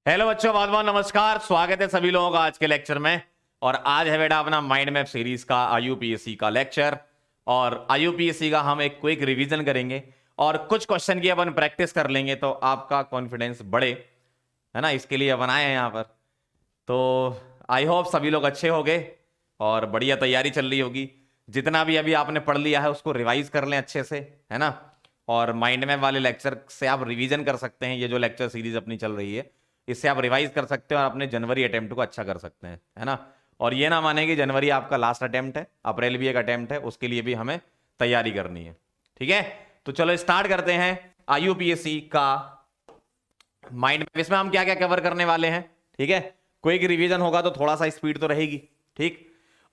Hello बच्चों, बहुत बहुत नमस्कार। स्वागत है सभी लोगों का आज के लेक्चर में। और आज है बेटा अपना माइंड मैप सीरीज का आईयूपीएससी का लेक्चर। और आईयूपीएससी का हम एक क्विक रिवीजन करेंगे और कुछ क्वेश्चन की अपन प्रैक्टिस कर लेंगे तो आपका कॉन्फिडेंस बढ़े, है ना। इसके लिए अपन आए हैं यहाँ पर। तो आई होप सभी लोग अच्छे होंगे और बढ़िया तैयारी चल रही होगी। जितना भी अभी आपने पढ़ लिया है उसको रिवाइज कर लें अच्छे से, है ना। और माइंड मैप वाले लेक्चर से आप रिवीजन कर सकते हैं। ये जो लेक्चर सीरीज अपनी चल रही है इससे आप रिवाइज कर सकते हैं और अपने जनवरी अटेम्प्ट को अच्छा कर सकते हैं, है ना। और ये ना माने कि जनवरी आपका लास्ट अटेम्प्ट है, अप्रैल भी एक अटेम्प्ट है, उसके लिए भी हमें तैयारी करनी है। ठीक है, तो चलो स्टार्ट करते हैं आईयूपीएससी का माइंड मैप। इसमें हम क्या क्या कवर करने वाले हैं, ठीक है। क्विक रिवीजन होगा तो थोड़ा सा स्पीड तो रहेगी, ठीक।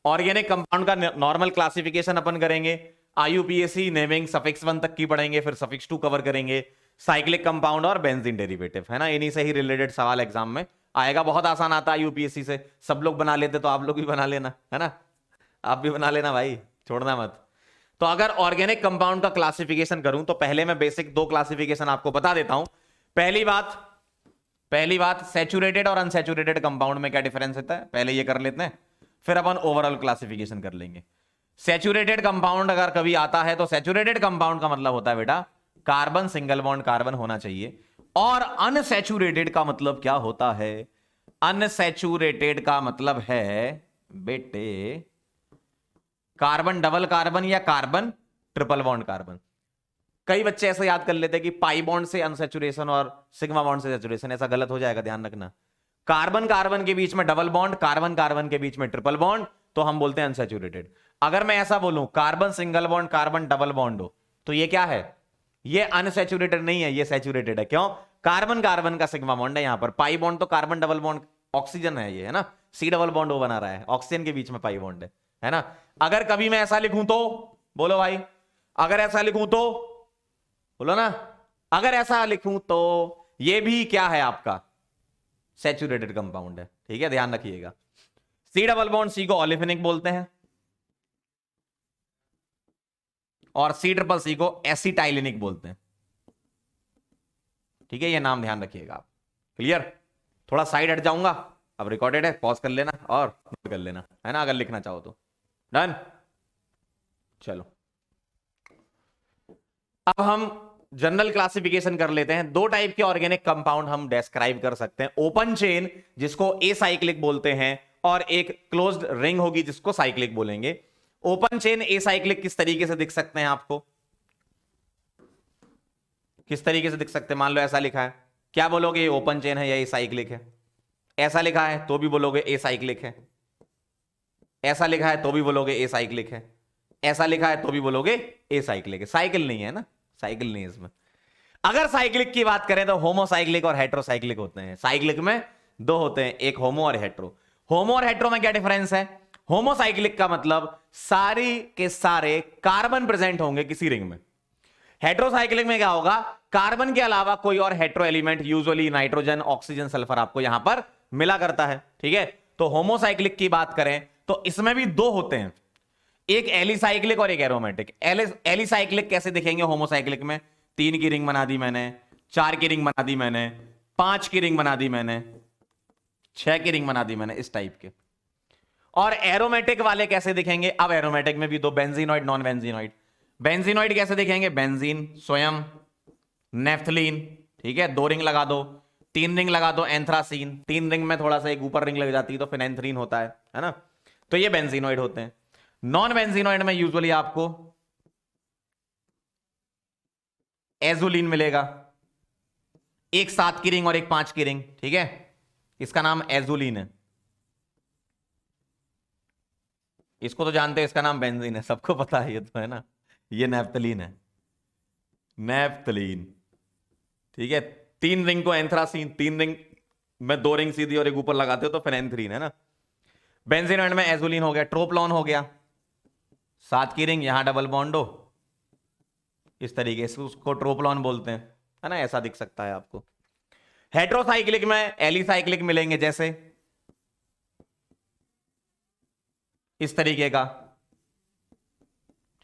ऑर्गेनिक कंपाउंड का नॉर्मल क्लासिफिकेशन अपन करेंगे। आईयूपीएससी नेमिंग सफिक्स 1 तक की पढ़ेंगे, फिर सफिक्स 2 कवर करेंगे। साइक्लिक कंपाउंड और बेंजीन डेरिवेटिव, है ना। इन्हीं से ही रिलेटेड सवाल एग्जाम में आएगा। बहुत आसान आता है यूपीएससी से, सब लोग बना लेते तो आप लोग भी बना लेना, है ना। आप भी बना लेना भाई, छोड़ना मत। तो अगर ऑर्गेनिक कंपाउंड का क्लासिफिकेशन करूं तो पहले मैं बेसिक 2 क्लासिफिकेशन आपको बता देता हूं। पहली बात सैचुरेटेड और अनसैचुरेटेड कंपाउंड में क्या डिफरेंस होता है, पहले ये कर लेते हैं, फिर अपन ओवरऑल क्लासिफिकेशन कर लेंगे। सैचुरेटेड कंपाउंड अगर कभी आता है तो सैचुरेटेड कंपाउंड का मतलब होता है बेटा कार्बन सिंगल बॉन्ड कार्बन होना चाहिए। और अनसैचुरेटेड का मतलब क्या होता है? अनसैचुरेटेड का मतलब है बेटे कार्बन डबल कार्बन या कार्बन ट्रिपल बॉन्ड कार्बन। कई बच्चे ऐसे याद कर लेते हैं कि पाई बॉन्ड से अनसैचुरेशन और सिग्मा बॉन्ड से सैचुरेशन, ऐसा गलत हो जाएगा, ध्यान रखना। कार्बन कार्बन के बीच में डबल बॉन्ड, कार्बन कार्बन के बीच में ट्रिपल बॉन्ड, तो हम बोलते हैं अनसैचुरेटेड। अगर मैं ऐसा बोलूं carbon single bond carbon double bond हो तो ये क्या है? ये अनसैचुरेटेड नहीं है, ये सैचुरेटेड है। क्यों? कार्बन कार्बन का सिग्मा बॉन्ड है यहां पर। पाई बॉन्ड तो कार्बन डबल बॉन्ड ऑक्सीजन है ये, है ना। सी डबल बॉन्ड वो बना रहा है, ऑक्सीजन के बीच में पाई बॉन्ड है ना। अगर कभी मैं ऐसा लिखूं तो बोलो भाई, अगर ऐसा लिखूं तो बोलो ना, अगर ऐसा लिखूं तो ये भी क्या है आपका? सैचुरेटेड कंपाउंड है, ठीक है, ध्यान रखिएगा। सी डबल बॉन्ड सी को ओलिफिनिक बोलते हैं और सी ट्रिपल सी को एसिटाइलिनिक बोलते हैं, ठीक है। ये नाम ध्यान रखिएगा आप। क्लियर? थोड़ा साइड हट जाऊंगा, अब रिकॉर्डेड है, पॉज कर लेना और नोट कर लेना, है ना, अगर लिखना चाहो तो। डन। चलो अब हम जनरल क्लासिफिकेशन कर लेते हैं। 2 टाइप के ऑर्गेनिक कंपाउंड हम डिस्क्राइब कर सकते हैं। ओपन चेन जिसको एसाइक्लिक बोलते हैं और एक क्लोज्ड रिंग होगी जिसको साइक्लिक बोलेंगे। ओपन चेन एसाइक्लिक किस तरीके से दिख सकते हैं आपको? किस तरीके से दिख सकते हैं? मान लो ऐसा लिखा है, क्या बोलोगे? ये ओपन चेन है या एसाइक्लिक है? ऐसा लिखा है तो भी बोलोगे एसाइक्लिक है। ऐसा लिखा है तो भी बोलोगे एसाइक्लिक है। ऐसा लिखा है तो भी बोलोगे एसाइक्लिक है। साइकिल नहीं है ना, साइकिल नहीं है इसमें। अगर साइक्लिक की बात करें तो होमोसाइक्लिक और हेट्रोसाइक्लिक होते हैं। साइक्लिक में 2 होते हैं, एक होमो और हेट्रो। होमो और हेट्रो में क्या डिफरेंस है? होमोसाइक्लिक का मतलब सारी के सारे कार्बन प्रेजेंट होंगे किसी रिंग में। हेट्रोसाइक्लिक में क्या होगा? कार्बन के अलावा कोई और hetero element, usually nitrogen oxygen sulphur, आपको यहां पर मिला करता है, ठीक है। तो होमोसाइक्लिक की बात करें तो इसमें भी 2 होते हैं, एक एलिसाइक्लिक और एक एरोमेटिक। एलिसाइक्लिक कैसे दिखेंगे होमोसाइक्लिक में? 3 की रिंग बना दी मैंने, 4 की रिंग बना दी मैंने, 5 की रिंग बना दी मैंने, 6 की रिंग बना दी मैंने, इस टाइप के। और एरोमेटिक वाले कैसे दिखेंगे? अब एरोमेटिक में भी 2, बेंजीनॉइड नॉन बेंजीनॉइड। बेंजीनॉइड कैसे दिखेंगे? बेंजीन स्वयं, नेफ्थलीन, ठीक है, 2 रिंग लगा दो। 3 रिंग लगा दो एंथ्रासीन, 3 रिंग में थोड़ा सा एक ऊपर रिंग लग जाती है तो फिनेंथ्रीन होता है ना। तो ये बेंजीनॉइड होते हैं। नॉन बेंजीनॉइड में यूजुअली आपको एजुलिन मिलेगा, एक 7 की रिंग और एक 5 की रिंग, ठीक है। इसका नाम एजुलिन है। इसको तो जानते हैं, इसका नाम बेंजीन है, सबको पता है ये तो, है ना। ये नेफ्थलीन है, नेफ्थलीन, ठीक है। 3 रिंग को एंथ्रासीन, 3 रिंग में 2 रिंग सीधी और एक ऊपर लगाते हो तो फिनेंथ्रीन, है ना। बेंजीनॉइड में एजुलिन हो गया। ट्रोप्लॉन हो गया, 7 की रिंग, यहां डबल बॉन्ड हो, इस तरीके से उसको ट्रोप्लॉन बोलते हैं, है ना। ऐसा दिख सकता है आपको। हेट्रोसाइक्लिक में एलिसाइक्लिक मिलेंगे, जैसे इस तरीके का,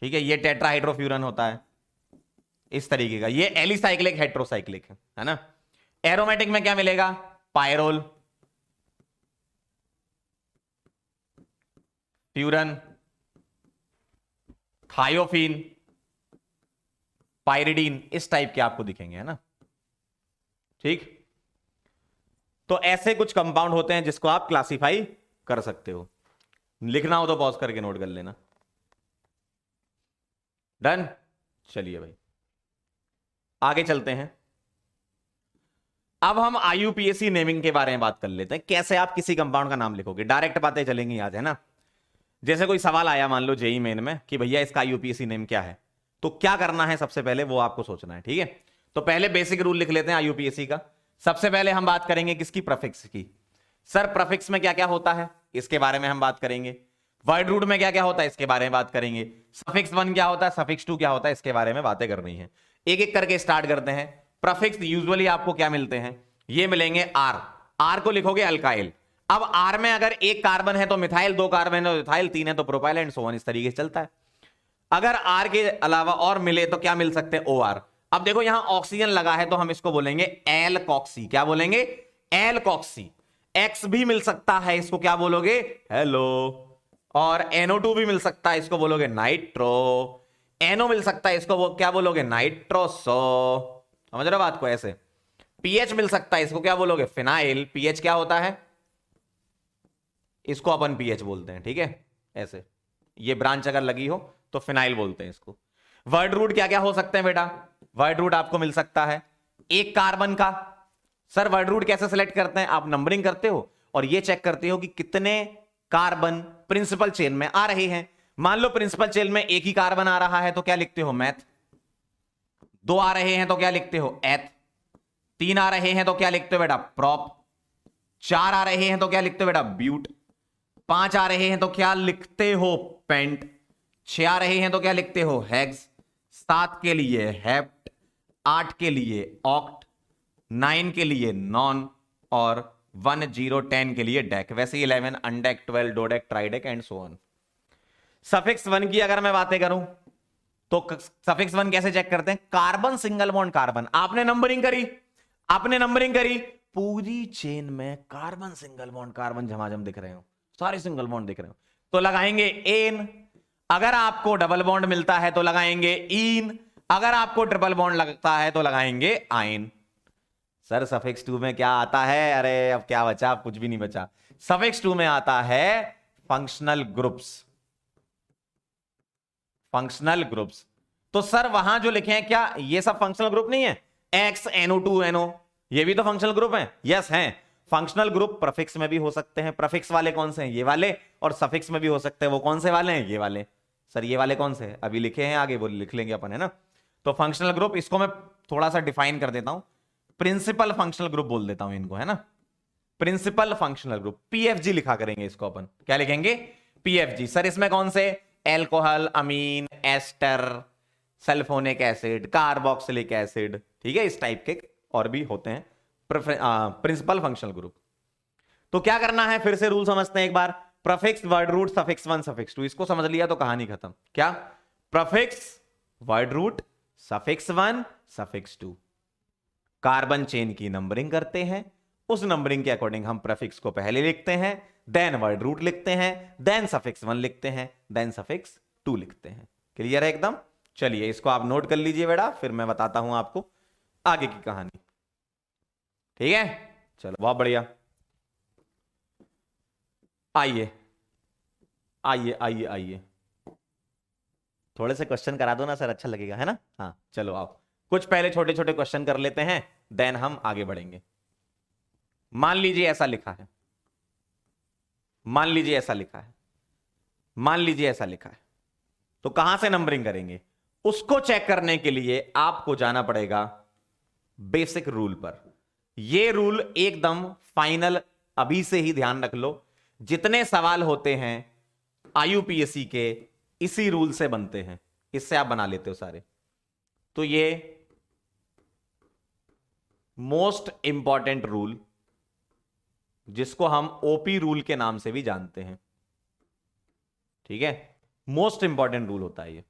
ठीक है। ये टेट्राहाइड्रोफ्यूरन होता है इस तरीके का, ये एलिसाइक्लिक हेट्रोसाइक्लिक है ना। एरोमेटिक में क्या मिलेगा? पायरोल, फ्यूरन, थायोफीन, पायरिडीन, इस टाइप के आपको दिखेंगे, है ना। ठीक, तो ऐसे कुछ कंपाउंड होते हैं जिसको आप क्लासिफाई कर सकते हो। लिखना हो तो पॉज करके नोट कर लेना। डन, चलिए भाई आगे चलते हैं। अब हम आईयूपीएसी नेमिंग के बारे में बात कर लेते हैं। कैसे आप किसी कंपाउंड का नाम लिखोगे, डायरेक्ट बातें चलेंगी आज, है ना। जैसे कोई सवाल आया मान लो जेई मेन में कि भैया इसका आईयूपीएसी नेम क्या है, तो क्या करना है सबसे पहले वो आपको सोचना है, ठीक है। तो पहले बेसिक रूल लिख लेते हैं आईयूपीएसी का। सबसे पहले हम बात करेंगे किसकी, प्रीफिक्स की। सर प्रीफिक्स में क्या क्या होता है इसके बारे में हम बात करेंगे। वर्ड रूट में क्या क्या होता है इसके बारे में बात करेंगे। सफिक्स 1 क्या होता है, सफिक्स 2 क्या होता है, इसके बारे में बातें करनी है। एक एक करके स्टार्ट करते हैं। प्रीफिक्स यूजुअली आपको क्या मिलते हैं, ये मिलेंगे आर। आर को लिखोगे अल्काइल। अब आर में अगर एक कार्बन है तो मिथाइल, दो कार्बन है तो मिथाइल, तीन है तो प्रोपाइल एंड सो ऑन, इस तरीके से चलता है। अगर आर के अलावा और मिले तो क्या मिल सकते हैं, ओ आर। अब देखो यहां ऑक्सीजन लगा है तो हम इसको बोलेंगे एल्कोक्सी। क्या बोलेंगे, एल्कोक्सी। एक्स भी मिल सकता है, इसको क्या बोलोगे, हेलो। और NO2 भी मिल सकता है, इसको बोलोगे नाइट्रो। NO मिल सकता है, इसको क्या बोलोगे, नाइट्रोसो। समझ रहे हो बात को, ऐसे। पीएच मिल सकता है, इसको क्या बोलोगे, फिनाइल। पीएच क्या होता है, इसको अपन पीएच बोलते हैं, ठीक है। ऐसे ये ब्रांच अगर लगी हो तो फिनाइल बोलते हैं इसको। वर्ड रूट क्या क्या हो सकते हैं बेटा, वर्ड रूट आपको मिल सकता है एक कार्बन का। सर वर्ड रूट कैसे सिलेक्ट करते हैं, आप नंबरिंग करते हो और ये चेक करते हो कि कितने कार्बन प्रिंसिपल चेन में आ रहे हैं। मान लो प्रिंसिपल चेन में एक ही कार्बन आ रहा है तो क्या लिखते हो, मैथ। दो आ रहे हैं तो क्या लिखते हो, एथ। तीन आ रहे हैं तो क्या लिखते हो बेटा, प्रॉप। चार आ रहे हैं तो क्या लिखते हो बेटा, ब्यूट। पांच आ रहे हैं तो क्या लिखते हो, पेंट। छह आ रहे हैं तो क्या लिखते हो, हेक्स। सात के लिए हेप्ट। आठ के लिए ऑक्ट। 9 के लिए नॉन। और 1 0 10 के लिए डेक। वैसे 11 undec, 12 dodec, tridec and so on. Suffix 1 की अगर मैं बातें करूं तो सफिक्स 1 कैसे चेक करते हैं, कार्बन सिंगल बॉन्ड कार्बन। आपने नंबरिंग करी, आपने नंबरिंग करी, पूरी चेन में कार्बन सिंगल बॉन्ड कार्बन झमाझम दिख रहे हो, सारे सिंगल बॉन्ड दिख रहे हो, तो लगाएंगे एन। अगर आपको डबल बॉन्ड मिलता है तो लगाएंगे इन। अगर आपको ट्रिपल बॉन्ड लगता है तो लगाएंगे आइन। सर सफिक्स 2 में क्या आता है, अरे अब क्या बचा, अब कुछ भी नहीं बचा। सफिक्स 2 में आता है फंक्शनल ग्रुप्स। फंक्शनल ग्रुप्स, तो सर वहां जो लिखे हैं क्या ये सब फंक्शनल ग्रुप नहीं है, एक्स NO2 NO, ये भी तो फंक्शनल ग्रुप है, यस हैं। फंक्शनल ग्रुप प्रीफिक्स में भी हो सकते हैं। प्रीफिक्स वाले कौन से हैं, ये वाले। और सफिक्स में भी हो सकते हैं, वो कौन से वाले हैं, ये वाले। सर ये वाले कौन से हैं, अभी लिखे हैं आगे, वो लिख लेंगे अपन, है ना। तो फंक्शनल ग्रुप, इसको मैं थोड़ा सा डिफाइन कर देता हूं, प्रिंसिपल फंक्शनल ग्रुप बोल देता हूं इनको, है ना। प्रिंसिपल फंक्शनल ग्रुप, PFG लिखा करेंगे इसको अपन, क्या लिखेंगे, PFG। सर इसमें कौन से, alcohol, amine, ester, sulphonic acid, carboxylic acid, ठीक है, इस टाइप के और भी होते हैं प्रिंसिपल फंक्शनल ग्रुप। तो क्या करना है, फिर से रूल समझते हैं एक बार। Prefix, word root, suffix 1 suffix 2, इसको समझ लिया तो कहानी खत्म। क्या, prefix, word root, suffix 1 suffix 2, carbon chain की नंबरिंग करते हैं। उस नंबरिंग के अकॉर्डिंग हम प्रीफिक्स को पहले लिखते हैं, देन वर्ड रूट लिखते हैं, देन सफिक्स 1 लिखते हैं, देन सफिक्स 2 लिखते हैं। क्लियर है एकदम। चलिए इसको आप नोट कर लीजिए बेटा, फिर मैं बताता हूं आपको आगे की कहानी, ठीक है। चलो बहुत बढ़िया, आइए आइए आइए आइए, थोड़े से क्वेश्चन करा दो ना सर, अच्छा लगेगा, है ना। हाँ चलो आओ, कुछ पहले छोटे छोटे क्वेश्चन कर लेते हैं, देन हम आगे बढ़ेंगे। मान लीजिए ऐसा लिखा है, मान लीजिए ऐसा लिखा है, मान लीजिए ऐसा लिखा है, तो कहां से नंबरिंग करेंगे, उसको चेक करने के लिए आपको जाना पड़ेगा बेसिक रूल पर। यह रूल एकदम फाइनल, अभी से ही ध्यान रख लो। जितने सवाल होते हैं आईयूपीएससी के इसी रूल से बनते हैं, इससे आप बना लेते हो सारे। तो ये मोस्ट इंपॉर्टेंट रूल, जिसको हम ओपी रूल के नाम से भी जानते हैं, ठीक है, मोस्ट इंपॉर्टेंट रूल होता है ये।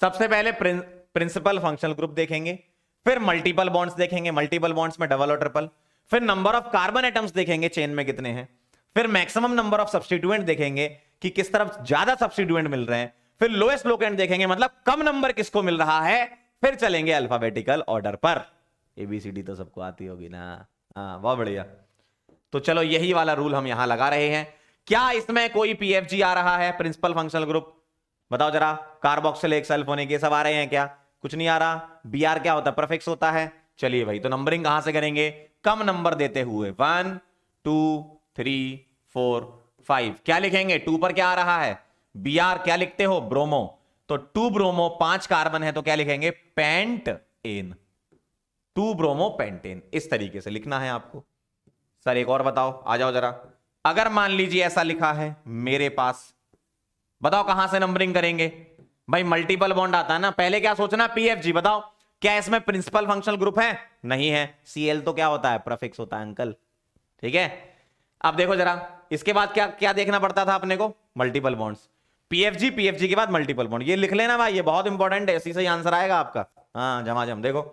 सबसे पहले प्रिंसिपल फंक्शनल ग्रुप देखेंगे, फिर मल्टीपल बॉन्ड्स देखेंगे, मल्टीपल बॉन्ड्स में डबल और ट्रिपल, फिर नंबर ऑफ कार्बन एटम्स देखेंगे चेन में कितने हैं, फिर मैक्सिमम नंबर ऑफ सब्स्टिट्यूएंट देखेंगे कि किस तरफ ज्यादा सब्स्टिट्यूएंट मिल रहे हैं, फिर लोएस्ट लोकेंट देखेंगे मतलब कम नंबर किसको मिल रहा है, फिर चलेंगे अल्फाबेटिकल ऑर्डर पर। एबीसीडी तो सबको आती होगी ना, हाँ बहुत बढ़िया। तो चलो यही वाला रूल हम यहां लगा रहे हैं। क्या इसमें कोई पीएफजी आ रहा है, प्रिंसिपल फंक्शनल ग्रुप? बताओ जरा, कार्बोक्सिलिक सल्फोनिक ये सब आ रहे हैं क्या? कुछ नहीं आ रहा। बीआर क्या होता है? प्रीफिक्स होता है। चलिए भाई, तो नंबरिंग कहां से करेंगे? कम नंबर देते हुए 1 2 3 4 5 क्या लिखेंगे? 2 पर क्या आ रहा है? बीआर। क्या लिखते हो? ब्रोमो। तो 2 ब्रोमो 5 कार्बन है तो क्या लिखेंगे? Pentene. 2 bromo pentene. इस तरीके से लिखना है आपको। सर एक और बताओ, आ जाओ जरा। अगर मान लीजिए ऐसा लिखा है मेरे पास, बताओ कहां से नंबरिंग करेंगे? भाई मल्टीपल बॉन्ड आता है ना, पहले क्या सोचना? पीएफजी। बताओ क्या इसमें प्रिंसिपल फंक्शनल ग्रुप है? नहीं है। सीएल तो क्या होता है? प्रीफिक्स होता है अंकल। ठीक है, अब देखो जरा, इसके बाद क्या क्या देखना पड़ता था अपने को? Multiple bonds. पीएफजी, पीएफजी के बाद मल्टीपल बॉन्ड। ये लिख लेना भाई, ये बहुत इंपॉर्टेंट है, इसी से आंसर आएगा आपका। हाँ झमाझम। देखो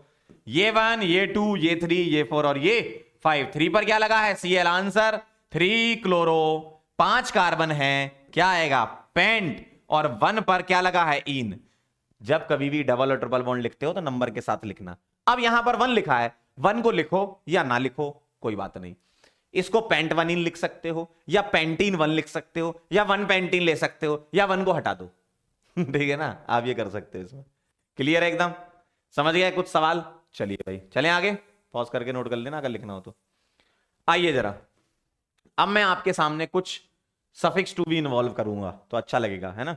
ये 1, ये 2, ये 3, ये 4 और ये 5। 3 पर क्या लगा है? सीएल। Answer 3 chloro. 5 कार्बन है, क्या आएगा? पेंट। और 1 पर क्या लगा है? इन। जब कभी भी डबल और ट्रिपल बॉन्ड लिखते हो तो नंबर के साथ लिखना। अब यहां पर 1 लिखा है, 1 को लिखो या ना लिखो कोई बात नहीं। इसको पेंट 1 इन लिख सकते हो, या पेंटीन 1 लिख सकते हो, या 1 पेंटीन ले सकते हो, या 1 को हटा दो। ठीक है ना, आप ये कर सकते हो इसमें। क्लियर है एकदम? समझ गए कुछ सवाल? चलिए भाई चलें आगे, पॉज करके नोट कर लेना अगर लिखना हो तो। आइए जरा, अब मैं आपके सामने कुछ सफिक्स टू भी इन्वॉल्व करूंगा तो अच्छा लगेगा, है ना।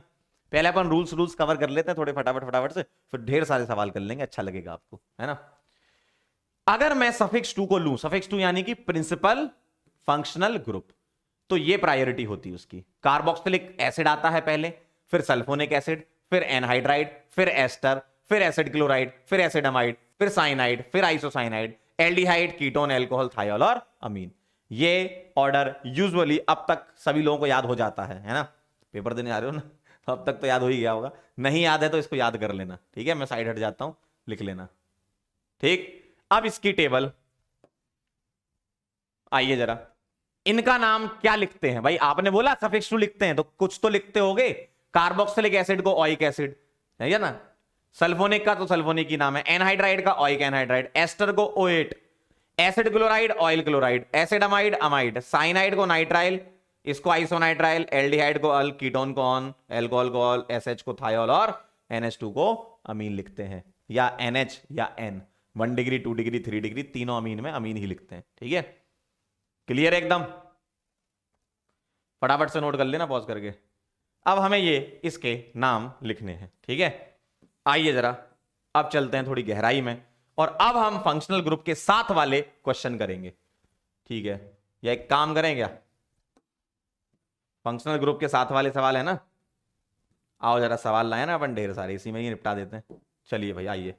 पहले अपन रूल्स कवर कर लेते हैं थोड़े फटाफट से, फिर ढेर सारे सवाल कर लेंगे, अच्छा लगेगा आपको, है ना। अगर मैं सफिक्स 2 को लूं, सफिक्स 2 यानी कि प्रिंसिपल फंक्शनल ग्रुप, तो ये प्रायोरिटी होती है उसकी। कार्बोक्सिलिक एसिड आता है पहले, फिर सल्फोनिक एसिड, फिर एनहाइड्राइड, फिर एस्टर, फिर एसिड क्लोराइड, फिर एसिड अमाइड, फिर साइनाइड, फिर isocyanide, aldehyde, ketone, alcohol, thiol और अमीन। ये ऑर्डर यूजुअली अब तक सभी लोगों को याद हो जाता है ना। पेपर देने आ रहे हो ना, तो अब तक तो याद हो ही गया होगा। नहीं याद है तो इसको याद कर लेना, ठीक है। मैं साइड हट जाता हूं, लिख लेना, ठीक। अब इसकी टेबल, आइए जरा, इनका नाम क्या लिखते हैं भाई? आपने बोला सफिक्स 2 लिखते हैं तो कुछ तो लिखते होगे। कार्बोक्सिलिक एसिड को ओइक एसिड है ना, सल्फोनिक का तो सल्फोनिक ही नाम है, एनहाइड्राइड का ओइक एनहाइड्राइड, एस्टर को ओएट, acid chloride oil chloride, acid amide amide, cyanide को नाइट्राइल, इसको आइसोनाइट्राइल, एल्डिहाइड को अल, कीटोन को ऑन, एल्कोहल को ऑल, एसएच को थायोल और NH2 को अमीन लिखते हैं, या NH या N। 1 डिग्री 2 डिग्री 3 डिग्री तीनों अमीन में अमीन ही लिखते हैं, ठीक है। क्लियर एकदम? फटाफट से नोट कर लेना पॉज करके। अब हमें ये इसके नाम लिखने हैं, ठीक है। आइए जरा, अब चलते हैं थोड़ी गहराई में, और अब हम फंक्शनल ग्रुप के साथ वाले क्वेश्चन करेंगे, ठीक है। या एक काम करें क्या, फंक्शनल ग्रुप के साथ वाले सवाल है ना, आओ जरा सवाल लाए ना अपन ढेर सारे, इसी में ही निपटा देते हैं। चलिए भाई आइए,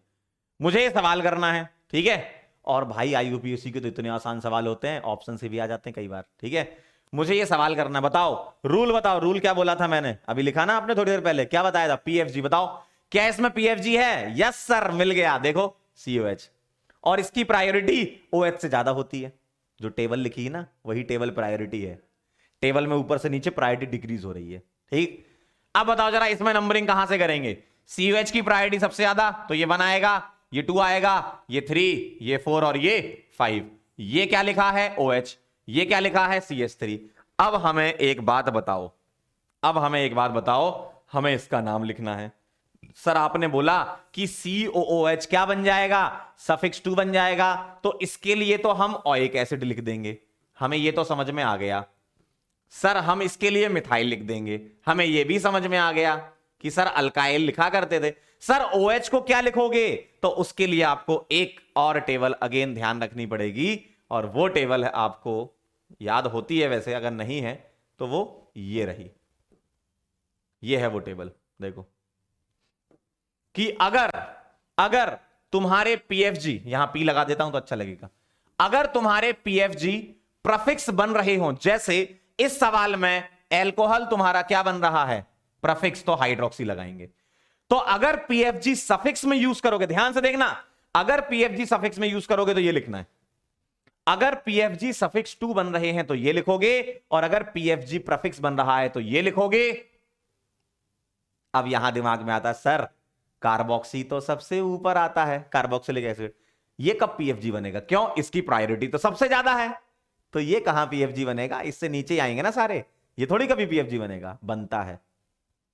मुझे ये सवाल करना है, ठीक है। और भाई IUPAC के तो इतने आसान सवाल होते हैं, ऑप्शन से भी आ जाते हैं कई बार, ठीक है। मुझे ये सवाल करना, बताओ रूल बताओ, रूल क्या बोला था मैंने? अभी लिखा ना आपने थोड़ी देर पहले, क्या बताया था? PFG। बताओ क्या इसमें PFG है? यस सर, मिल गया। देखो COH, और इसकी प्रायोरिटी OH से ज्यादा होती है। जो टेबल लिखी है ना, वही टेबल प्रायोरिटी है। टेबल में ऊपर से नीचे प्रायोरिटी डिक्रीज हो रही है, ठीक। अब बताओ जरा, इसमें नंबरिंग कहां से करेंगे? COH की प्रायोरिटी सबसे ज्यादा, तो ये 1 आएगा, ये 2 आएगा, ये 3, ये 4 और ये 5। ये क्या लिखा है? OH। ये क्या लिखा है? CH3। अब हमें एक बात बताओ, हमें इसका नाम लिखना है। सर आपने बोला कि COOH क्या बन जाएगा? सफिक्स 2 बन जाएगा, तो इसके लिए तो हम ओइक एसिड लिख देंगे, हमें ये तो समझ में आ गया। सर हम इसके लिए मिथाइल लिख देंगे, हमें यह भी समझ में आ गया कि सर अल्काइल लिखा करते थे। सर OH को क्या लिखोगे? तो उसके लिए आपको एक और टेबल अगेन ध्यान रखनी पड़ेगी, और वो टेबल है, आपको याद होती है वैसे, अगर नहीं है तो वो ये रही, ये है वो टेबल। देखो कि अगर तुम्हारे PFG, यहां P लगा देता हूं तो अच्छा लगेगा, अगर तुम्हारे PFG प्रफिक्स बन रहे हो, जैसे इस सवाल में एल्कोहल तुम्हारा क्या बन रहा है? प्रफिक्स, तो हाइड्रोक्सी लगाएंगे। तो अगर PFG सफिक्स में यूज करोगे, ध्यान से देखना, अगर PFG सफिक्स में यूज करोगे तो ये लिखना है, अगर पीएफजी सफिक्स 2 बन रहे हैं तो ये लिखोगे, और अगर पीएफजी प्रफिक्स बन रहा है तो ये लिखोगे। अब यहां दिमाग में आता है सर कार्बोक्सी तो सबसे ऊपर आता है, कार्बोक्सिलिक एसिड, ये कब पीएफजी बनेगा? क्यों? इसकी प्रायोरिटी तो सबसे ज्यादा है, तो ये कहां पीएफजी बनेगा? इससे नीचे आएंगे ना सारे, ये थोड़ी कभी पीएफजी बनेगा। बनता है,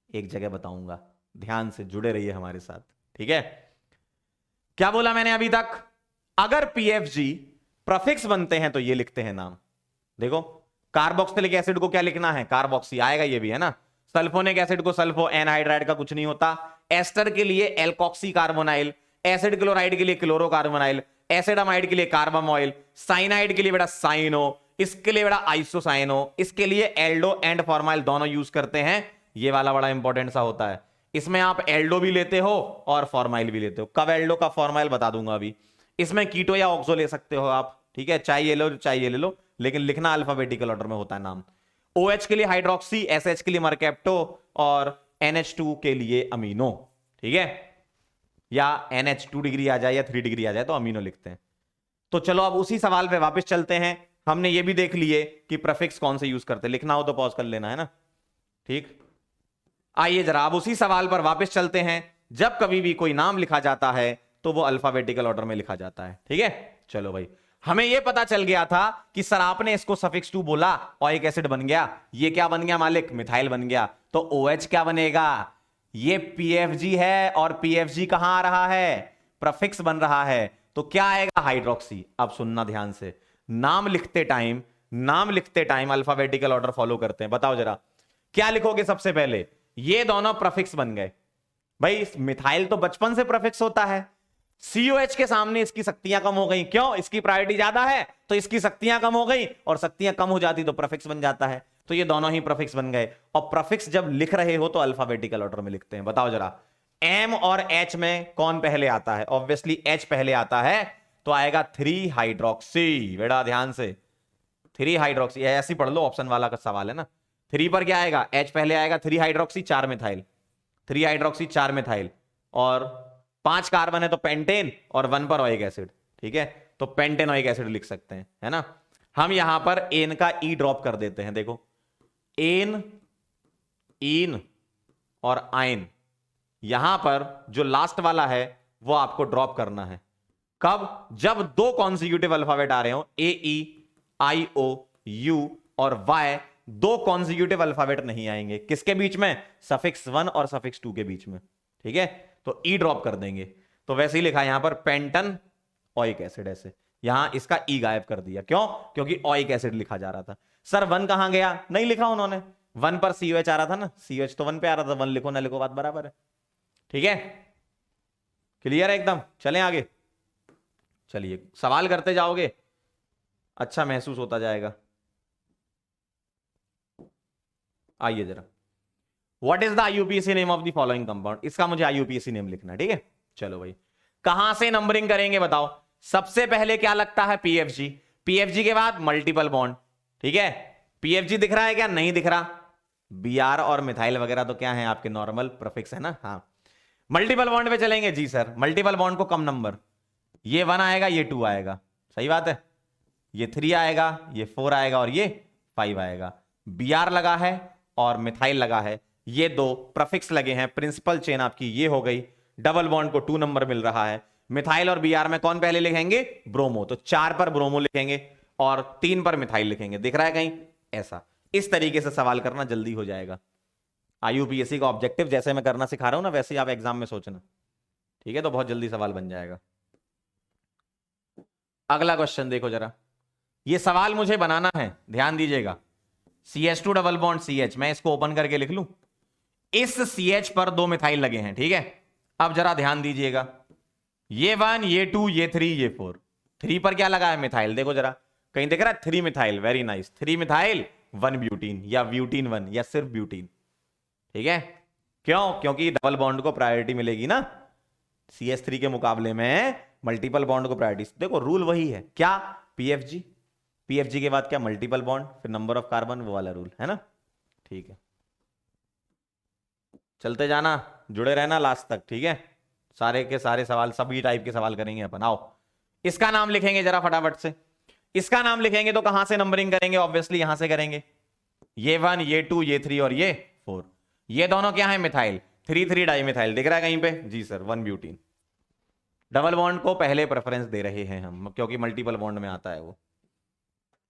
एक जगह बताऊंगा, ध्यान से जुड़े रहिए हमारे साथ, ठीक है। क्या बोला मैंने अभी तक? अगर पीएफजी प्रफिक्स बनते हैं तो ये लिखते हैं नाम। देखो कार्बोक्सिलिक एसिड को क्या लिखना है? कार्बोक्सी आएगा, ये भी है ना। सल्फोनिक एसिड को सल्फो, एनहाइड्राइड का कुछ नहीं होता। एस्टर के लिए एल्कोक्सी कार्बोनाइल, एसिड क्लोराइड के लिए क्लोरोकार्बोनाइल, एसिडामाइड के लिए कार्बामोइल, साइनाइड के लिए बेटा साइनो, इसके लिए बेटा आइसोसाइनो, इसके लिए एल्डो एंड फॉर्माइल दोनों यूज करते हैं। ये वाला बड़ा इंपॉर्टेंट सा होता है, इसमें आप एल्डो भी लेते हो और फॉर्माइल भी लेते हो। कब एल्डो का फॉर्माइल बता दूंगा अभी। इसमें कीटो या ऑक्सो ले सकते हो आप, ठीक है, चाहे ये लो चाहे ये ले लो, लेकिन लिखना अल्फाबेटिकल ऑर्डर में होता है नाम। OH के लिए हाइड्रोक्सी, SH के लिए मरकेप्टो, और NH2 के लिए अमीनो, ठीक है, या NH 2 डिग्री आ जाए या 3 डिग्री आ जाए तो अमीनो लिखते हैं। तो चलो अब उसी सवाल पे वापस चलते हैं। हमने ये भी देख लिए कि प्रीफिक्स कौन से यूज करते हैं, लिखना हो तो पॉज कर लेना है ना, ठीक। आइए जरा अब उसी सवाल पर वापस चलते हैं। जब कभी भी कोई नाम लिखा जाता है तो वो अल्फाबेटिकल ऑर्डर में लिखा जाता है, ठीक है। चलो भाई, हमें यह पता चल गया था कि सर आपने इसको सफिक्स 2 बोला, ऑइक एसिड बन गया, ये क्या बन गया मालिक? मिथाइल बन गया। तो OH क्या बनेगा? ये PFG है, और PFG कहां आ रहा है? प्रफिक्स बन रहा है, तो क्या आएगा? हाइड्रोक्सी। अब सुनना ध्यान से, नाम लिखते टाइम अल्फाबेटिकल ऑर्डर फॉलो करते हैं। बताओ जरा क्या लिखोगे सबसे पहले? ये दोनों प्रफिक्स बन गए भाई, मिथाइल तो बचपन से प्रफिक्स होता है। COH के सामने इसकी शक्तियां कम हो गई, क्यों? इसकी प्रायोरिटी ज्यादा है तो इसकी शक्तियां कम हो गई, और शक्तियां कम हो जाती तो प्रफिक्स बन जाता है। तो ये दोनों ही प्रफिक्स बन गए, और प्रफिक्स जब लिख रहे हो तो अल्फाबेटिकल ऑर्डर में लिखते हैं। बताओ जरा M और H में कौन पहले आता है? ऑब्वियसली H पहले आता है, तो आएगा 3 हाइड्रोक्सी। बेटा ध्यान से, 3 हाइड्रोक्सी, ऐसे ही पढ़ लो, ऑप्शन वाला का सवाल है ना। 3 पर क्या आएगा? H पहले आएगा, 3 हाइड्रोक्सी 4 मिथाइल, 3 हाइड्रोक्सी 4 मिथाइल, और 5 कार्बन है तो पेंटेन, और 1 पर ऑइक एसिड, ठीक है। तो पेंटेन ऑइक एसिड लिख सकते हैं, है ना। हम यहां पर एन का ई ड्रॉप कर देते हैं। देखो एन, इन और आइन, यहां पर जो लास्ट वाला है वो आपको ड्रॉप करना है। कब? जब 2 कॉन्जिक्यूटिव अल्फाबेट आ रहे हो, AEIO U और Y, 2 कॉन्जिक्यूटिव अल्फाबेट नहीं आएंगे। किसके बीच में? सफिक्स 1 और सफिक्स 2 के बीच में, ठीक है। तो ई ड्रॉप कर देंगे। तो वैसे ही लिखा यहां पर पेंटन ऑइक एसिड, ऐसे यहां इसका ई गायब कर दिया। क्यों? क्योंकि ऑइक एसिड लिखा जा रहा था। सर 1 कहां गया? नहीं लिखा उन्होंने, 1 पर COH आ रहा था ना, COH तो 1 पे आ रहा था, 1 लिखो ना लिखो बात बराबर है, ठीक है। क्लियर है एकदम? चलें आगे। चलिए सवाल करते जाओगे, अच्छा महसूस होता जाएगा। आइए जरा, what is the IUPAC name of the following compound? इसका मुझे IUPAC नेम लिखना है, ठीक है। चलो भाई, कहां से नंबरिंग करेंगे बताओ? सबसे पहले क्या लगता है? PFG, PFG के बाद मल्टीपल बॉन्ड, ठीक है। PFG दिख रहा है क्या? नहीं दिख रहा। Br और मिथाइल वगैरह तो क्या है आपके? नॉर्मल प्रीफिक्स है ना। हाँ, मल्टीपल बॉन्ड पे चलेंगे जी सर। मल्टीपल बॉन्ड को कम नंबर, ये 1 आएगा, ये 2 आएगा, सही बात है। ये 3 आएगा, ये 4 आएगा, और ये 5 आएगा। Br लगा है और मिथाइल लगा है, ये 2 प्रफिक्स लगे हैं। प्रिंसिपल चेन आपकी ये हो गई। डबल बॉन्ड को 2 नंबर मिल रहा है। मिथाइल और Br में कौन पहले लिखेंगे? ब्रोमो, तो 4 पर ब्रोमो लिखेंगे और 3 पर मिथाइल लिखेंगे। दिख रहा है कहीं? ऐसा, इस तरीके से सवाल करना जल्दी हो जाएगा। IUPAC का ऑब्जेक्टिव जैसे मैं करना सिखा रहा हूं ना, वैसे ही आप एग्जाम में सोचना, ठीक है। तो बहुत जल्दी सवाल बन जाएगा। अगला क्वेश्चन देखो जरा, ये सवाल मुझे बनाना है, ध्यान दीजिएगा। CH2 डबल बॉन्ड CH, मैं इसको ओपन करके लिख लूं। इस CH पर 2 मिथाइल लगे हैं, ठीक है। अब जरा ध्यान दीजिएगा, ये 1, ये 2, ये 3, ये 4। 3 पर क्या लगा है? मिथाइल। देखो जरा, कहीं दिख रहा है? 3 methyl, very nice. 3 methyl 1 butene, या ब्यूटीन 1, या सिर्फ ब्यूटीन, ठीक है। क्यों? क्योंकि डबल बॉन्ड को प्रायोरिटी मिलेगी ना, CH3 के मुकाबले में मल्टीपल बॉन्ड को प्रायोरिटी। देखो रूल वही है क्या? PFG के बाद क्या? मल्टीपल बॉन्ड, फिर नंबर ऑफ कार्बन, वो वाला रूल है ना, ठीक है। चलते जाना, जुड़े रहना लास्ट तक, ठीक है। सारे के सारे सवाल, सभी टाइप के सवाल करेंगे अपन। आओ, इसका नाम लिखेंगे जरा फटाफट से। इसका नाम लिखेंगे तो कहां से नंबरिंग करेंगे? ऑब्वियसली यहां से करेंगे। ये 1, ये 2, ये 3 और ये 4। ये दोनों क्या है? मिथाइल। 3 डाई मिथाइल दिख रहा है कहीं पे? जी सर, 1 ब्यूटीन। डबल बॉन्ड को पहले प्रेफरेंस दे रहे हैं हम, क्योंकि मल्टीपल बॉन्ड में आता है वो।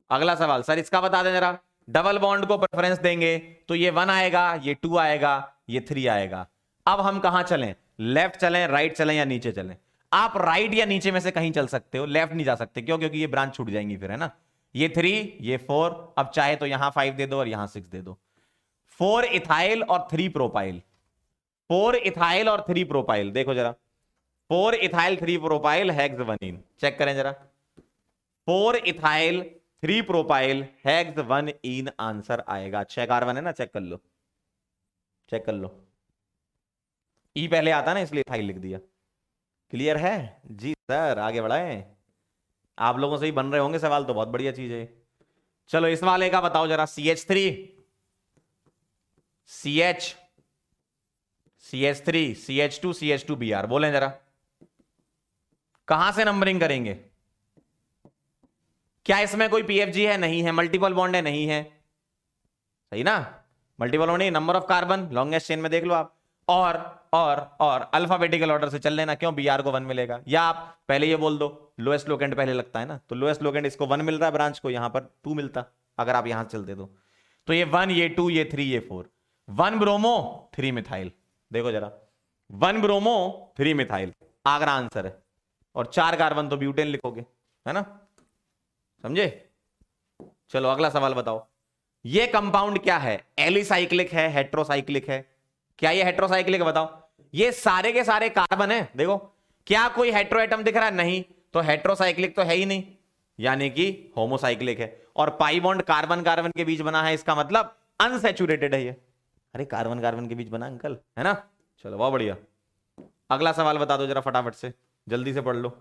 अगला सवाल सर इसका बता दें जरा। डबल बॉन्ड को प्रेफरेंस देंगे तो ये 1 आएगा, ये 2 आएगा, ये 3 आएगा। अब हम कहां चलें? लेफ्ट चलें, राइट चलें या नीचे चलें? आप राइट या नीचे में से कहीं चल सकते हो, लेफ्ट नहीं जा सकते। क्यों? क्योंकि ये ब्रांच छूट जाएंगी फिर, है ना। ये 3, ये 4, अब चाहे तो यहां 5 दे दो और यहां 6 दे दो। 4 इथाइल और 3 प्रोपाइल। 4 इथाइल और 3 प्रोपाइल, देखो जरा। 4 इथाइल 3 प्रोपाइल हेक्स 1 चेक करें जरा। 4 इथाइल 3 प्रोपाइल हेक्स 1 आंसर आएगा। 6 कार्बन है ना, चेक कर लो, चेक कर लो। ई पहले आता ना, इसलिए इथाइल लिख दिया। क्लियर है? जी सर, आगे बढ़ाएं। आप लोगों से ही बन रहे होंगे सवाल, तो बहुत बढ़िया चीज है। चलो इस वाले का बताओ जरा। CH3, CH, CH3, CH2, CH2Br, बोलें जरा कहां से नंबरिंग करेंगे? क्या इसमें कोई PFG है? नहीं है। मल्टीपल बॉन्ड है? नहीं है। सही ना? मल्टीपल बॉन्ड नहीं। Number of carbon longest chain में देख लो आप। और अल्फाबेटिकल ऑर्डर से चल लेना। क्यों? Br को 1 मिलेगा। या आप पहले ये बोल दो, लोएस्ट लोकेंड पहले लगता है ना, तो लोएस्ट लोकेंड इसको 1 मिल रहा है ब्रांच को, यहां पर 2 मिलता अगर आप यहां से चलते तो ये 1, ये 2, ये 3, ये 4। 1 ब्रोमो 3 मिथाइल, देखो जरा। 1 ब्रोमो 3 मिथाइल आगरा आंसर है। और 4 कार्बन तो ब्यूटेन लिखोगे, है ना। समझे? चलो अगला सवाल बताओ। ये कंपाउंड क्या है? एलिसाइक्लिक है, हेट्रोसाइक्लिक है? क्या ये हेट्रोसाइक्लिक? बताओ। ये सारे के सारे कार्बन है, देखो। क्या कोई हेट्रो एटम दिख रहा है? नहीं। तो हेट्रोसाइक्लिक तो है ही नहीं, यानी कि होमोसाइक्लिक है। और पाई बॉन्ड कार्बन कार्बन के बीच बना है, इसका मतलब अनसैचुरेटेड है ये। अरे कार्बन कार्बन के बीच बना अंकल, है ना। चलो बहुत बढ़िया। अगला सवाल बता दो जरा फटाफट से, जल्दी से पढ़ लो।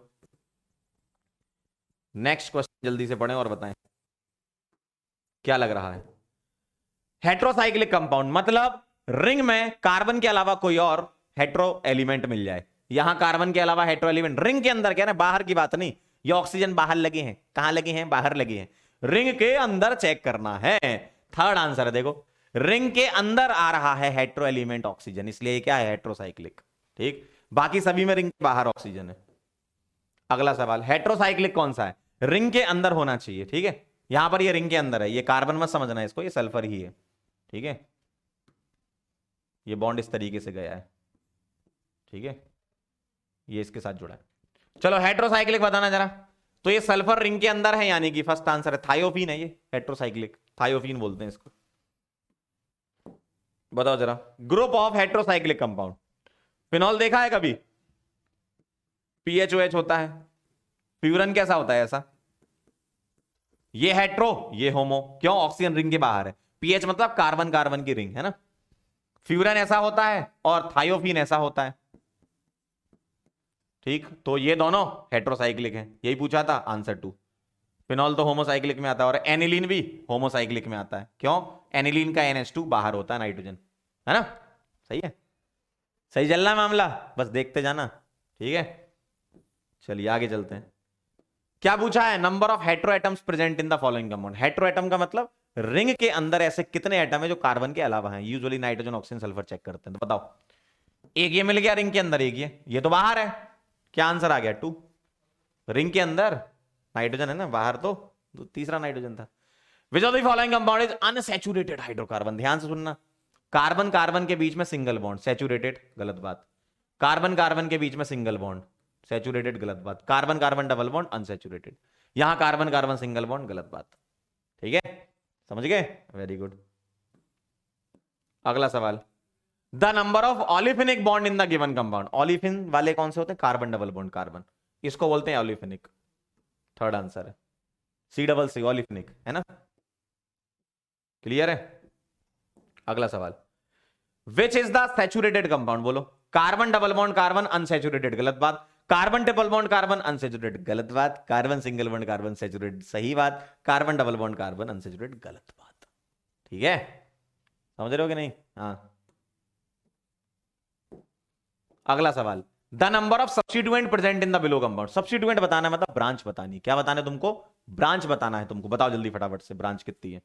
नेक्स्ट क्वेश्चन जल्दी से पढ़ें और बताएं क्या लग रहा है। हेट्रोसाइक्लिक कंपाउंड मतलब रिंग में कार्बन के अलावा कोई और हेट्रो एलिमेंट मिल जाए। यहां कार्बन के अलावा हेट्रो एलिमेंट रिंग के अंदर, क्या ना, बाहर की बात नहीं। ये ऑक्सीजन बाहर लगे हैं, कहां लगे हैं? बाहर लगे हैं। रिंग के अंदर चेक करना है। थर्ड आंसर है, देखो। रिंग के अंदर आ रहा है हेट्रो एलिमेंट ऑक्सीजन, इसलिए क्या है? हेट्रोसाइक्लिक। ठीक, बाकी सभी में रिंग के बाहर ऑक्सीजन है। अगला सवाल, हेट्रोसाइक्लिक कौन सा है? रिंग के अंदर होना चाहिए, ठीक है। यहां पर ये रिंग के अंदर है, ये कार्बन मत समझना इसको, ये सल्फर ही है, ठीक है। ये बॉन्ड इस तरीके से गया है, ठीक है, ये इसके साथ जुड़ा है। चलो हेट्रोसाइक्लिक बताना जरा। तो ये सल्फर रिंग के अंदर है, यानी कि फर्स्ट आंसर है। थायोफीन है ये हेट्रोसाइक्लिक, थायोफीन बोलते हैं इसको। बताओ जरा, group of heterocyclic compound. Phenol देखा है कभी? PHOH होता है। फ्यूरन कैसा होता है? ऐसा। ये हेट्रो, ये होमो। क्यों? ऑक्सीजन रिंग के बाहर है। पीएच मतलब कार्बन कार्बन की रिंग, है ना। फ्यूरन ऐसा होता है और थायोफीन ऐसा होता है, ठीक। तो ये दोनों हेट्रोसाइक्लिक हैं, यही पूछा था, आंसर 2। फिनॉल तो होमोसाइक्लिक में आता है और एनिलीन भी होमोसाइक्लिक में आता है। क्यों? एनिलीन का NH2 बाहर होता है, नाइट्रोजन, है ना। सही है, सही चल रहा है मामला, बस देखते जाना, ठीक है। चलिए आगे चलते हैं। क्या पूछा है? Number of hetero atoms present in the following compound. Hetero atom का मतलब रिंग के अंदर ऐसे कितने एटम है जो कार्बन के अलावा हैं। Usually nitrogen, oxygen, sulphur check करते हैं। तो बताओ। एक ये मिल गया रिंग के अंदर, एक ये तो बाहर है। क्या आंसर आ गया? 2। रिंग के अंदर नाइट्रोजन है ना, बाहर तो तीसरा नाइट्रोजन था। Which of the following compound is unsaturated hydrocarbon? ध्यान से सुनना। कार्बन कार्बन के बीच में सिंगल बॉन्ड, सैचुरेटेड, गलत बात। कार्बन कार्बन के बीच में सिंगल बॉन्ड, सैचुरेटेड, गलत बात। Carbon carbon double bond, unsaturated. यहां कार्बन कार्बन सिंगल बॉन्ड, गलत बात, ठीक है। समझ गए? Very good. अगला सवाल, the number of olefinic bond in the given compound. Olefin वाले कौन से होते हैं? कार्बन डबल बॉन्ड कार्बन, इसको बोलते हैं ऑलिफिनिक। थर्ड आंसर है C ऑलिफिनिक, है ना। क्लियर है? अगला सवाल, which is the saturated compound? बोलो। Carbon double bond carbon, unsaturated, गलत बात। Carbon triple bond carbon, unsaturated, गलत बात। Carbon single bond carbon, saturated, सही बात। Carbon double bond carbon, unsaturated, गलत बात, ठीक है। समझ रहे हो कि नहीं? हाँ। अगला सवाल, the number of substituent present in the below compound. Substituent बताना मतलब ब्रांच बतानी। क्या बताना है तुमको? ब्रांच बताना है तुमको, बताओ जल्दी फटाफट से ब्रांच कितनी है।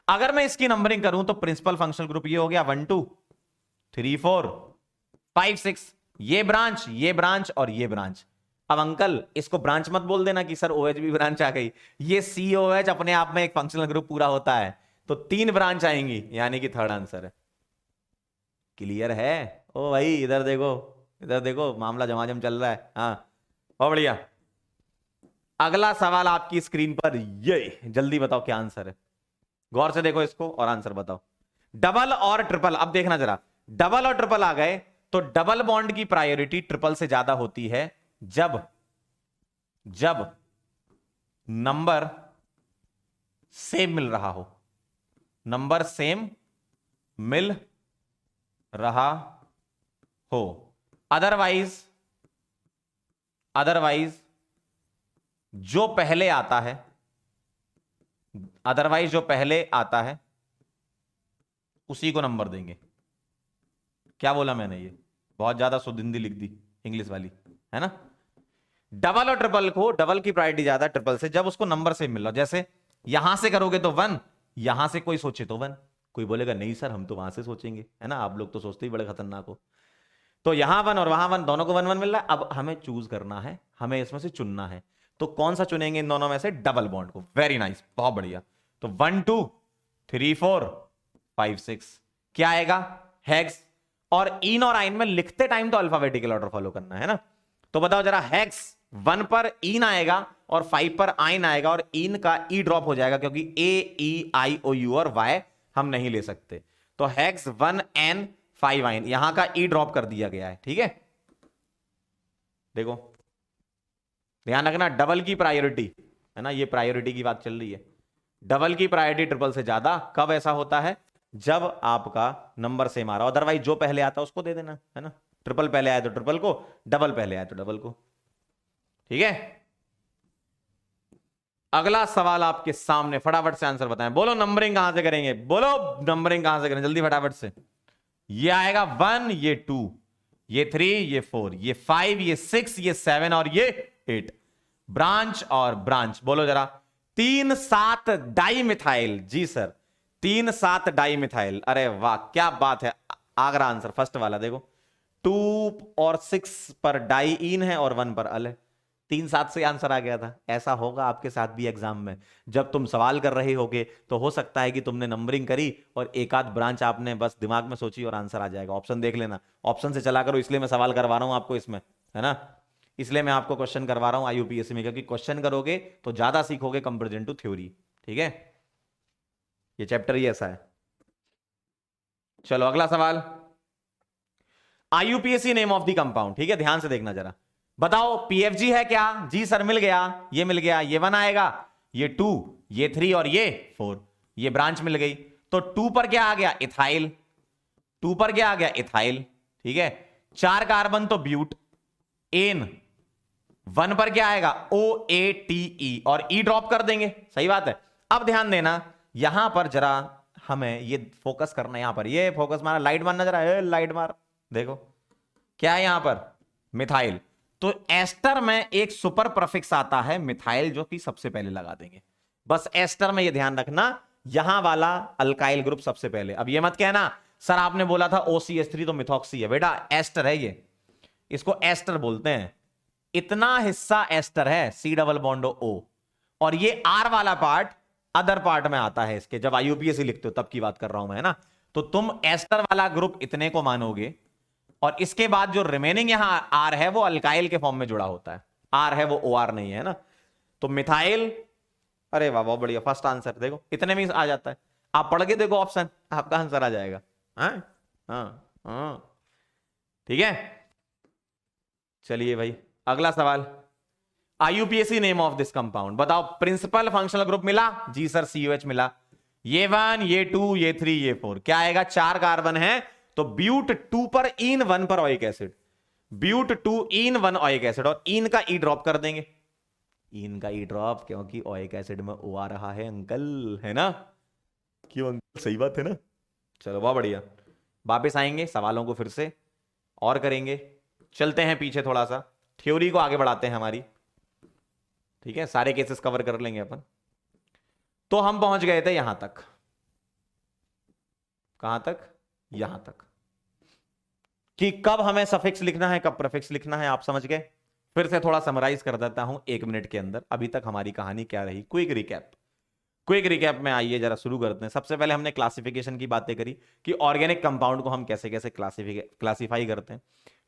अगर मैं इसकी नंबरिंग करूं तो प्रिंसिपल फंक्शनल ग्रुप ये हो गया 1 2 3 4 5 6, ये ब्रांच और ये ब्रांच। अब अंकल इसको ब्रांच मत बोल देना कि सर ओएच भी ब्रांच आ गई, ये सीओएच अपने आप में एक फंक्शनल ग्रुप पूरा होता है, तो 3 ब्रांच आएंगी, यानी कि थर्ड आंसर है। क्लियर है? ओ भाई इधर देखो, इधर देखो, मामला जमाजम चल रहा है। हाँ बहुत बढ़िया। अगला सवाल आपकी स्क्रीन पर, ये जल्दी बताओ क्या आंसर है, गौर से देखो इसको और आंसर बताओ। डबल और ट्रिपल, अब देखना जरा, डबल और ट्रिपल आ गए तो डबल बॉन्ड की प्रायोरिटी ट्रिपल से ज्यादा होती है जब नंबर सेम मिल रहा हो, नंबर सेम मिल रहा हो। अदरवाइज जो पहले आता है, उसी को नंबर देंगे। क्या बोला मैंने? ये बहुत ज्यादा शुद्ध हिंदी लिख दी, इंग्लिश वाली है ना। डबल और ट्रिपल को, डबल की प्रायोरिटी ज्यादा ट्रिपल से जब उसको नंबर सेम मिल रहा हो। जैसे यहां से करोगे तो 1, यहां से कोई सोचे तो 1, कोई बोलेगा नहीं सर हम तो वहां से सोचेंगे, है ना, आप लोग तो सोचते ही बड़े खतरनाक हो। तो यहां 1 और वहां 1, दोनों को 1 1 मिल रहा है। अब हमें चूज करना है, हमें इसमें से चुनना है, तो कौन सा चुनेंगे इन दोनों में से? डबल बॉन्ड को। वेरी नाइस, बहुत बढ़िया। तो 1 2 3 4 5 6 क्या आएगा? हेक्स। और इन और आइन में लिखते टाइम तो अल्फाबेटिकल ऑर्डर फॉलो करना है ना। तो बताओ जरा, हेक्स 1 पर इन आएगा और 5 पर आइन आएगा, और इन का ई ड्रॉप हो जाएगा क्योंकि ए ई आई ओ यू और वाई हम नहीं ले सकते। तो हेक्स 1 एन 5 आइन, यहां का ई ड्रॉप कर दिया गया है। ठीक है, देखो ध्यान रखना, डबल की प्रायोरिटी है ना, ये प्रायोरिटी की बात चल रही है। डबल की प्रायोरिटी ट्रिपल से ज्यादा कब ऐसा होता है? जब आपका नंबर सेम आ रहा हो। अदरवाइज जो पहले आता है उसको दे देना, है ना। ट्रिपल पहले आया तो ट्रिपल को, डबल पहले आया तो डबल को। ठीक है, अगला सवाल आपके सामने, फटाफट से आंसर बताएं। बोलो नंबरिंग कहां से करेंगे, बोलो नंबरिंग कहां से करेंगे, जल्दी फटाफट से। ये आएगा 1, ये 2, ये 3, ये 4, ये 5, ये 6, ये 7 और ये 8। ब्रांच और ब्रांच बोलो जरा। 3 7 डाई मिथाइल, जी सर 3 7 डाई मिथाइल। अरे वाह क्या बात है, आगरा आंसर फर्स्ट वाला। देखो 2 और 6 पर डाई इन है और 1 पर अल है। 3 7 से आंसर आ गया था। ऐसा होगा आपके साथ भी एग्जाम में, जब तुम सवाल कर रहे होगे तो हो सकता है कि तुमने नंबरिंग करी और एक आध ब्रांच आपने बस दिमाग में सोची और आंसर आ जाएगा। ऑप्शन देख लेना, ऑप्शन से चला करो, इसलिए मैं सवाल करवा रहा हूं आपको इसमें, है ना। इसलिए मैं आपको क्वेश्चन करवा रहा हूं आईयूपीएससी में, क्योंकि क्वेश्चन करोगे तो ज्यादा सीखोगे कंपेरिजन टू थ्योरी। ठीक है, ये चैप्टर ही ऐसा है। चलो अगला सवाल, आईयूपीएससी नेम ऑफ द कंपाउंड। ठीक है, ध्यान से देखना जरा, बताओ पीएफजी है क्या? जी सर मिल गया, ये मिल गया, ये 1 आएगा, ये 2, ये 3 और ये 4, ये ब्रांच मिल गई। तो 2 पर क्या आ गया? इथाइल। 2 पर क्या आ गया? इथाइल। ठीक है, 4 कार्बन तो ब्यूट। एन 1 पर क्या आएगा? ओ ए टी ई, और ई ड्रॉप कर देंगे। सही बात है। अब ध्यान देना, यहां पर जरा हमें ये फोकस करना है, यहां पर ये फोकस मारना, लाइट मारना जरा, लाइट मार। देखो क्या है यहां पर? मिथाइल। तो एस्टर में एक सुपर प्रफिक्स आता है मिथाइल, जो कि सबसे पहले लगा देंगे। बस एस्टर में ये ध्यान रखना, यहां वाला अल्काइल ग्रुप सबसे पहले। अब ये मत कहना सर आपने बोला था OCH3 तो मिथॉक्सी है। बेटा एस्टर है ये, इसको एस्टर बोलते हैं। इतना हिस्सा एस्टर है, C डबल बॉन्ड O, और ये R वाला पार्ट अदर पार्ट में आता है इसके। जब आईयूपीएससी लिखते हो तब की बात कर रहा हूं मैं, है ना। तो तुम एस्टर वाला ग्रुप इतने को मानोगे, और इसके बाद जो रिमेनिंग यहां आर है वो अल्काइल के फॉर्म में जुड़ा होता है। आर है वो OR नहीं है ना। तो मिथाइल, अरे वाह बहुत बढ़िया, फर्स्ट आंसर। देखो इतने में आ जाता है, आप पढ़ के देखो ऑप्शन, आपका आंसर आ जाएगा। हाँ हाँ हाँ, ठीक है। चलिए भाई अगला सवाल, आईयूपीएससी नेम ऑफ दिस कंपाउंड। बताओ प्रिंसिपल फंक्शनल ग्रुप मिला? जी सर COH मिला। ये 1, ये 2, ये 3, ये 4 क्या आएगा? 4 कार्बन है, तो ब्यूट 2 पर इन 1 पर oic acid, but 2 in 1 oic acid, और इन का ई ड्रॉप कर देंगे। इन का ई ड्रॉप, क्योंकि ओइक एसिड में O आ रहा है अंकल, है ना। क्यों अंकल, सही बात है ना। चलो बहुत बढ़िया, वापस आएंगे सवालों को फिर से और करेंगे। चलते हैं पीछे थोड़ा सा, थ्योरी को आगे बढ़ाते हैं हमारी। ठीक है, सारे केसेस कवर कर लेंगे अपन। तो हम पहुंच गए थे यहां तक, कहां तक, यहां तक, कि कब हमें सफिक्स लिखना है कब प्रीफिक्स लिखना है, आप समझ गए। फिर से थोड़ा समराइज कर देता हूं 1 मिनट के अंदर, अभी तक हमारी कहानी क्या रही। क्विक रिकैप, क्विक रिकैप में आइए जरा शुरू करते हैं। सबसे पहले हमने क्लासिफिकेशन की बातें करी कि ऑर्गेनिक कंपाउंड को हम कैसे कैसे क्लासिफाई करते हैं।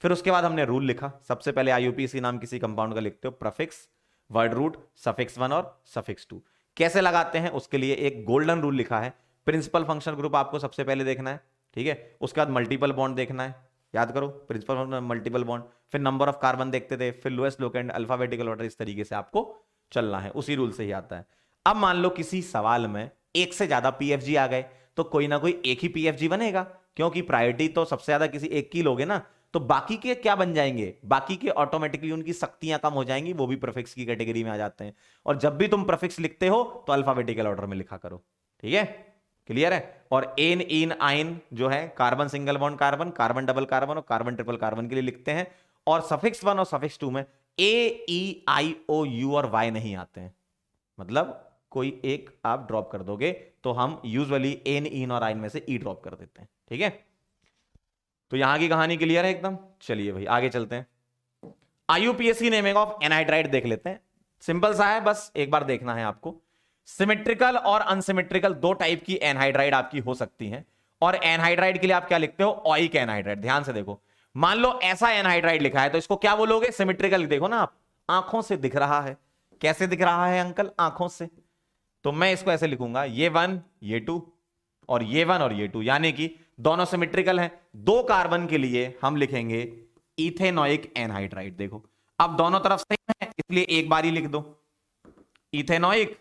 फिर उसके बाद हमने रूल लिखा। सबसे पहले आईयूपीएसी नाम किसी कंपाउंड का लिखते हो, प्रीफिक्स, वर्ड रूट, सफिक्स 1 और सफिक्स 2 कैसे लगाते हैं उसके लिए एक गोल्डन रूल लिखा है। प्रिंसिपल फंक्शन ग्रुप आपको सबसे पहले देखना है, ठीक है। उसके बाद मल्टीपल बॉन्ड देखना है, याद करो, प्रिंसिपल मल्टीपल बॉन्ड, फिर नंबर ऑफ कार्बन देखते थे, फिर लोएस्ट लोकेंड, अल्फाबेटिकल ऑर्डर, इस तरीके से आपको चलना है, उसी रूल से ही आता है। अब मान लो किसी सवाल में एक से ज्यादा पीएफजी आ गए, तो कोई ना कोई एक ही पीएफजी बनेगा, क्योंकि प्रायोरिटी तो सबसे ज्यादा किसी एक की लोगे ना, तो बाकी के क्या बन जाएंगे, बाकी के ऑटोमेटिकली उनकी शक्तियां कम हो जाएंगी, वो भी प्रीफिक्स की कैटेगरी में आ जाते हैं। और जब भी तुम प्रीफिक्स लिखते हो तो अल्फाबेटिकल ऑर्डर में लिखा करो, ठीक है, क्लियर है। और एन इन आइन जो है carbon single bond carbon, carbon double carbon और कार्बन ट्रिपल कार्बन के लिए लिखते हैं। और सफिक्स 1 और सफिक्स 2 में ए ई आई ओ यू और वाई नहीं आते हैं, मतलब कोई एक आप ड्रॉप कर दोगे तो हम यूजुअली एन इन और आइन में से ई ड्रॉप कर देते हैं, ठीक है। तो यहां की कहानी क्लियर है एकदम। चलिए भाई आगे चलते हैं। आईयूपीएसी नेमिंग ऑफ एनहाइड्राइड देख लेते हैं, सिंपल सा है, बस एक बार देखना है आपको। सिमेट्रिकल और अनसिमेट्रिकल दो टाइप की एनहाइड्राइड आपकी हो सकती हैं। और एनहाइड्राइड के लिए आप क्या लिखते हो, ओइक एनहाइड्राइड। ध्यान से देखो, मान लो ऐसा एनहाइड्राइड लिखा है तो इसको क्या बोलोगे, सिमेट्रिकल। देखो ना आप, आंखों से दिख रहा है, कैसे दिख रहा है अंकल, आंखों से। तो मैं इसको ऐसे लिखूंगा, ये 1 ये 2 और ये 1 और ये 2, यानी कि दोनों सिमेट्रिकल हैं। 2 कार्बन के लिए हम लिखेंगे इथेनोइक एनहाइड्राइड। देखो अब दोनों तरफ सेम है, इसलिए एक बार ही लिख दो इथेनोइक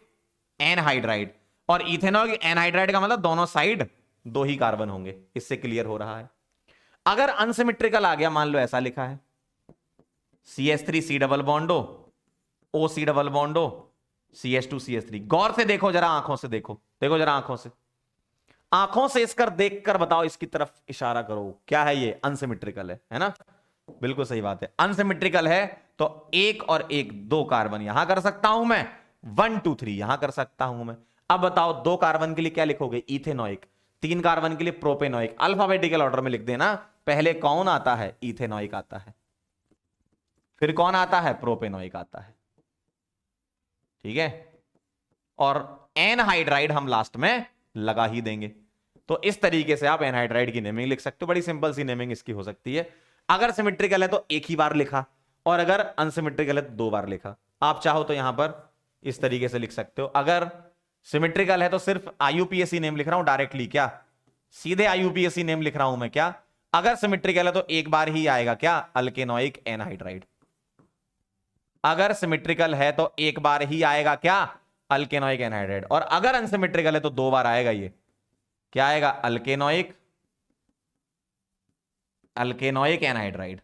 एनहाइड्राइड। और इथेनोइक एनहाइड्राइड का मतलब दोनों साइड 2 ही कार्बन होंगे, इससे क्लियर हो रहा है। अगर अनसिमेट्रिकल आ गया, मान लो ऐसा लिखा है CH3 C double बॉन्डो O C double बॉन्डो CH2 CH3। गौर से देखो जरा, आंखों से देखो, देखो जरा आंखों से, आंखों से इसकर देखकर बताओ, इसकी तरफ इशारा करो, क्या है ये, अनसिमेट्रिकल है ना। बिल्कुल सही बात है, अनसिमेट्रिकल है तो एक और एक 2 कार्बन यहां कर सकता हूं मैं, 1 2 3 यहां कर सकता हूं मैं। अब बताओ 2 कार्बन के लिए क्या लिखोगे, इथेनोइक। 3 कार्बन के लिए प्रोपेनोइक। अल्फाबेटिकल ऑर्डर में लिख देना, पहले कौन आता है, इथेनोइक आता है, फिर कौन आता है, प्रोपेनोइक आता है, ठीक है। और एनहाइड्राइड हम लास्ट में लगा ही देंगे। तो इस तरीके से आप एनहाइड्राइड की नेमिंग लिख सकते हो, बड़ी सिंपल सी नेमिंग इसकी हो सकती है। अगर सिमेट्रिकल है तो एक ही बार लिखा, और अगर अनसिमेट्रिकल है तो 2 बार लिखा। आप चाहो तो यहां पर इस तरीके से लिख सकते हो, अगर सिमेट्रिकल है तो सिर्फ आईयूपीएसी नेम लिख रहा हूं डायरेक्टली, क्या सीधे आईयूपीएसी नेम लिख रहा हूं मैं, क्या। अगर सिमेट्रिकल है तो एक बार ही आएगा, क्या, अल्केनोइक एनहाइड्राइड। अगर सिमेट्रिकल है तो एक बार ही आएगा, क्या, अल्केनोइक एनहाइड्राइड। और अगर अनसिमेट्रिकल है तो 2 बार आएगा, ये क्या आएगा, अल्केनोइक, अल्केनोइक एनहाइड्राइड,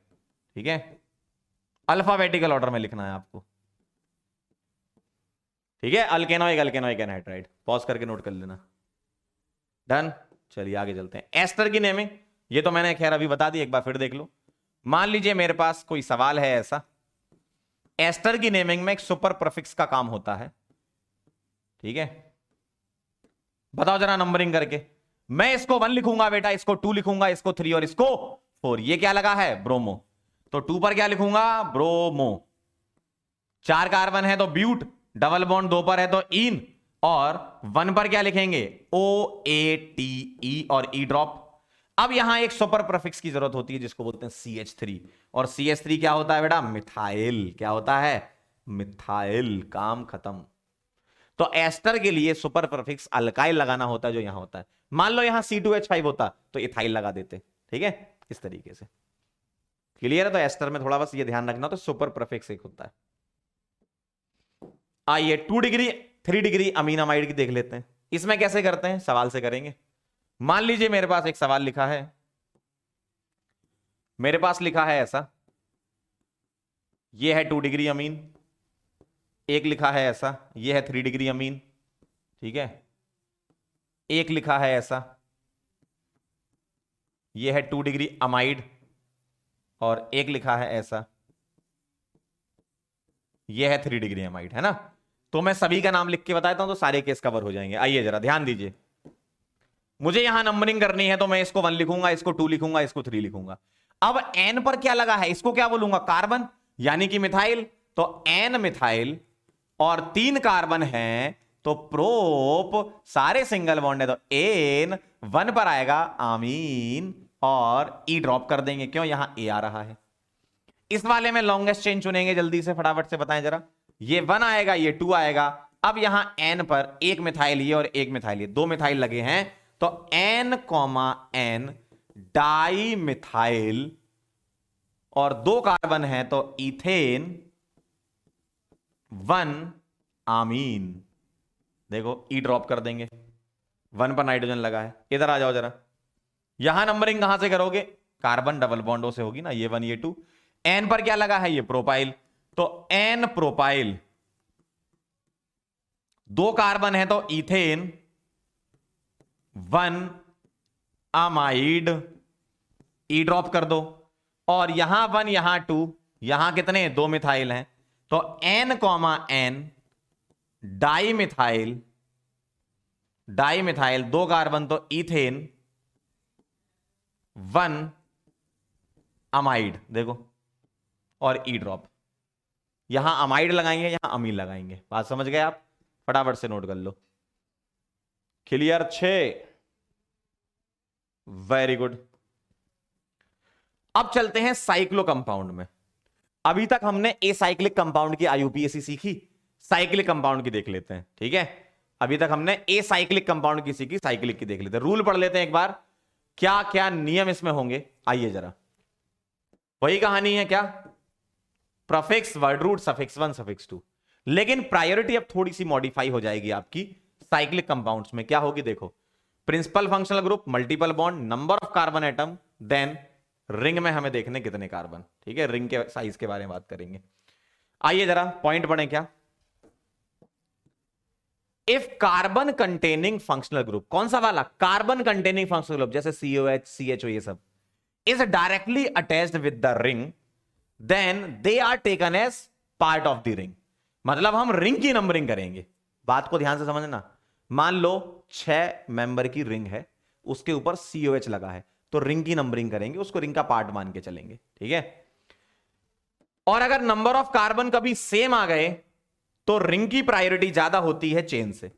ठीक है। अल्फाबेटिकल ऑर्डर में लिखना है आपको, ठीक है, अल्केनोइक अल्केनोइक एनहाइड्राइड। पॉज करके नोट कर लेना, डन। चलिए आगे चलते हैं। एस्टर की नेमिंग, ये तो मैंने खैर अभी बता दी, एक बार फिर देख लो। मान लीजिए मेरे पास कोई सवाल है ऐसा, एस्टर की नेमिंग में एक सुपर प्रीफिक्स का काम होता है, ठीक है। बताओ जरा नंबरिंग करके, मैं इसको 1 लिखूंगा बेटा, इसको 2 लिखूंगा, इसको 3 और इसको 4। ये क्या लगा है, ब्रोमो। तो 2 पर क्या लिखूंगा, ब्रोमो। 4 कार्बन है तो ब्यूट, डबल बॉन्ड 2 पर है तो इन, और 1 पर क्या लिखेंगे, OATE और ई ड्रॉप। अब यहां एक सुपर प्रीफिक्स की जरूरत होती है जिसको बोलते हैं CH3। और CH3 क्या होता है बेटा, मिथाइल। क्या होता है, मिथाइल। काम खत्म। तो एस्टर के लिए सुपर प्रीफिक्स अल्काइल लगाना होता है, जो यहां होता है। मान लो यहां C2H5 होता तो इथाइल लगा देते, ठीक है, इस तरीके से। क्लियर है। तो एस्टर में थोड़ा बस ये ध्यान रखना, तो सुपर प्रीफिक्स एक होता है। आइए 2 डिग्री 3 डिग्री अमीनामाइड की देख लेते हैं। इसमें कैसे करते हैं, सवाल से करेंगे। मान लीजिए मेरे पास एक सवाल लिखा है, मेरे पास लिखा है ऐसा, ये है 2 डिग्री अमीन। एक लिखा है ऐसा, ये है 3 डिग्री अमीन, ठीक है। एक लिखा है ऐसा, ये है 2 डिग्री अमाइड। और एक लिखा है ऐसा, ये है 3 डिग्री एमाइड, है ना। तो मैं सभी का नाम लिख के बताता हूं तो सारे केस कवर हो जाएंगे। आइए जरा ध्यान दीजिए, मुझे यहां नंबरिंग करनी है तो मैं इसको 1 लिखूंगा, इसको 2 लिखूंगा, इसको 3 लिखूंगा। अब एन पर क्या लगा है, इसको क्या बोलूंगा, कार्बन, यानी कि मिथाइल। तो एन मिथाइल और 3 कार्बन है तो प्रोप, सारे सिंगल बॉन्ड है तो एन, 1 पर आएगा आमीन और ई ड्रॉप कर देंगे, क्यों, यहां ए आ रहा है। इस वाले में लॉन्गेस्ट चेन चुनेंगे, जल्दी से फटाफट से बताएं जरा। ये 1 आएगा, ये 2 आएगा। अब यहां एन पर एक मिथाइल ये और एक मिथाइल ये, 2 मिथाइल लगे हैं तो N comma N dimethyl और 2 कार्बन है तो इथेन 1 आमीन। देखो ई ड्रॉप कर देंगे, 1 पर नाइट्रोजन लगा है। इधर आ जाओ जरा, यहां नंबरिंग कहां से करोगे, कार्बन डबल बॉन्डों से होगी ना, ये 1 ये 2। एन पर क्या लगा है, ये प्रोपाइल, तो एन प्रोपाइल, 2 कार्बन है तो इथेन 1 अमाइड, ई ड्रॉप कर दो। और यहां 1 यहां 2, यहां कितने, 2 मिथाइल हैं तो N comma N dimethyl, dimethyl 2 carbon तो इथेन 1 अमाइड, देखो, और ई ड्रॉप। यहां अमाइड लगाएंगे, यहां अमीन लगाएंगे। बात समझ गए आप, फटाफट से नोट कर लो। Clear 6, very good. अब चलते हैं साइक्लो कंपाउंड में। अभी तक हमने एसाइक्लिक कंपाउंड की आईयूपीएसी सीखी, साइक्लिक कंपाउंड की देख लेते हैं, ठीक है। अभी तक हमने एसाइक्लिक कंपाउंड की सीखी, साइक्लिक की देख लेते हैं। रूल पढ़ लेते हैं एक बार, क्या क्या नियम इसमें होंगे। आइए जरा, वही कहानी है क्या, prefix, word root, suffix 1 suffix 2, लेकिन प्रायोरिटी अब थोड़ी सी मॉडिफाई हो जाएगी आपकी साइक्लिक कंपाउंड्स में। क्या होगी देखो, principal functional group, multiple bond, number of carbon atom, then ring में हमें देखने कितने कार्बन, ठीक है, रिंग के साइज के बारे में बात करेंगे। आइए जरा पॉइंट पढ़ें क्या, if carbon containing functional group, कौन सा वाला, कार्बन कंटेनिंग फंक्शनल ग्रुप, जैसे COH CHO ये सब, is directly attached with the ring, then they are taken as part of the ring. मतलब हम रिंग की नंबरिंग करेंगे। बात को ध्यान से समझना, मान लो 6 मेंबर की रिंग है, उसके ऊपर COH लगा है, तो रिंग की नंबरिंग करेंगे, उसको रिंग का पार्ट मान के चलेंगे, ठीक है। और अगर नंबर ऑफ कार्बन कभी सेम आ गए तो रिंग की प्रायोरिटी ज्यादा होती है चेन से।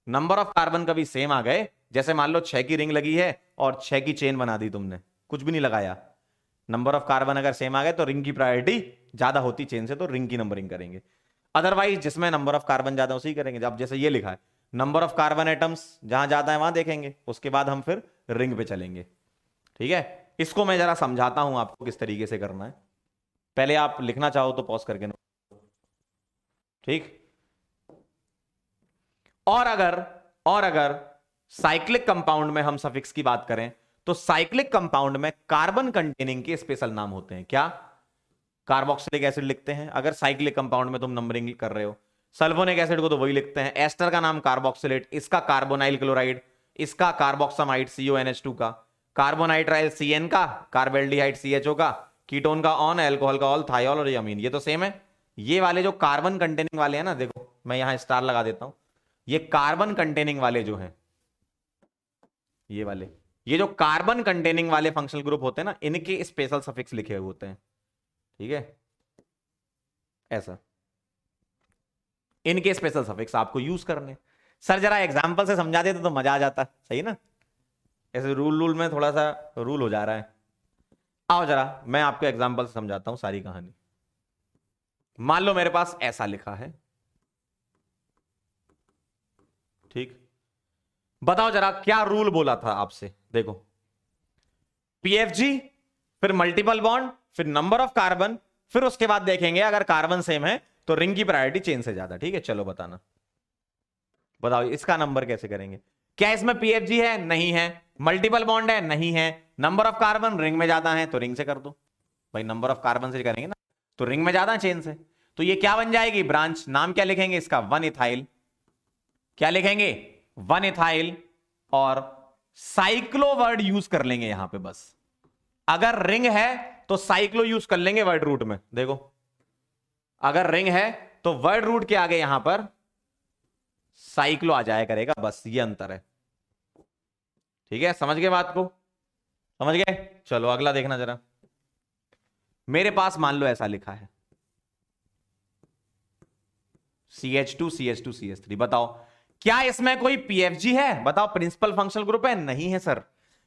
नंबर ऑफ कार्बन कभी सेम आ गए, जैसे मान लो 6 की रिंग लगी है और 6 की चेन बना दी तुमने, कुछ भी नहीं लगाया, नंबर ऑफ कार्बन अगर सेम आ गए तो रिंग की प्रायोरिटी ज्यादा होती चेन से, तो रिंग की नंबरिंग करेंगे। अदरवाइज जिसमें नंबर ऑफ कार्बन ज्यादा उसी करेंगे। अब जैसे ये लिखा है, नंबर ऑफ कार्बन एटम्स जहां ज्यादा है वहां देखेंगे, उसके बाद हम फिर रिंग पे चलेंगे, ठीक है। इसको मैं जरा समझाता हूं आपको किस तरीके से करना है, पहले आप लिखना चाहो तो पॉज करके नोट, ठीक। और अगर साइक्लिक कंपाउंड में हम सफिक्स की बात करें तो साइक्लिक कंपाउंड में कार्बन कंटेनिंग के स्पेशल नाम होते हैं, क्या, कार्बोक्सिलिक एसिड लिखते हैं। अगर साइक्लिक कंपाउंड में तुम नंबरिंग कर रहे हो, सल्फोनिक एसिड को तो वही लिखते हैं, एस्टर का नाम कार्बोक्सिलेट, इसका कार्बोनाइल क्लोराइड, इसका कार्बोक्सामाइड CONH2 का, कार्बोनाइट्राइल CN का, कार्बेल्डिहाइड CHO का, कीटोन का ऑन, अल्कोहल का ऑल, थायोल और अमीन, ये तो सेम है। ये वाले जो कार्बन कंटेनिंग वाले हैं ना, देखो मैं यहां स्टार लगा देता हूं, ये कार्बन कंटेनिंग वाले जो हैं, ये वाले, ये जो कार्बन कंटेनिंग वाले फंक्शनल ग्रुप होते हैं ना, इनके स्पेशल सफिक्स लिखे हुए होते हैं, ठीक है, ऐसा इनके स्पेशल सफिक्स आपको यूज करने। सर जरा एग्जांपल से समझा देते तो मजा आ जाता, सही ना, ऐसे रूल में थोड़ा सा रूल हो जा रहा है। आओ जरा मैं आपको एग्जांपल से समझाता हूं सारी कहानी। मान लो मेरे पास ऐसा लिखा है, ठीक, बताओ जरा क्या रूल बोला था आपसे, देखो PFG, फिर मल्टीपल बॉन्ड, फिर नंबर ऑफ कार्बन, फिर उसके बाद देखेंगे अगर कार्बन सेम है तो रिंग की प्रायोरिटी चेन से ज्यादा, ठीक है। चलो बताना, बताओ इसका नंबर कैसे करेंगे। क्या इसमें PFG है, नहीं है, मल्टीपल बॉन्ड है, नहीं है, नंबर ऑफ कार्बन रिंग में ज्यादा है तो रिंग से कर दो भाई, नंबर ऑफ कार्बन से करेंगे ना, तो रिंग में ज्यादा चेन से, तो ये क्या बन जाएगी, ब्रांच। नाम क्या लिखेंगे इसका, 1 इथाइल, क्या लिखेंगे, 1 इथाइल, और साइक्लो वर्ड यूज कर लेंगे यहां पे बस। अगर रिंग है तो साइक्लो यूज कर लेंगे वर्ड रूट में, देखो अगर रिंग है तो वर्ड रूट के आगे यहां पर साइक्लो आ जाया करेगा, बस ये अंतर है। ठीक है, समझ गए बात को? समझ गए? चलो अगला देखना जरा। मेरे पास मान लो ऐसा लिखा है CH2 CH2 CH3, बताओ क्या इसमें कोई PFG है? बताओ प्रिंसिपल फंक्शनल ग्रुप है? नहीं है सर।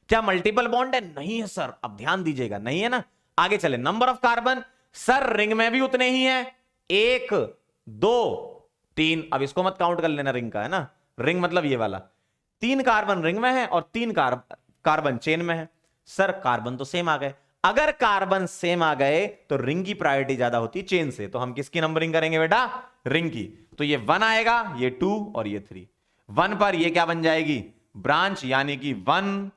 क्या मल्टीपल बॉन्ड है? नहीं है सर। अब ध्यान दीजिएगा, नहीं है ना। आगे चले, number of carbon, sir ring में भी उतने ही है, 1 2 3। अब इसको मत काउंट कर लेना, रिंग का है ना, रिंग मतलब ये वाला। 3 कार्बन रिंग में है और 3 कार्बन चेन में है। सर कार्बन तो सेम आ गए। अगर कार्बन सेम आ गए तो रिंग की प्रायोरिटी ज्यादा होती है चेन से, तो हम किसकी नंबरिंग करेंगे बेटा? रिंग की। तो ये 1 आएगा, ये 2 और ये 3। 1 पर ये क्या बन जाएगी? ब्रांच, यानी कि 1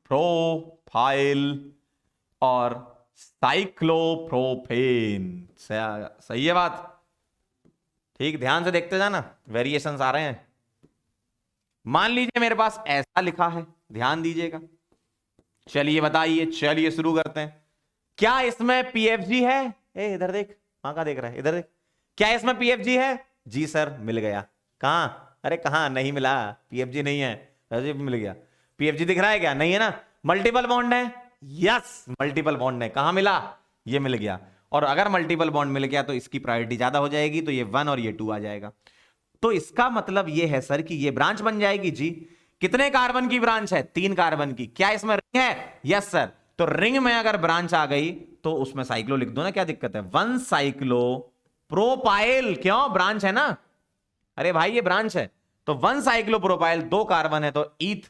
प्रोफाइल और साइक्लोप्रोपेन। सही है बात? ठीक, ध्यान से देखते जाना, वेरिएशंस आ रहे हैं। मान लीजिए मेरे पास ऐसा लिखा है, ध्यान दीजिएगा। चलिए बताइए, चलिए शुरू करते हैं। क्या इसमें पीएफजी है? इधर देख, वहां का देख रहा है, इधर देख। क्या इसमें पीएफजी है? जी सर, मिल गया। कहां? अरे कहां? नहीं मिला, पीएफजी नहीं है। अरे मिल गया। पीएफजी दिख रहा है क्या? नहीं है ना। मल्टीपल बॉन्ड है? यस, मल्टीपल बॉन्ड है। कहां मिला? ये मिल गया। और अगर मल्टीपल बॉन्ड मिल गया तो इसकी प्रायोरिटी ज्यादा हो जाएगी, तो ये 1 और ये 2 आ जाएगा। तो इसका मतलब ये है सर कि ये ब्रांच बन जाएगी जी। कितने कार्बन की ब्रांच है? 3 कार्बन की। क्या इसमें रिंग है? Yes sir. तो रिंग में अगर ब्रांच आ गई तो उसमें साइक्लो लिख दो ना, क्या दिक्कत है? 1 साइक्लो प्रोपाइल। क्यों? ब्रांच है ना। अरे भाई ये ब्रांच है, तो 1 साइक्लो प्रोपाइल, 2 कार्बन है तो ईथ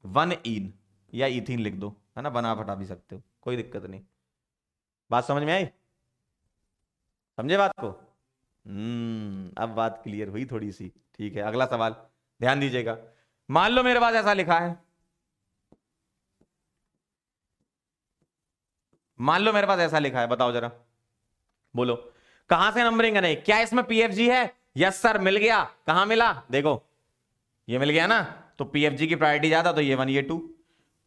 1 ईन या इथीन लिख दो, है ना, बना फटा भी सकते हो, कोई दिक्कत नहीं। बात समझ में आई? समझे बात को? अब बात क्लियर हुई थोड़ी सी। ठीक है, अगला सवाल ध्यान दीजिएगा। मान लो मेरे पास ऐसा लिखा है, मान लो मेरे पास ऐसा लिखा है, बताओ जरा, बोलो कहां से नंबरिंग है? नहीं, क्या इसमें पीएफजी है? यस सर, मिल गया। कहां मिला? देखो, ये मिल गया ना। तो पीएफजी की प्रायोरिटी ज्यादा, तो ये 1 ये 2।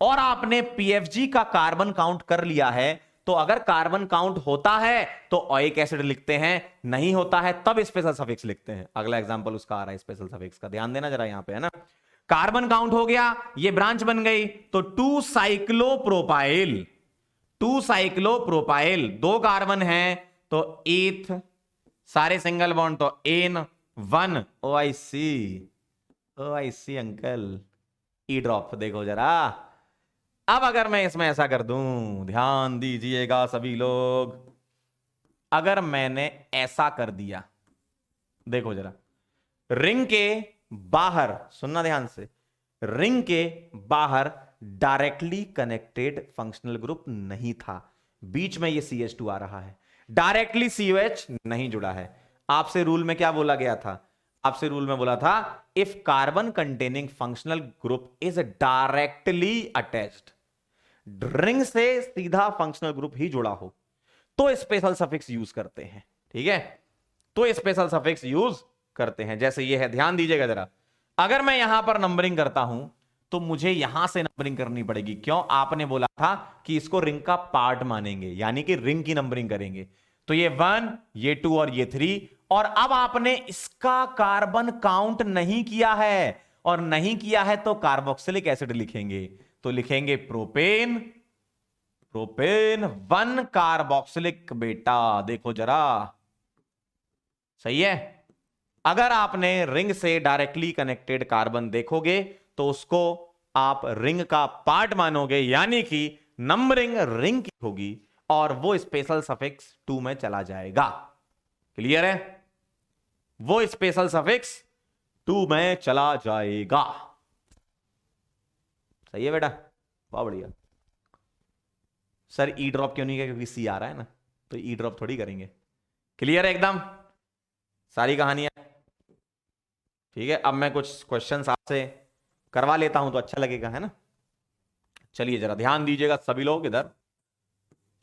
और आपने पीएफजी का कार्बन काउंट कर लिया है, तो अगर कार्बन काउंट होता है तो ओइक एसिड लिखते हैं, नहीं होता है तब स्पेशल सफिक्स लिखते हैं। अगला एग्जांपल उसका आ रहा है स्पेशल सफिक्स का, ध्यान देना जरा यहां पे, है ना। कार्बन काउंट हो गया, ये ब्रांच बन गई, तो 2 साइक्लोप्रोपाइल। 2 साइक्लोप्रोपाइल, 2 कार्बन है तो एथ, सारे सिंगल बॉन्ड तो एन 1। ओ आई सी, ओ आई सी अंकल। ई ड्रॉप देखो जरा। अब अगर मैं इसमें ऐसा कर दूं, ध्यान दीजिएगा सभी लोग, अगर मैंने ऐसा कर दिया, देखो जरा, रिंग के बाहर, सुनना ध्यान से, रिंग के बाहर डायरेक्टली कनेक्टेड फंक्शनल ग्रुप नहीं था, बीच में ये CH2 आ रहा है, डायरेक्टली COH नहीं जुड़ा है। आपसे रूल में क्या बोला गया था? आपसे रूल में बोला था, if carbon containing functional group is directly attached, ring से सीधा फंक्शनल ग्रुप ही जुड़ा हो, तो स्पेशल सफिक्स यूज करते हैं। ठीक है, तो स्पेशल सफिक्स यूज करते हैं। जैसे ये है, ध्यान दीजिएगा जरा। अगर मैं यहां पर नंबरिंग करता हूं तो मुझे यहां से नंबरिंग करनी पड़ेगी। क्यों? आपने बोला था कि इसको रिंग का पार्ट मानेंगे, यानी कि रिंग की नंबरिंग करेंगे। तो ये 1, ये 2 और ये 3। और अब आपने इसका कार्बन काउंट नहीं किया है, और नहीं किया है तो कार्बोक्सिलिक एसिड लिखेंगे, तो लिखेंगे प्रोपेन, प्रोपेन 1 कार्बोक्सिलिक। बेटा देखो जरा, सही है। अगर आपने रिंग से डायरेक्टली कनेक्टेड कार्बन देखोगे तो उसको आप रिंग का पार्ट मानोगे, यानी कि नंबरिंग रिंग की होगी और वो स्पेशल सफिक्स 2 में चला जाएगा। क्लियर है? वो स्पेशल सफिक्स 2 में चला जाएगा। सही है बेटा, बहुत बढ़िया। सर ई ड्रॉप क्यों नहीं किया? क्योंकि सी आ रहा है ना, तो ई ड्रॉप थोड़ी करेंगे। क्लियर है एकदम सारी कहानियां? ठीक है, अब मैं कुछ क्वेश्चंस आपसे करवा लेता हूं तो अच्छा लगेगा, है ना। चलिए जरा ध्यान दीजिएगा सभी लोग इधर।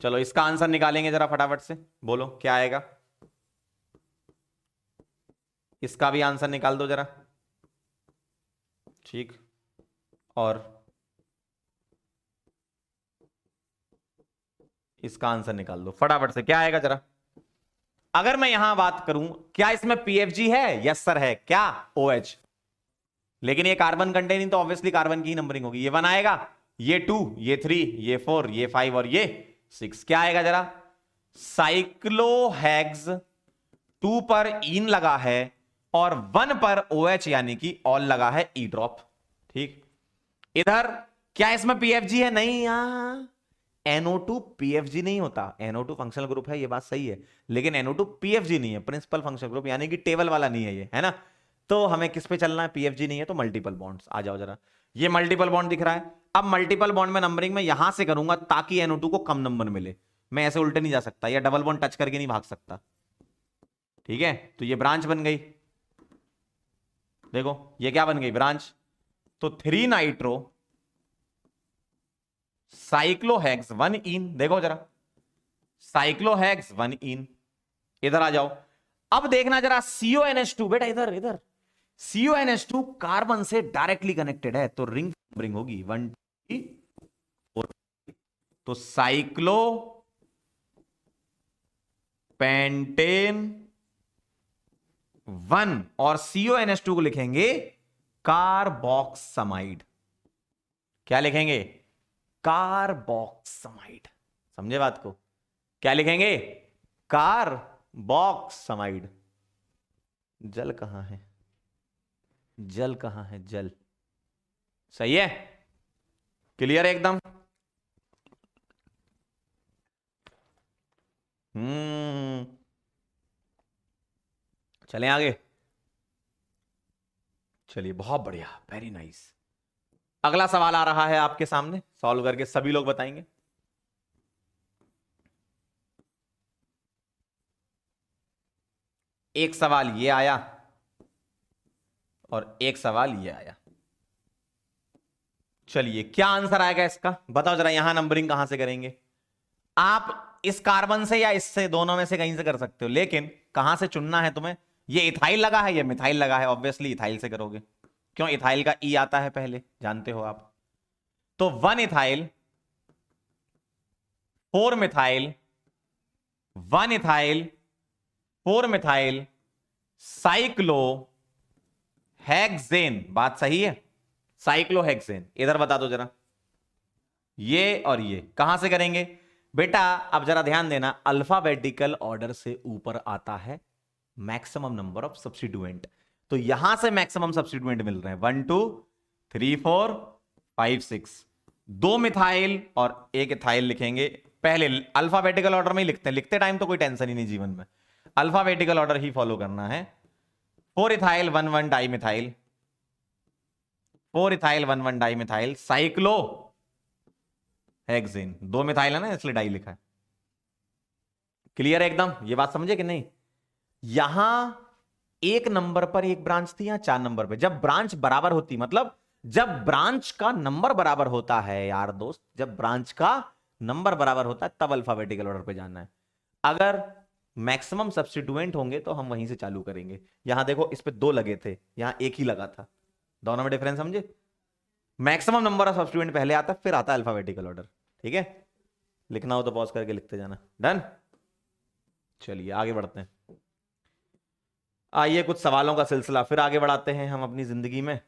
चलो इसका आंसर निकालेंगे जरा फटाफट से, बोलो क्या आएगा। इसका भी आंसर निकाल दो जरा। ठीक, और इसका आंसर निकाल दो फटाफट से, क्या आएगा जरा। अगर मैं यहां बात करूं, क्या इसमें पीएफजी है? यस सर है। क्या? ओएच। लेकिन ये कार्बन कंटेनिंग, तो ऑब्वियसली कार्बन की ही नंबरिंग होगी। ये 1 आएगा, ये 2, ये 3, ये 4, ये 5 और ये 6। क्या आएगा जरा? साइक्लोहेक्स 2 पर इन लगा है और 1 पर OH यानी कि ऑल लगा है ई ड्रॉप। ठीक। इधर क्या इसमें पीएफजी है? नहीं। यहां NO2 पीएफजी नहीं होता। NO2 फंक्शनल ग्रुप है, ये बात सही है, लेकिन NO2 पीएफजी नहीं है, प्रिंसिपल फंक्शनल ग्रुप, यानी कि टेबल वाला नहीं है ये, है ना। तो हमें किस पे चलना है? पीएफजी नहीं है तो मल्टीपल बॉन्ड्स। आ जाओ जरा, ये मल्टीपल बॉन्ड दिख रहा है। अब मल्टीपल बॉन्ड में नंबरिंग में यहां से करूंगा ताकि NO2 को कम नंबर मिले। मैं ऐसे उल्टे नहीं जा सकता, या डबल बॉन्ड टच करके नहीं भाग सकता। ठीक है, तो ये ब्रांच बन गई। देखो ये क्या बन गई? ब्रांच। तो 3 नाइट्रो साइक्लोहेक्स 1 इन। देखो जरा, साइक्लोहेक्स 1 इन। इधर आ जाओ, अब देखना जरा, CONH2 बेटा, इधर इधर, CONH2 कार्बन से डायरेक्टली कनेक्टेड है, तो रिंग नंबरिंग होगी 1 2 4। तो साइक्लो पेंटेन 1 और CONH2 को लिखेंगे कार्बोक्समाइड। क्या लिखेंगे? कार्बोक्समाइड। समझे बात को? क्या लिखेंगे? कार्बोक्समाइड। जल कहां है? जल कहां है? जल। सही है? क्लियर है एकदम? चलें आगे। चलिए, बहुत बढ़िया, वेरी नाइस। अगला सवाल आ रहा है आपके सामने, सॉल्व करके सभी लोग बताएंगे। एक सवाल ये आया और एक सवाल ये आया। चलिए, क्या आंसर आएगा इसका? बताओ जरा, यहां नंबरिंग कहां से करेंगे? आप इस कार्बन से या इससे, दोनों में से कहीं से कर सकते हो, लेकिन कहां से चुनना है तुम्हें? ये इथाइल लगा है, ये मिथाइल लगा है, ऑब्वियसली इथाइल से करोगे। क्यों? इथाइल का ई आता है पहले, जानते हो आप। तो 1 ethyl 4 methyl, 1 ethyl 4 methyl cyclo hexane. बात सही है? साइक्लोहेक्सेन। इधर बता दो जरा, ये और ये कहां से करेंगे बेटा? अब जरा ध्यान देना, अल्फाबेटिकल ऑर्डर से ऊपर आता है मैक्सिमम नंबर ऑफ सब्स्टिट्यूएंट। तो यहां से मैक्सिमम सब्स्टिट्यूएंट मिल रहे हैं 1 2 3 4 5 6। 2 मिथाइल और 1 इथाइल लिखेंगे। पहले अल्फाबेटिकल ऑर्डर में ही लिखते हैं, लिखते टाइम तो कोई टेंशन ही नहीं जीवन में, अल्फाबेटिकल ऑर्डर ही फॉलो करना है। 4 ethyl 1 1 di methyl, 4 ethyl 1 1 di methyl cyclo hexane. 2 methyl है ना, इसलिए डाई लिखा है। क्लियर है एकदम? ये बात समझे कि नहीं? यहां 1 नंबर पर एक ब्रांच थी, यहां 4 नंबर पे। जब ब्रांच बराबर होती, मतलब जब ब्रांच का नंबर बराबर होता है यार दोस्त, जब ब्रांच का नंबर बराबर होता है तब अल्फाबेटिकल ऑर्डर पे जाना है। अगर मैक्सिमम सब्स्टिट्यूएंट होंगे तो हम वहीं से चालू करेंगे। यहां देखो, इस पे 2 लगे थे, यहां 1 ही लगा था, दोनों में डिफरेंस समझे? मैक्सिमम नंबर ऑफ सब्स्टिट्यूएंट पहले आता है, फिर आता है अल्फाबेटिकल ऑर्डर। ठीक है, लिखना हो तो पॉज करके लिखते जाना। डन? चलिए आगे बढ़ते हैं। आइए कुछ सवालों का सिलसिला फिर आगे बढ़ाते हैं हम अपनी जिंदगी में।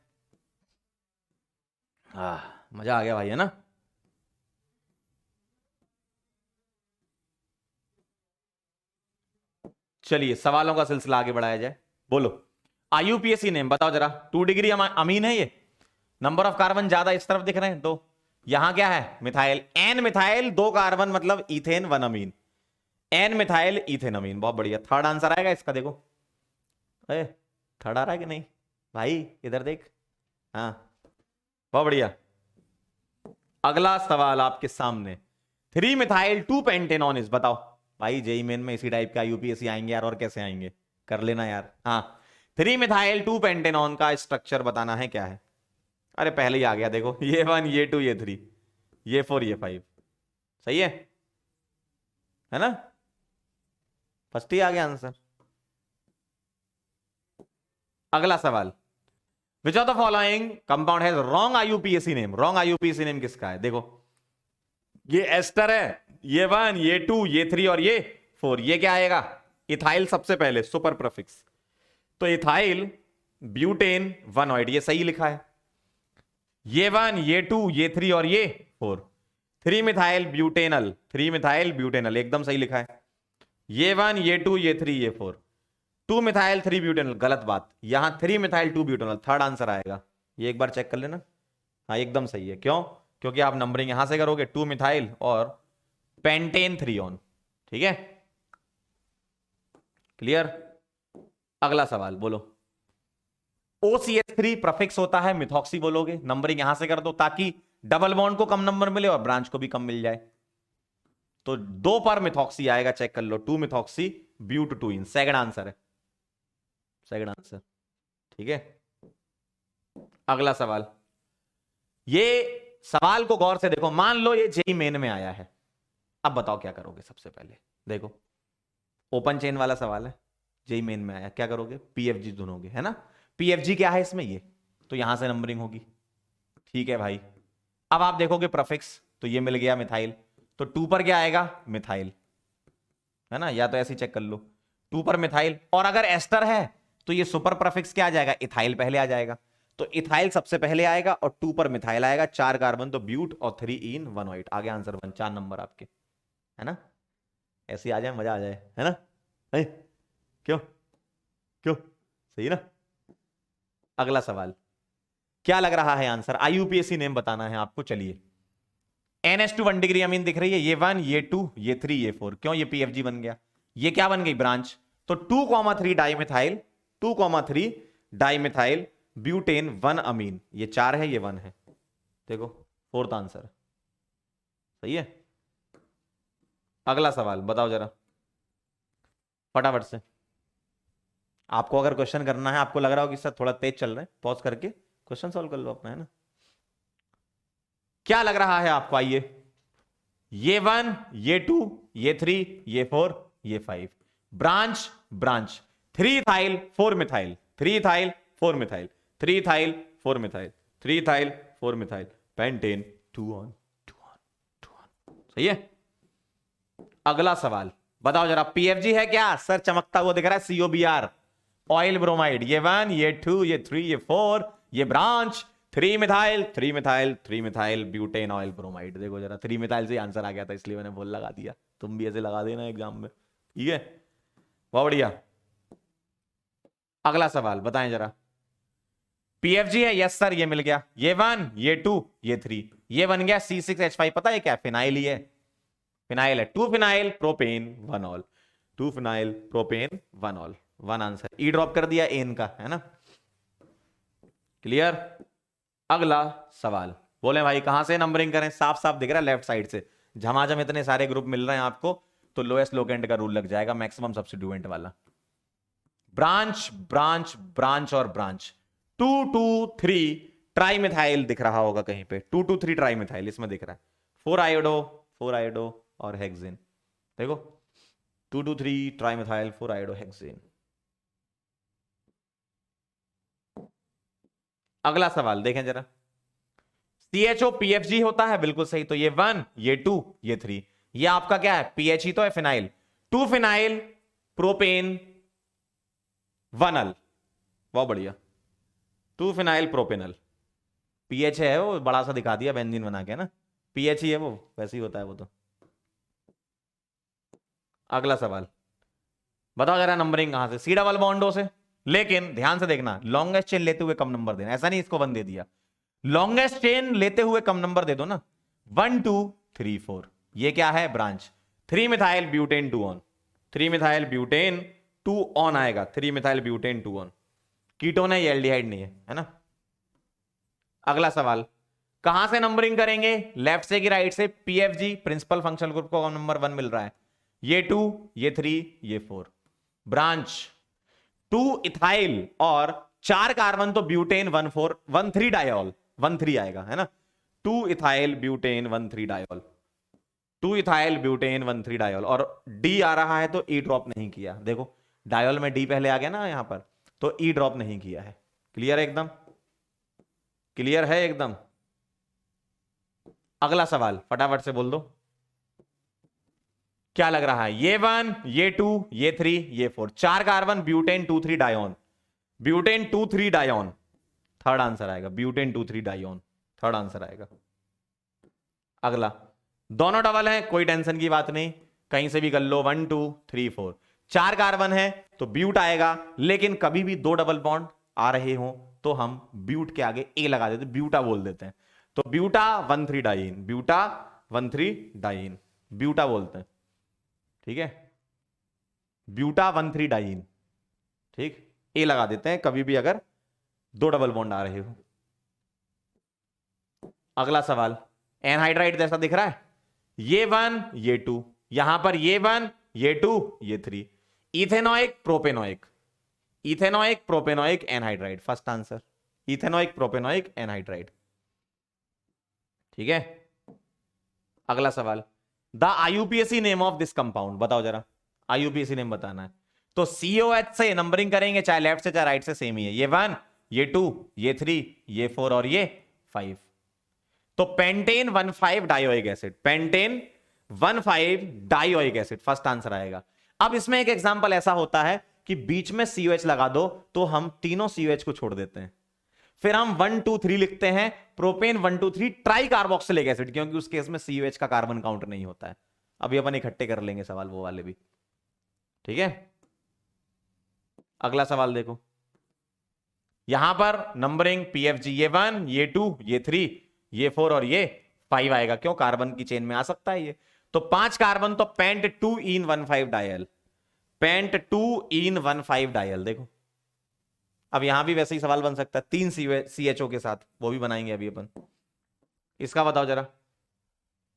मजा आ गया भाई, है ना? चलिए सवालों का सिलसिला आगे बढ़ाया जाए। बोलो, आईयूपीएसी नेम बताओ जरा। 2 डिग्री अमीन है ये, नंबर ऑफ कार्बन ज्यादा इस तरफ दिख रहे हैं 2। यहां क्या है? मिथाइल। एन मिथाइल 2 कार्बन मतलब इथेन 1 अमीन, एन मिथाइल इथेन अमीन। बहुत बढ़िया, थर्ड आंसर आएगा इसका। देखो थर्ड आ रहा है कि नहीं भाई? इधर देख। हाँ बहुत बढ़िया। अगला सवाल आपके सामने, 3 मिथाइल 2 पेंटेनॉन। बताओ भाई, जेई मेन में इसी टाइप का यूपीएससी आएंगे यार, और कैसे आएंगे? कर लेना यार। हाँ, 3 मिथाइल 2 पेंटेनॉन का स्ट्रक्चर बताना है, क्या है? अरे पहले ही आ गया, देखो, ये 1 ये 2 ये 3 ये 4 ये 5। सही है ना? फर्स्ट ही आ गया आंसर। अगला सवाल, which of the following compound has wrong IUPAC name? Wrong IUPAC name किसका है? देखो, ये एस्टर है, ये 1 ये 2 ये 3 और ये 4। ये क्या आएगा? इथाइल सबसे पहले सुपर प्रीफिक्स, तो इथाइल ब्यूटेन वनॉइड, ये सही लिखा है। ये 1, ये 2, ये 3 और ये 4, 3 मिथाइल ब्यूटेनल, 3 मिथाइल ब्यूटेनल, एकदम सही लिखा है। ये 1, ये 2, ये 3, ये 4, 2 मिथाइल 3 ब्यूटेनल, गलत बात, यहां 3 मिथाइल 2 ब्यूटेनल, थर्ड आंसर आएगा। ये एक बार चेक कर लेना। हाँ एकदम सही है। क्यों? क्योंकि आप नंबरिंग यहां से करोगे 2 मिथाइल और पेंटेन 3 ऑन। ठीक है, क्लियर? अगला सवाल बोलो। OCH3 प्रफिक्स होता है, मिथॉक्सी बोलोगे, नंबरिंग यहां से कर दो ताकि डबल बॉन्ड को कम नंबर मिले और ब्रांच को भी कम मिल जाए। तो 2 पर मिथॉक्सी आएगा, चेक कर लो, 2 methoxy but 2 ene, second answer है, सेकंड आंसर। ठीक है, अगला सवाल। ये सवाल को गौर से देखो, मान लो ये जेई मेन में आया है, अब बताओ क्या करोगे। सबसे पहले देखो, ओपन चेन वाला सवाल है, जेई मेन में आया, क्या करोगे? पीएफजी चुनोगे, है ना? पीएफजी क्या है इसमें? ये तो यहां से नंबरिंग होगी। ठीक है भाई, अब आप देखोगे प्रफिक्स, तो ये मिल गया मिथाइल, तो 2 पर क्या आएगा? मिथाइल, है ना? या तो ऐसे चेक कर लो, 2 पर मिथाइल, और अगर एस्टर है तो ये सुपर प्रफिक्स क्या आ जाएगा? इथाइल पहले आ जाएगा, तो इथाइल सबसे पहले आएगा और 2 पर मिथाइल आएगा, 4 कार्बन, तो ब्यूट और 3 इन 1 ऑइट, आगे आंसर 1, 4 नंबर आपके, है ना? ऐसे आ जाए, मजा आ जाए, है ना? है? क्यों क्यों? सही ना? अगला सवाल, क्या लग रहा है आंसर? आईयूपीएसी नेम बताना है आपको। चलिए, NH2 1 डिग्री अमीन दिख रही है, ये 1, ये 2, ये 3, ये 4, क्यों? ये पीएफजी बन गया, ये क्या बन गई? ब्रांच। तो 2,3 डाइमिथाइल, 2,3 डाइमिथाइल ब्यूटेन 1 अमीन, ये 4 है, ये 1 है, देखो फोर्थ आंसर। सही है। अगला सवाल बताओ जरा फटाफट से। आपको अगर क्वेश्चन करना है, आपको लग रहा हो कि सर थोड़ा तेज चल रहा है, पॉज करके क्वेश्चन सॉल्व कर लो अपना, है ना? क्या लग रहा है आपको? आइए, ये 1, ये 2, ये 3, ये 4, ये 5, branch branch, 3 ethyl 4 methyl, 3 ethyl 4 methyl, 3 ethyl 4 methyl, 3 ethyl 4 methyl, pentane 2 on 2 on 2 on. सही है। अगला सवाल बताओ जरा, पीएफजी है क्या? सर चमकता हुआ दिख रहा है, COBr, ऑयल ब्रोमाइड, ये 1, ये 2, ये 3, ये 4, ये branch, 3 methyl 3 methyl 3 methyl butane oil bromide. देखो जरा, 3 मिथाइल से आंसर आ गया था, इसलिए मैंने बोल लगा दिया, तुम भी ऐसे लगा देना एग्जाम में। ठीक है, बहुत बढ़िया। अगला सवाल बताएं जरा, पीएफजी है? यस सर, ये मिल गया, ये 1, ये 2, ये 3, ये बन गया C6H5, पता है क्या? फिनाइल ही है, फिनाइल है, 2 phenyl propene 1 ol, 2 phenyl propene 1 ol, 1 answer. E drop कर दिया एन का, है ना? क्लियर। अगला सवाल बोले भाई कहां से नंबरिंग करें? साफ साफ दिख रहा है लेफ्ट साइड से, झमाझम इतने सारे ग्रुप मिल रहे हैं आपको, तो लोएस्ट लोकेंट का रूल लग जाएगा, मैक्सिमम सब्स्टिट्यूएंट वाला। ब्रांच ब्रांच ब्रांच और ब्रांच, 2 2 3 ट्राई मिथाइल दिख रहा होगा कहीं पे, 2 2 3 ट्राई मिथाइल इसमें दिख रहा है, 4 आयोडो और हेक्सेन, देखो 2 2 3 ट्राई मिथाइल 4 आयोडो हेक्सेन। अगला सवाल देखें जरा, CHO PFG होता है, बिल्कुल सही, तो ये 1, ये 2, ये 3, ये आपका क्या है? PH ही तो है, फिनाइल, 2 फिनाइल प्रोपेन 1 अल, बहुत बढ़िया, 2 फिनाइल प्रोपेनल, पीएच है वो बड़ा सा दिखा दिया बेंजीन बना के ना, पीएच ही है वो, वैसे ही होता है वो तो। अगला सवाल बताओ जरा, नंबरिंग कहां से? सी डबल बॉन्डो से, लेकिन ध्यान से देखना, लॉन्गेस्ट चेन लेते हुए कम नंबर देना, ऐसा नहीं इसको 1 दे दिया, लॉन्गेस्ट चेन लेते हुए कम नंबर दे दो ना, 1 2 3 4, ये क्या है? Branch, 3 methyl butane 2 on, 3 methyl butane 2 on आएगा, 3 मिथाइल ब्यूटेन 2 ऑन, कीटोन है, ये एल्डिहाइड नहीं है ना? अगला सवाल, कहां से नंबरिंग करेंगे? लेफ्ट से कि राइट से? पीएफजी प्रिंसिपल फंक्शनल ग्रुप को नंबर 1 मिल रहा है, ये 2, ये 3, ये 4, ब्रांच 2 इथाइल और 4 कार्बन, तो ब्यूटेन 1 4 1 3 डायोल, 1 3 आएगा, है ना? 2 ethyl butane 1 3 diol, 2 ethyl butane 1 3 diol, और डी आ रहा है तो ई ड्रॉप नहीं किया, देखो डायोल में डी पहले आ गया ना यहां पर, तो ई ड्रॉप नहीं किया है। क्लियर है एकदम? क्लियर है एकदम? अगला सवाल फटाफट से बोल दो। क्या लग रहा है? ये 1, ये 2, ये 3, ये 4, 4 carbon, butane 2,3 dione, butane 2,3 dione, third answer आएगा, ब्यूटेन 2,3 डायोन, थर्ड आंसर आएगा। अगला, दोनों डबल है, कोई टेंशन की बात नहीं, कहीं से भी कर लो, 1 2 3 4, 4 कार्बन है तो ब्यूट आएगा, लेकिन कभी भी 2 डबल बॉन्ड आ रहे हो तो हम ब्यूट के आगे ए लगा देते, ब्यूटा बोल देते हैं। तो buta 1,3 diene, buta 1,3 diene, buta बोलते हैं, ठीक है, ब्यूटा 1,3 डाइन, ठीक, ए लगा देते हैं कभी भी अगर 2 डबल बॉन्ड आ रहे हो। अगला सवाल, एनहाइड्राइड जैसा दिख रहा है, ये 1, ये 2, यहां पर ये 1, ये 2, ये 3, ethanoic propanoic, ethanoic propanoic anhydride, first answer, ethanoic propanoic anhydride, ठीक है। अगला सवाल, the IUPAC name of this compound, बताओ जरा, आईयूपीएसी नेम बताना है। तो COH से नंबरिंग करेंगे, चाहे लेफ्ट से चाहे राइट से, सेम ही है, ये 1, ये 2, ये 3, ये 4 और ये 5। तो pentane 1,5 dioic acid, pentane 1,5 dioic acid, first answer आएगा। अब इसमें एक एग्जांपल ऐसा होता है कि बीच में COH लगा दो तो हम तीनों COH को छोड़ देते हैं, फिर हम 1 2 3 लिखते हैं, प्रोपेन 1 2 3 ट्राई कार्बोक्सिलिक एसिड, क्योंकि उस केस में COH का कार्बन काउंट नहीं होता है। अभी अपन इकट्ठे कर लेंगे सवाल वो वाले भी, ठीक है। अगला सवाल देखो, यहां पर नंबरिंग PFG, ये 1, ये 2, ये 3, ये 4 और ये 5 आएगा, क्यों, कार्बन की चेन में आ सकता है ये। तो 5 कार्बन, तो पेंट 2 इन 1,5 डायल, पेंट 2 इन 1,5 डायल। देखो अब यहां भी वैसे ही सवाल बन सकता है 3 CHO के साथ, वो भी बनाएंगे अभी अपन। इसका बताओ जरा,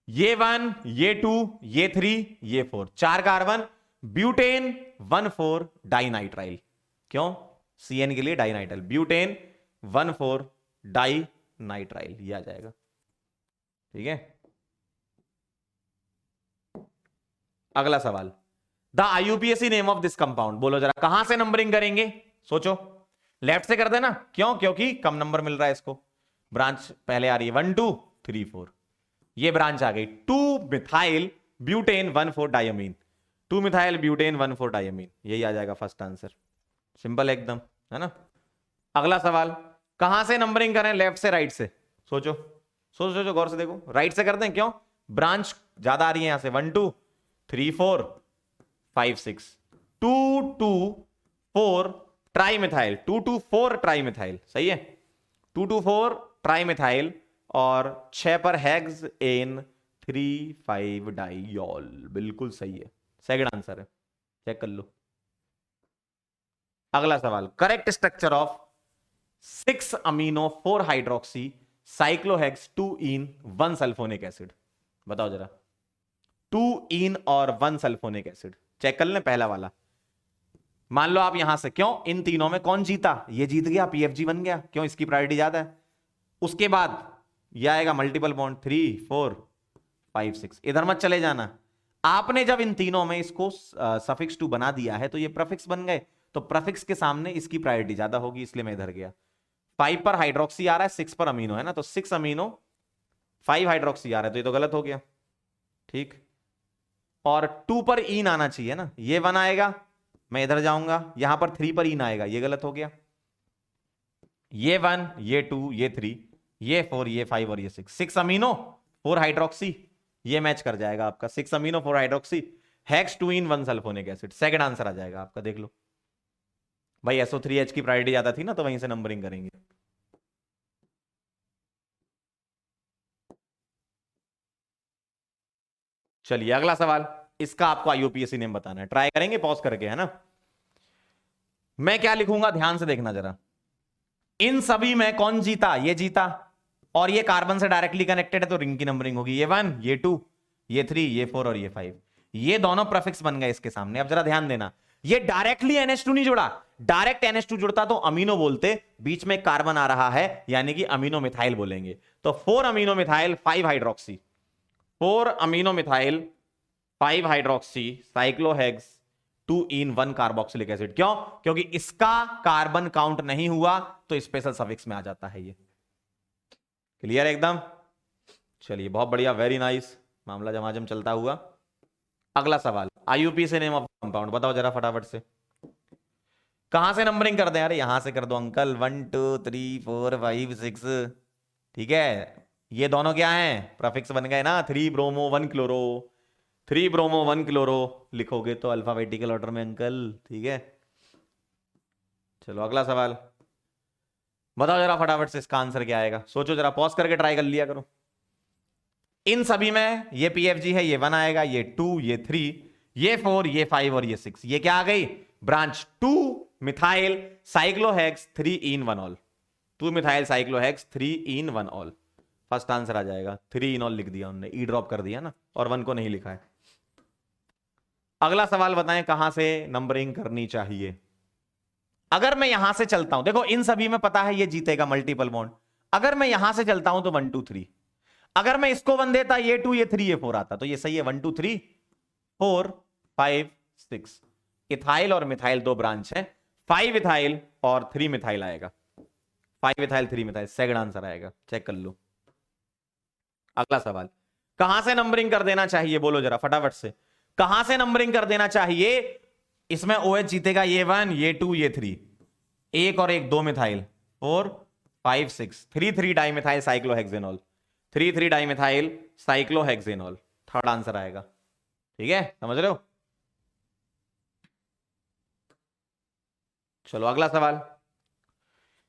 ये 1, ये 2, ये 3, ये 4, 4 कार्बन, ब्यूटेन 1,4 डाइनाइट्राइल, क्यों, CN के लिए डाइनाइट्राइल, ब्यूटेन 1,4 डाइनाइट्राइल, ये आ जाएगा, ठीक है। अगला सवाल, the IUPAC name of this compound, बोलो जरा, कहां से नंबरिंग करेंगे, सोचो, लेफ्ट से कर देना, क्यों, क्योंकि कम नंबर मिल रहा है इसको, ब्रांच पहले आ रही है, 1 2 3 4, ये ब्रांच आ गई, 2 methyl butane 1,4 diamine, 2 methyl butane 1,4 diamine, यही आ जाएगा फर्स्ट आंसर, सिंपल एकदम, है ना। अगला सवाल, कहां से नंबरिंग करें, लेफ्ट से राइट से, सोचो सोचो सोचो, गौर से देखो, राइट से कर दें, क्यों, ब्रांच ज्यादा आ रही है यहां से, 1 2 3 4 5 6, 2 2 4 ट्राई मिथाइल, 2 2 4 ट्राई मिथाइल, सही है, 2 2 4 ट्राई मिथाइल, और 6 पर हेक्स एन 3 5 डाइयोल, बिल्कुल सही है, सेकंड आंसर है, चेक कर लो। अगला सवाल, correct structure of 6 amino 4 hydroxy साइक्लोहेक्स 2 in 1 sulphonic acid, बताओ जरा, 2 इन और 1 सल्फोनिक एसिड, चेक कर लें पहला वाला। मान लो आप यहां से, क्यों, इन तीनों में कौन जीता, ये जीत गया, PFG बन गया, क्यों, इसकी प्रायोरिटी ज्यादा है। उसके बाद यह आएगा मल्टीपल बॉन्ड 3 4 5 6, इधर मत चले जाना, आपने जब इन तीनों में इसको सफिक्स 2 बना दिया है तो ये प्रफिक्स बन गए, तो प्रफिक्स के सामने इसकी प्रायोरिटी ज्यादा होगी, इसलिए मैं इधर गया। 5 पर हाइड्रोक्सी आ रहा है, 6 पर अमीनो है ना, तो 6 अमीनो 5 हाइड्रोक्सी आ रहा है, तो ये तो गलत हो गया, ठीक। और 2 पर ईन आना चाहिए ना, ये 1 आएगा, मैं इधर जाऊंगा, यहां पर 3 पर ईन आएगा, ये गलत हो गया, ये 1, ये 2, ये 3, ये 4, ये 5 और ये 6, 6 अमीनो 4 हाइड्रोक्सी, ये मैच कर जाएगा आपका, 6 अमीनो 4 हाइड्रोक्सी हेक्स 2 इन 1 सल्फोनिक एसिड, सेकंड आंसर आ जाएगा आपका, देख लो भाई, SO3H की प्रायोरिटी ज्यादा थी ना, तो वहीं से नंबरिंग करेंगे। चलिए अगला सवाल, इसका आपको आईयूपीएसी नेम बताना है, ट्राई करेंगे पॉज करके, है ना। मैं क्या लिखूंगा, ध्यान से देखना जरा, इन सभी में कौन जीता, ये जीता, और ये कार्बन से डायरेक्टली कनेक्टेड है तो रिंग की नंबरिंग होगी, ये 1, ये 2, ये 3, ये 4 और ये 5, ये दोनों प्रीफिक्स बन गए इसके सामने। अब जरा ध्यान देना, ये डायरेक्टली NH2 नहीं जुड़ा, डायरेक्ट NH2 जुड़ता तो अमीनो बोलते, बीच में कार्बन आ रहा है यानी कि अमीनो मिथाइल बोलेंगे, तो 4 amino methyl 5 hydroxy, 4 amino methyl 5 hydroxy साइक्लोहेक्स 2 इन 1 कार्बोक्सिलिक एसिड, क्यों, क्योंकि इसका कार्बन काउंट नहीं हुआ तो स्पेशल सफिक्स में आ जाता है ये, क्लियर एकदम। चलिए बहुत बढ़िया, वेरी नाइस, मामला जमाजम चलता हुआ। अगला सवाल, आईयूपीएसी नेम ऑफ कंपाउंड बताओ जरा फटाफट से। कहां से नंबरिंग कर दें? अरे यहां से कर दो अंकल, 1 2 3 4 5 6। ठीक है, ये दोनों क्या हैं? प्रफिक्स बन गए ना, 3 ब्रोमो 1 क्लोरो। 3 ब्रोमो 1 क्लोरो लिखोगे तो अल्फाबेटिकल ऑर्डर में अंकल। ठीक है, चलो अगला सवाल बताओ जरा फटाफट से, इसका आंसर क्या आएगा? सोचो जरा, पॉज करके ट्राई कर लिया करो। इन सभी में ये पीएफजी है, ये 1 आएगा, ये 2, ये 3, ये 4, ये 5 और ये 6। ये क्या आ गई? ब्रांच 2 मिथाइल साइक्लोहेक्स 3 इन 1 ऑल। 2 मिथाइल साइक्लोहेक्स 3 इन 1 ऑल। फर्स्ट आंसर आ जाएगा। 3 इन ऑल लिख दिया उन्होंने, ई ड्रॉप कर दिया ना, और 1 को नहीं लिखा है। अगला सवाल बताएं, कहां से नंबरिंग करनी चाहिए? अगर मैं यहां से चलता हूं, देखो इन सभी में पता है ये जीतेगा मल्टीपल बॉन्ड। अगर मैं यहां से चलता हूं तो 1 2 3। अगर मैं इसको 1 देता, ये 2 ये 3 ये 4 आता, तो ये सही है। 1 2 3 4 5 6। इथाइल और मिथाइल दो ब्रांच है, 5 इथाइल और 3 मिथाइल आएगा। 5 इथाइल 3 मिथाइल, सेकंड आंसर आएगा, चेक कर लो। अगला सवाल, कहां से नंबरिंग कर देना चाहिए? बोलो जरा फटाफट से, कहां से नंबरिंग कर देना चाहिए? इसमें OH जीतेगा, ये 1 ये 2 ये 3। एक और एक, 2 methyl, 4 5 6। 3 3 dimethyl cyclohexanol. 3 3 dimethyl cyclohexanol, third answer आएगा। ठीक है, समझ रहे हो? चलो अगला सवाल,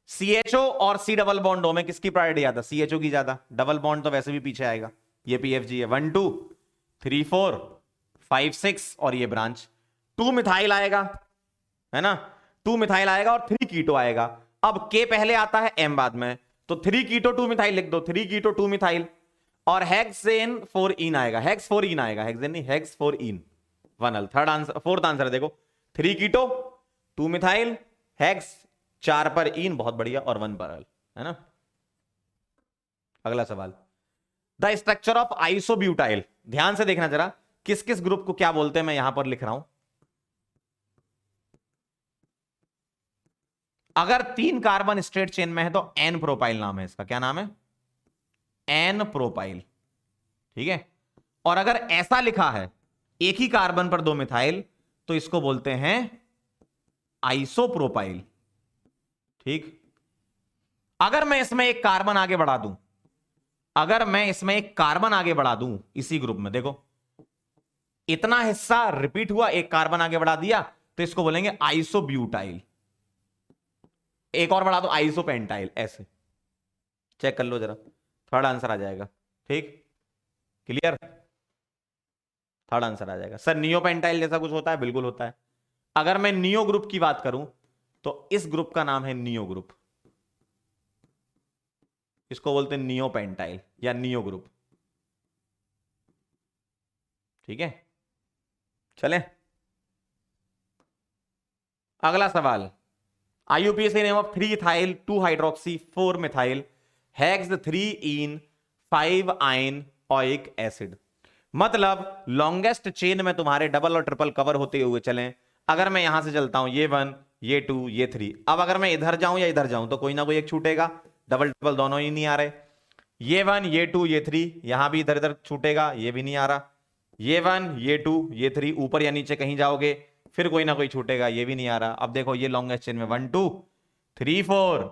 CHO और C डबल बॉन्ड में किसकी प्रायोरिटी ज्यादा? CHO की ज्यादा, डबल बॉन्ड तो वैसे भी पीछे आएगा। ये PFG है, 1 2 3 4 5 6 और ये ब्रांच 2 मिथाइल आएगा, है ना? 2 मिथाइल आएगा और 3 कीटो आएगा। अब K पहले आता है, M बाद में, तो 3 कीटो 2 मिथाइल लिख दो। 3 कीटो 2 मिथाइल और हेक्सेन 4 इन आएगा, हेक्स 4 इन आएगा, हेक्सेन नहीं, हेक्स 4 इन 1 अल। थर्ड आंसर, फोर्थ आंसर देखो, 3 कीटो 2 मिथाइल हेक्स 4 पर इन, बहुत बढ़िया, और 1 पर अल, है ना? अगला सवाल, द स्ट्रक्चर ऑफ आइसोब्यूटाइल, ध्यान से देखना जरा, किस किस ग्रुप को क्या बोलते हैं, मैं यहां पर लिख रहा हूं। अगर 3 कार्बन स्ट्रेट चेन में है तो एन प्रोपाइल नाम है इसका। क्या नाम है? N propyl. ठीक है, और अगर ऐसा लिखा है एक ही कार्बन पर 2 मिथाइल, तो इसको बोलते हैं आइसोप्रोपाइल। ठीक, अगर मैं इसमें एक कार्बन आगे बढ़ा दूं, अगर मैं इसमें एक कार्बन आगे बढ़ा दूं इसी ग्रुप में, देखो इतना हिस्सा रिपीट हुआ, एक कार्बन आगे बढ़ा दिया, तो इसको बोलेंगे आइसोब्यूटाइल। एक और बढ़ा दो, आइसोपेंटाइल, ऐसे। चेक कर लो जरा, थर्ड आंसर आ जाएगा। ठीक, क्लियर? थर्ड आंसर आ जाएगा। सर नियोपेंटाइल जैसा कुछ होता है? बिल्कुल होता है। अगर मैं नियो ग्रुप की बात करूं तो इस ग्रुप का नाम है नियो ग्रुप, इसको बोलते हैं नियोपेंटाइल या नियो ग्रुप। ठीक है, चलें अगला सवाल, IUPAC name of 3 ethyl 2 hydroxy 4 methyl hex 3 इन 5 आइन ओइक एसिड। मतलब लॉन्गेस्ट चेन में तुम्हारे डबल और ट्रिपल कवर होते हुए चलें। अगर मैं यहां से चलता हूं, ये 1 ये 2 ये 3, अब अगर मैं इधर जाऊं या इधर जाऊं तो कोई ना कोई एक छूटेगा, डबल ट्रिपल दोनों ही नहीं आ रहे। ये 1 ये 2 ये 3, यहां भी इधर इधर छूटेगा, ये भी नहीं आ रहा। ये 1 ये 2 ये 3, ऊपर या नीचे कहीं जाओगे फिर कोई ना कोई छूटेगा, ये भी नहीं आ रहा। अब देखो ये लॉन्गेस्ट चेन में 1 2 3 4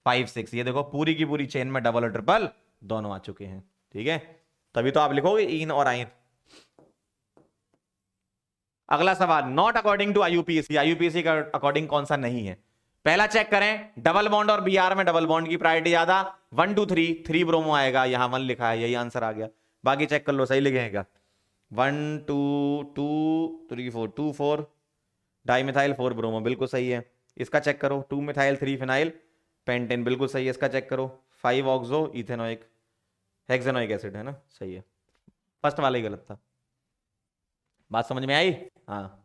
5 6, ये देखो पूरी की पूरी चेन में डबल और ट्रिपल दोनों आ चुके हैं। ठीक है, तभी तो आप लिखोगे इन और आइन। अगला सवाल, not according to IUPAC, IUPAC का अकॉर्डिंग कौन सा नहीं है? पहला चेक करें, डबल बॉन्ड और बीआर में डबल बॉन्ड की प्रायोरिटी ज्यादा, 1 2 3 3 ब्रोमो आएगा, यहां 1 लिखा है, यही आंसर आ गया। बाकी चेक कर लो सही लिखेगा, 1 2 2 3 4 2 4 डाइमिथाइल 4 ब्रोमो, बिल्कुल सही है। इसका चेक करो, 2 मिथाइल 3 फिनाइल पेंटेन, बिल्कुल सही है। इसका चेक करो, 5 ऑक्सो इथेनोइक हेक्सेनोइक एसिड, है ना, सही है। फर्स्ट वाला ही गलत था। बात समझ में आई? हाँ,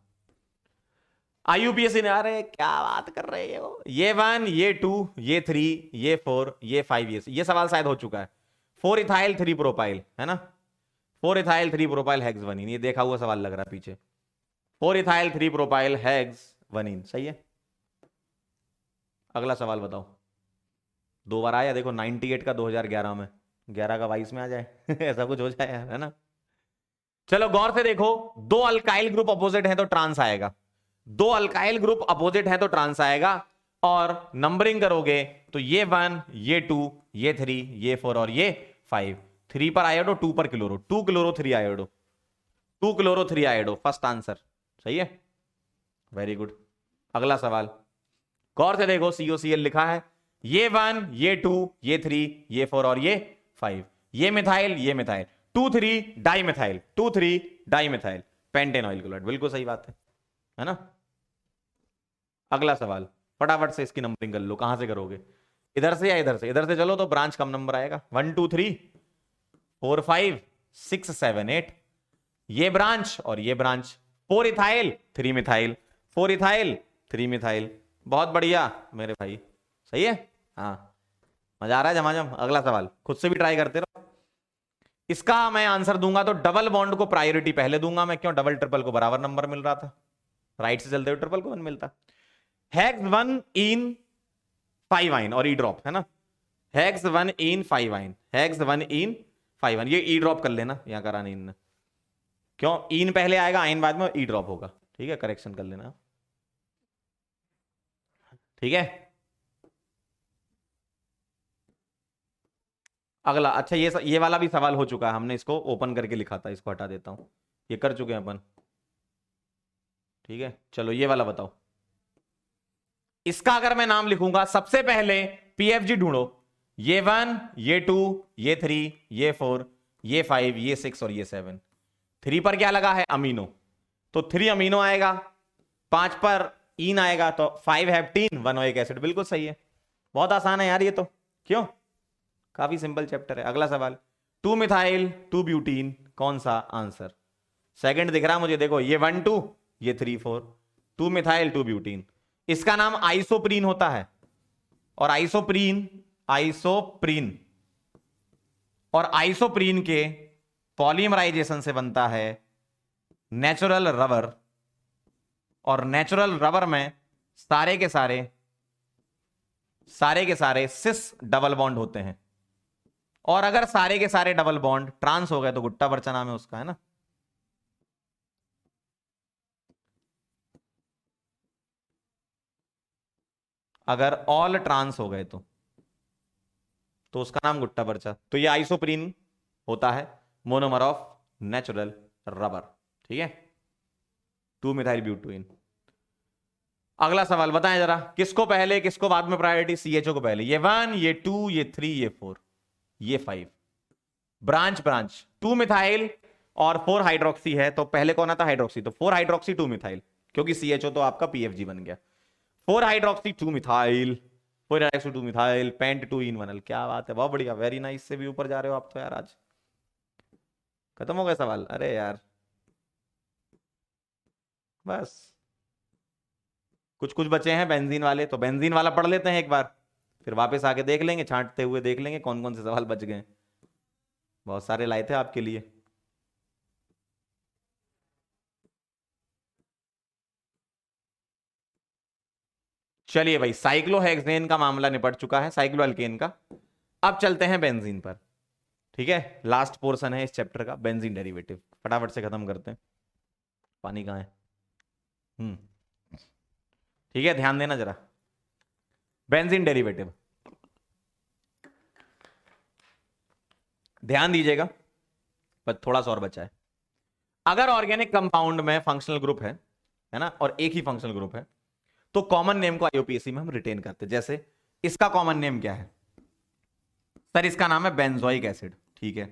आईयूपीएसी ने, अरे क्या बात कर रहे हो, ये 1 ये 2 ये 3 ये 4 ये 5 ये सवाल शायद हो चुका है। 4 इथाइल 3 प्रोपाइल, है ना, 4 इथाइल 3 प्रोपाइल हेक्स वनीन, ये देखा हुआ सवाल लग रहा है पीछे। 4 इथाइल 3 प्रोपाइल हेक्स वनीन, सही है। अगला सवाल बताओ, 2 बार आया देखो, 98 का 2011 में, 11 का 22 में आ जाए ऐसा कुछ हो जाए यार, है ना। चलो गौर से देखो, दो अल्काइल ग्रुप अपोजिट हैं तो ट्रांस आएगा, दो अल्काइल ग्रुप अपोजिट हैं तो ट्रांस आएगा, और नंबरिंग करोगे तो ये 1, ये 2, ये 3, ये 4 और ये 5। 3 पर आयोडो, 2 पर chloro, 2 chloro 3 iodo, 2 chloro 3 iodo, first answer सही है, वेरी गुड। अगला सवाल गौर से देखो, COCl लिखा है, ये 1, ये 2, ये 3, ये 4 और ये 5, ये मिथाइल, ये methyl, 2,3 di methyl, 2,3 di methyl pentanoyl chloride, बिल्कुल सही बात है ना। अगला सवाल फटाफट से इसकी नंबरिंग कर लो, कहां से करोगे, इधर से या इधर से? इधर से चलो तो ब्रांच कम नंबर आएगा, 1 2 3 4 5 6 7 8, ये ब्रांच और ये branch, 4 ethyl 3 methyl, 4 ethyl 3 methyl, बहुत बढ़िया मेरे भाई, सही है। हाँ मजा आ रहा है झमाझम। अगला सवाल खुद से भी ट्राई करते रहो। इसका मैं आंसर दूंगा तो डबल बॉन्ड को प्रायोरिटी पहले दूंगा मैं, क्यों, डबल ट्रिपल को बराबर नंबर मिल रहा था, राइट से चलते हुए ट्रिपल को 1 मिलता। हेक्स 1 इन 5 आइन और ई ड्रॉप है ना, हेक्स 1 इन 5 आइन, हेक्स 1 इन 5 आइन, ये ई ड्रॉप कर लेना, यहां करा नहीं इनने, क्यों, इन पहले आएगा आइन बाद में, ई ड्रॉप होगा, ठीक है, करेक्शन कर लेना, ठीक है। अगला, अच्छा ये वाला भी सवाल हो चुका है, हमने इसको ओपन करके लिखा था, इसको हटा देता हूं, ये कर चुके हैं अपन, ठीक है। चलो ये वाला बताओ, इसका अगर मैं नाम लिखूंगा सबसे पहले PFG ढूंढो, ये 1, ये 2, ये 3, ये 4, ये 5, ये 6 और ये 7। 3 पर क्या लगा है, अमीनो, तो 3 अमीनो आएगा, 5 पर इन आएगा, तो 5 हेप्टीन 1 ओइक एसिड, बिल्कुल सही है। बहुत आसान है यार ये तो, क्यों, काफी सिंपल चैप्टर है। अगला सवाल, 2 मिथाइल 2 ब्यूटीन, कौन सा आंसर, सेकंड दिख रहा मुझे, देखो ये 1 2, ये 3 4, 2 मिथाइल 2 ब्यूटीन, इसका नाम आइसोप्रीन होता है, और आइसोप्रीन और आइसोप्रीन के पॉलीमराइजेशन से बनता है नेचुरल रबर, और नेचुरल रबर में सारे के सारे सिस डबल बॉन्ड होते हैं, और अगर सारे के सारे डबल बॉन्ड ट्रांस हो गए तो गुट्टा पर्चा नाम है उसका, है ना। अगर ऑल ट्रांस हो गए तो उसका नाम गुट्टा पर्चा, तो ये आइसोप्रीन होता है मोनोमर ऑफ नेचुरल रबर, ठीक है, 2 मिथाइल ब्यूटीन। अगला सवाल बताएं जरा, किसको पहले किसको बाद में प्रायोरिटी, CHO को पहले, ये 1, ये 2, ये 3, ये 4, ये 5, ब्रांच 2 मिथाइल और 4 हाइड्रोक्सी है, तो पहले कौन आता, हाइड्रोक्सी, तो 4 हाइड्रोक्सी 2 मिथाइल, क्योंकि CHO तो आपका PFG बन गया, 4 hydroxy 2 methyl, 4 hydroxy 2 methyl, pent 2 इन 1, क्या बात है, बहुत बढ़िया, वेरी नाइस, से भी ऊपर जा रहे हो आप तो यार, आज खत्म हो गया सवाल, अरे यार बस कुछ कुछ बचे हैं बेंजीन वाले, तो बेंजीन वाला पढ़ लेते हैं एक बार, फिर वापस आके देख लेंगे, छांटते हुए देख लेंगे कौन कौन से सवाल बच गए, बहुत सारे लाए थे आपके लिए। चलिए भाई, साइक्लोहेक्सेन का मामला निपट चुका है, साइक्लोअल्केन का, अब चलते हैं बेंजीन पर, ठीक है, लास्ट पोर्शन है इस चैप्टर का, बेंजीन डेरिवेटिव, फटाफट से खत्म करते हैं। पानी कहां है, ठीक है, ध्यान देना जरा, बेंजीन डेरिवेटिव ध्यान दीजिएगा, पर थोड़ा सा और बचा है। अगर ऑर्गेनिक कंपाउंड में फंक्शनल ग्रुप है ना, और एक ही फंक्शनल ग्रुप है, तो कॉमन नेम को आईयूपीएसी में हम रिटेन करते हैं। जैसे इसका कॉमन नेम क्या है सर, इसका नाम है बेंजोइक एसिड, ठीक है,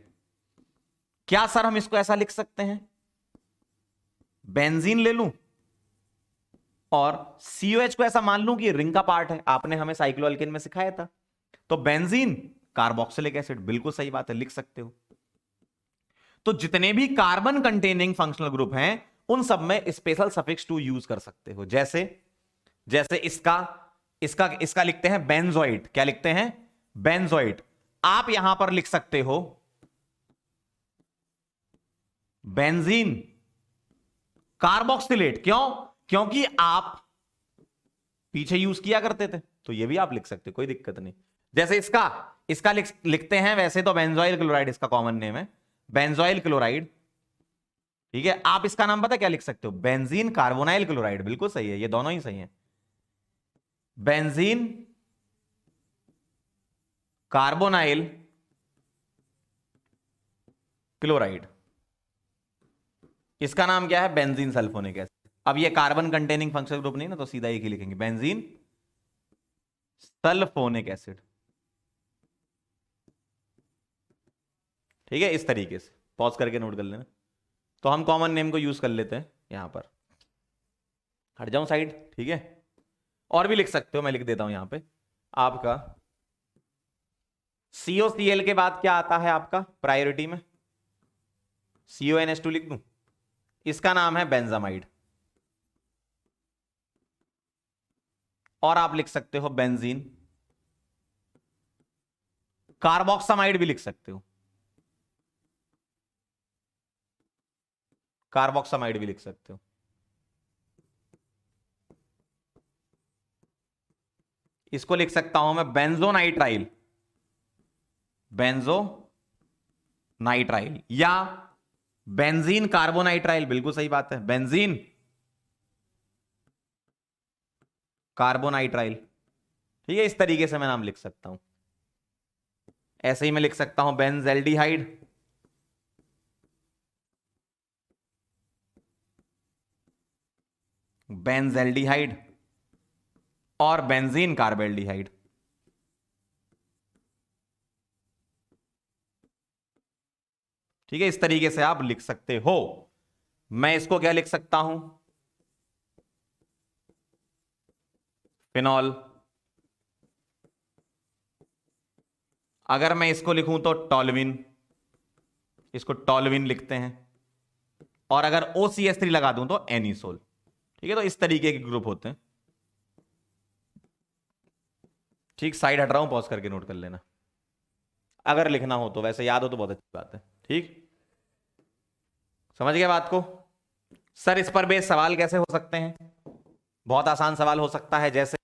क्या सर हम इसको ऐसा लिख सकते हैं, बेंजीन ले लूं और COH को ऐसा मान लूं कि रिंग का पार्ट है, आपने हमें साइक्लोअल्केन में सिखाया था, तो बेंजीन कार्बोक्सिलिक एसिड, बिल्कुल सही बात है, लिख सकते हो। तो जितने भी कार्बन कंटेनिंग फंक्शनल ग्रुप हैं उन सब में स्पेशल सफिक्स टू यूज कर सकते हो, जैसे जैसे इसका लिखते हैं बेंजोइड, क्या लिखते हैं, बेंजोइड, आप यहां पर लिख सकते हो बेंजीन कार्बोक्सिलेट, क्यों, क्योंकि आप पीछे यूज किया करते थे, तो ये भी आप लिख सकते, कोई दिक्कत नहीं। जैसे इसका लिखते हैं वैसे तो बेंजोइल क्लोराइड इसका कॉमन नेम है, बेंजोइल क्लोराइड, ठीक है, आप इसका नाम पता क्या लिख सकते हो, बेंजीन कार्बोनाइल क्लोराइड, बिल्कुल सही है, ये दोनों ही सही है। बेंजीन कार्बोनाइल क्लोराइड, इसका नाम क्या है, बेंजीन सल्फोनिक एसिड। अब ये कार्बन कंटेनिंग फंक्शनल ग्रुप नहीं ना, तो सीधा एक ही लिखेंगे, बेंजीन सल्फोनिक एसिड। ठीक है, इस तरीके से पॉज करके नोट कर लेना। तो हम कॉमन नेम को यूज कर लेते हैं यहां पर, हट जाऊं साइड, ठीक है। और भी लिख सकते हो, मैं लिख देता हूं यहां पे आपका COCl के बाद क्या आता है आपका प्रायोरिटी में, CONH2 लिख दूं, इसका नाम है बेंजामाइड। और आप लिख सकते हो बेंजीन कार्बोक्सामाइड भी लिख सकते हो, कार्बोक्सामाइड भी लिख सकते हो। इसको लिख सकता हूं मैं बेंजोनाइट्राइल, बेंजो नाइट्राइल, या बेंजीन कार्बोनाइट्राइल, बिल्कुल सही बात है, बेंजीन कार्बोनाइट्राइल। ठीक है, इस तरीके से मैं नाम लिख सकता हूं। ऐसे ही मैं लिख सकता हूं बेंजेल्डिहाइड, बेंजेल्डिहाइड और बेंजीन कार्बेल्डिहाइड। ठीक है, इस तरीके से आप लिख सकते हो। मैं इसको क्या लिख सकता हूं, फिनॉल। अगर मैं इसको लिखूं तो टॉल्विन, इसको टॉल्विन लिखते हैं। और अगर OCH3 लगा दूं तो एनिसोल। ठीक है, तो इस तरीके के ग्रुप होते हैं। ठीक, साइड हट रहा हूं, पॉज करके नोट कर लेना अगर लिखना हो तो, वैसे याद हो तो बहुत अच्छी बात है। ठीक, समझ गए बात को। सर इस पर बेस सवाल कैसे हो सकते हैं, बहुत आसान सवाल हो सकता है, जैसे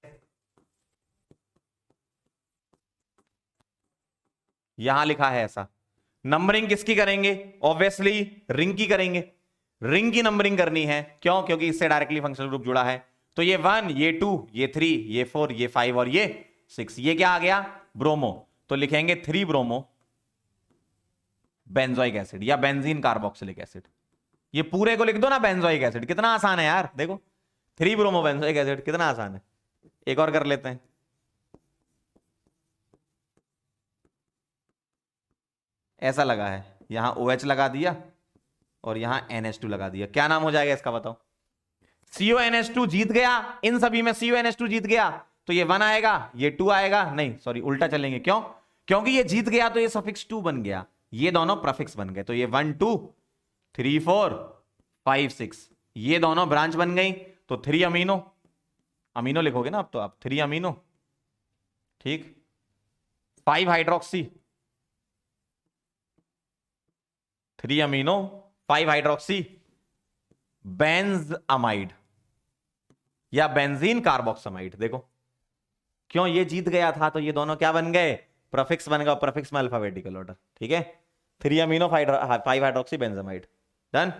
यहां लिखा है ऐसा, नंबरिंग किसकी करेंगे, ऑब्वियसली रिंग की करेंगे। रिंग की नंबरिंग करनी है, क्यों, क्योंकि इससे डायरेक्टली फंक्शनल ग्रुप जुड़ा है। तो ये 1, ये 2, ये 3, ये 4, ये 5 और ये 6, ये क्या आ गया, ब्रोमो। तो लिखेंगे 3 ब्रोमो बेंजोइक एसिड या बेंजीन कार्बोक्सिलिक एसिड। ये पूरे को लिख दो ना बेंजोइक एसिड, कितना आसान है यार, देखो 3 ब्रोमो बेंजोइक एसिड कितना आसान है। एक और कर लेते हैं, ऐसा लगा है, यहां OH लगा दिया और यहां NH2 लगा दिया, क्या नाम हो जाएगा इसका बताओ। CONH2 जीत गया, इन सभी में CONH2 जीत गया, तो ये 1 आएगा, ये 2 आएगा, नहीं सॉरी उल्टा चलेंगे, क्यों, क्योंकि ये जीत गया तो ये सफिक्स 2 बन गया, ये दोनों प्रफिक्स बन गए, तो ये 1 2 3 4 5 6, ये दोनों ब्रांच बन गई, तो 3 अमीनो, अमीनो लिखोगे ना अब तो आप, 3 अमीनो, ठीक, 5 hydroxy, 3 amino 5 hydroxy Benz amide या बेंजीन कार्बोक्सामाइड। देखो क्यों, ये जीत गया था तो ये दोनों क्या बन गए, प्रफिक्स बन गया, प्रफिक्स में अल्फाबेटिकल ऑर्डर। ठीक है, 3 अमीनो 5 हाइड्रोक्सी बेंजामाइड, डन।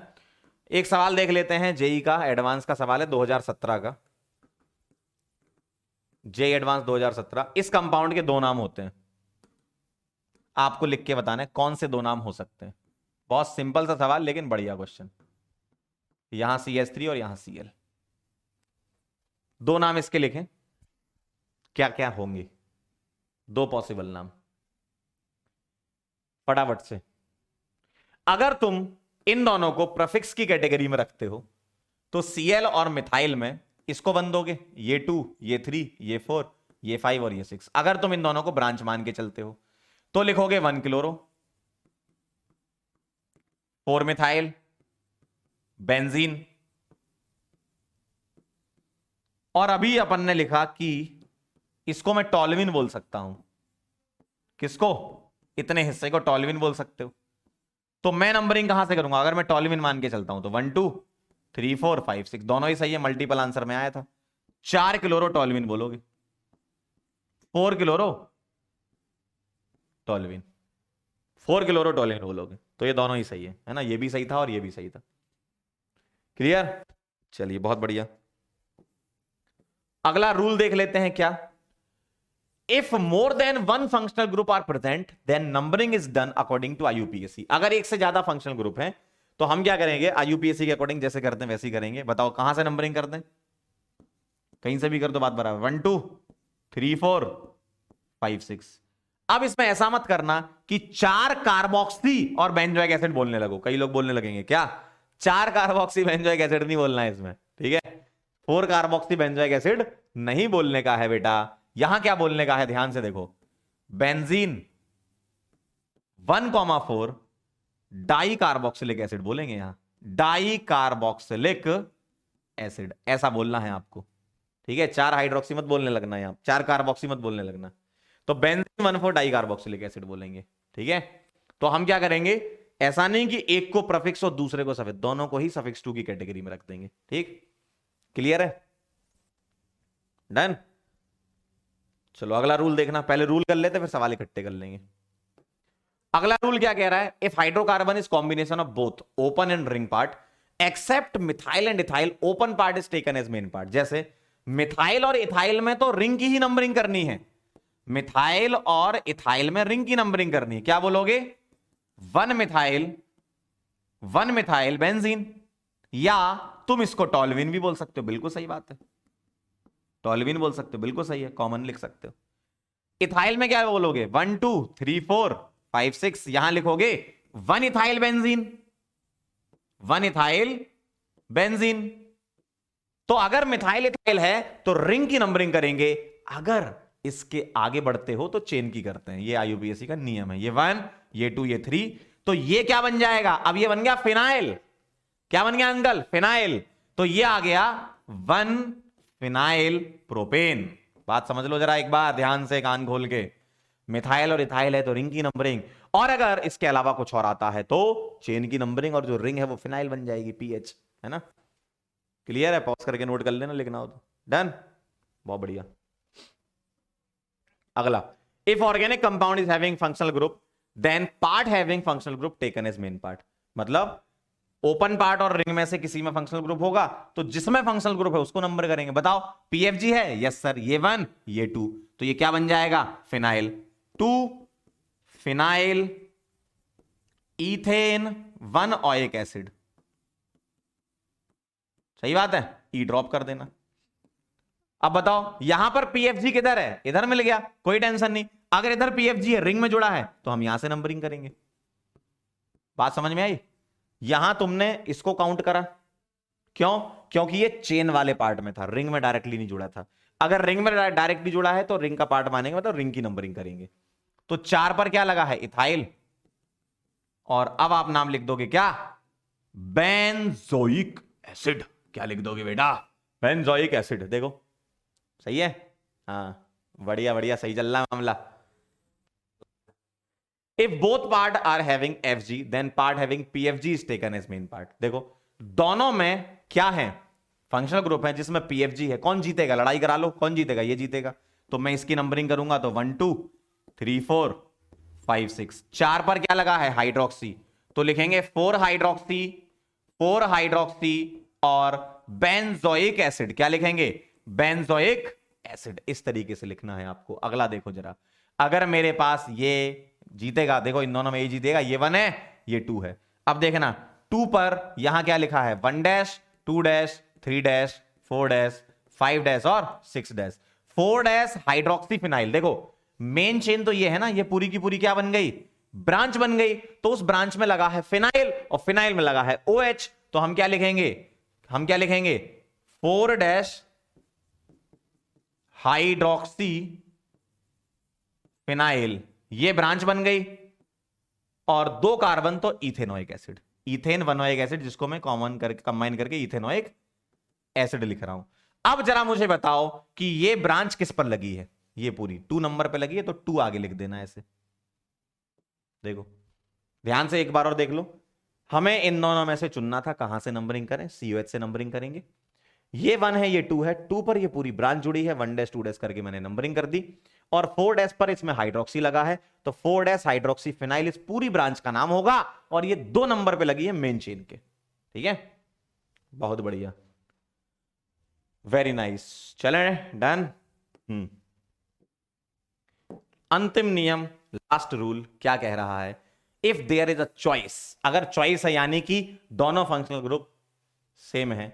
एक सवाल देख लेते हैं, जेई का एडवांस का सवाल है 2017 का, जेई एडवांस 2017। इस कंपाउंड के 2 नाम होते हैं, आपको लिख के बताना है कौन से 2 नाम हो सकते हैं। बहुत सिंपल सा सवाल लेकिन बढ़िया क्वेश्चन। यहां CH3 और यहां Cl, 2 नाम इसके लिखें, क्या क्या होंगे 2 पॉसिबल नाम, फटाफट से। अगर तुम इन दोनों को प्रफिक्स की कैटेगरी में रखते हो तो Cl और मिथाइल में इसको बन दोगे, ये 2, ये 3, ये 4, ये 5 और ये 6। अगर तुम इन दोनों को ब्रांच मान के चलते हो तो लिखोगे 1 क्लोरो, 4 मिथाइल, बेंजीन। और अभी अपन ने लिखा कि इसको मैं टॉल्विन बोल सकता हूं, किसको, इतने हिस्से को टॉल्विन बोल सकते हो। तो मैं नंबरिंग कहां से करूंगा, अगर मैं टॉल्विन मान के चलता हूं तो 1 2 3 4 5 6 दोनों ही सही है, मल्टीपल आंसर में आया था। 4 क्लोरो टॉल्विन बोलोगे, 4 क्लोरो टॉल्विन, 4 क्लोरो टॉल्विन बोलोगे, तो ये दोनों ही सही है ना, ये भी सही था और ये भी सही था। क्लियर? चलिए बहुत बढ़िया। अगला रूल देख लेते हैं क्या। If more than one functional group are present then numbering is done according to IUPAC. अगर एक से ज्यादा फंक्शनल ग्रुप है तो हम क्या करेंगे, आईयूपीएसी के अकॉर्डिंग जैसे करते हैं वैसे ही करेंगे। बताओ कहां से नंबरिंग करते हैं? कहीं से भी कर दो, बात बराबर। 1 2 3 4 5 6। अब इसमें ऐसा मत करना कि 4 कार्बोक्सी और बेंजोइक एसिड बोलने लगो। कई लोग बोलने लगेंगे क्या 4 कार्बोक्सी बेंजोइक एसिड नहीं बोलना है इसमें, ठीक है। 4 कार्बोक्सी बेंजोइक एसिड नहीं बोलने का है बेटा। यहां क्या बोलने का है, ध्यान से देखो। बेंजीन 1,4 डाई कार्बोक्सिलिक एसिड बोलेंगे। यहां डाई कार्बोक्सिलिक एसिड ऐसा बोलना है आपको, ठीक है। 4 हाइड्रोक्सी मत बोलने लगना, यहां 4 कार्बोक्सी मत बोलने लगना। तो बेंजीन 1,4 डाई कार्बोक्सिलिक एसिड बोलेंगे, ठीक है। तो हम क्या करेंगे, ऐसा नहीं कि एक को प्रीफिक्स और दूसरे को सफिक्स, दोनों को ही सफिक्स 2 की कैटेगरी में रख देंगे, ठीक। क्लियर है? डन। चलो अगला रूल देखना, पहले रूल कर लेते फिर सवाल इकट्ठे कर लेंगे। अगला रूल क्या कह रहा है, if hydrocarbon is combination of both open and ring part except methyl and ethyl open part is taken as main part. जैसे मिथाइल और इथाइल में तो रिंग की ही नंबरिंग करनी है, मिथाइल और इथाइल में रिंग की नंबरिंग करनी है। क्या बोलोगे, 1 मिथाइल बेंजीन, या तुम इसको टॉल्विन भी बोल सकते हो, बिल्कुल सही बात है। टॉल्विन बोल सकते हो, बिल्कुल सही है, कॉमन लिख सकते हो। इथाइल में क्या बोलोगे, 1 2 3 4 5 6, यहां लिखोगे 1 इथाइल बेंजीन, 1 इथाइल बेंजीन। तो अगर मिथाइल इथाइल है तो रिंग की नंबरिंग करेंगे, अगर इसके आगे बढ़ते हो तो चेन की करते हैं। ये आईयूपीएसी का नियम है। ये 1 ये 2 ये 3, तो ये क्या बन जाएगा, अब ये बन गया फिनाइल। क्या बन गया अंकल, फिनाइल। तो ये आ गया 1 फिनाइल प्रोपेन। बात समझ लो जरा एक बार ध्यान से, कान खोल के। मिथाइल और इथाइल है तो रिंग की नंबरिंग, और अगर इसके अलावा कुछ और आता है तो चेन की नंबरिंग, और जो रिंग है वो फिनाइल बन जाएगी, पीएच, है ना। क्लियर है? पॉज करके नोट कर लेना, लिखना हो तो। डन, बहुत बढ़िया। अगला, if organic compound is having functional group then part having functional group taken as main part. मतलब ओपन पार्ट और रिंग में से किसी में फंक्शनल ग्रुप होगा तो जिसमें फंक्शनल ग्रुप है उसको नंबर करेंगे। बताओ पीएफजी है, यस सर, ये 1 ये 2, तो ये क्या बन जाएगा, phenyl. 2 phenyl ethane 1 oic acid. सही बात है, ई ड्रॉप कर देना। अब बताओ यहां पर पीएफजी किधर है, इधर मिल गया, कोई टेंशन नहीं। अगर इधर पीएफजी है, रिंग में जुड़ा है, तो हम यहां से नंबरिंग करेंगे। बात समझ में आई? यहां तुमने इसको काउंट करा, क्यों? क्योंकि ये चेन वाले पार्ट में था, रिंग में डायरेक्टली नहीं जुड़ा था। अगर रिंग में डायरेक्टली जुड़ा है तो रिंग का पार्ट मानेंगे, मतलब रिंग की नंबरिंग करेंगे। तो 4 पर क्या लगा है, इथाइल, और अब आप नाम लिख दोगे क्या, बेंजोइक एसिड। क्या लिख दोगे बेटा, बेंजोइक एसिड। देखो सही है, हाँ बढ़िया बढ़िया, सही चल रहा है मामला। If both part are having FG, then part having PFG is taken as main part। देखो दोनों में क्या है, फंक्शनल ग्रुप है जिसमें PFG है। कौन जीतेगा, लड़ाई करा लो, कौन जीतेगा, ये जीतेगा। तो मैं इसकी नंबरिंग करूंगा तो 1 2 3 4 5 6। 4 पर क्या लगा है, हाइड्रोक्सी, तो लिखेंगे 4 हाइड्रोक्सी, 4 हाइड्रोक्सी और बेंजोइक एसिड। क्या लिखेंगे, बेंजोइक एसिड। इस तरीके से लिखना है आपको। अगला देखो जरा, अगर मेरे पास ये जीतेगा, देखो इन दोनों में ये जीतेगा, ये 1 है ये 2 है। अब देखना 2 पर यहां क्या लिखा है, 1 dash 2 dash 3 dash 4 dash 5 dash और 6 डैश। 4 dash hydroxy phenyl. देखो मेन चेन तो ये है ना, ये पूरी की पूरी क्या बन गई, ब्रांच बन गई। तो उस ब्रांच में लगा है फिनाइल और फिनाइल में लगा है OH, तो हम क्या लिखेंगे, हम क्या लिखेंगे, 4 डैश हाइड्रोक्सी फिनाइल, ये ब्रांच बन गई, और 2 कार्बन तो ethanoic acid, ethane 1 oic acid, जिसको मैं कॉमन करके कंबाइन करके इथेनोइक एसिड लिख रहा हूं। अब जरा मुझे बताओ कि ये ब्रांच किस पर लगी है, ये पूरी 2 नंबर पे लगी है, तो 2 आगे लिख देना ऐसे। देखो ध्यान से एक बार और देख लो, हमें इन दोनों में से चुनना था कहां से नंबरिंग करें, COH से नंबरिंग करेंगे। ये 1 है ये 2 है, 2 पर ये पूरी ब्रांच जुड़ी है, 1 डैश 2 डैश करके मैंने नंबरिंग कर दी, और 4 डैश पर इसमें हाइड्रोक्सी लगा है, तो 4 डैश हाइड्रोक्सी फिनाइल इस पूरी ब्रांच का नाम होगा, और ये 2 नंबर पे लगी है मेन चेन के, ठीक है। बहुत बढ़िया, वेरी नाइस। चले, डन। अंतिम नियम, लास्ट रूल क्या कह रहा है? If there is a choice, अगर चॉइस है यानी कि दोनों फंक्शनल ग्रुप सेम है,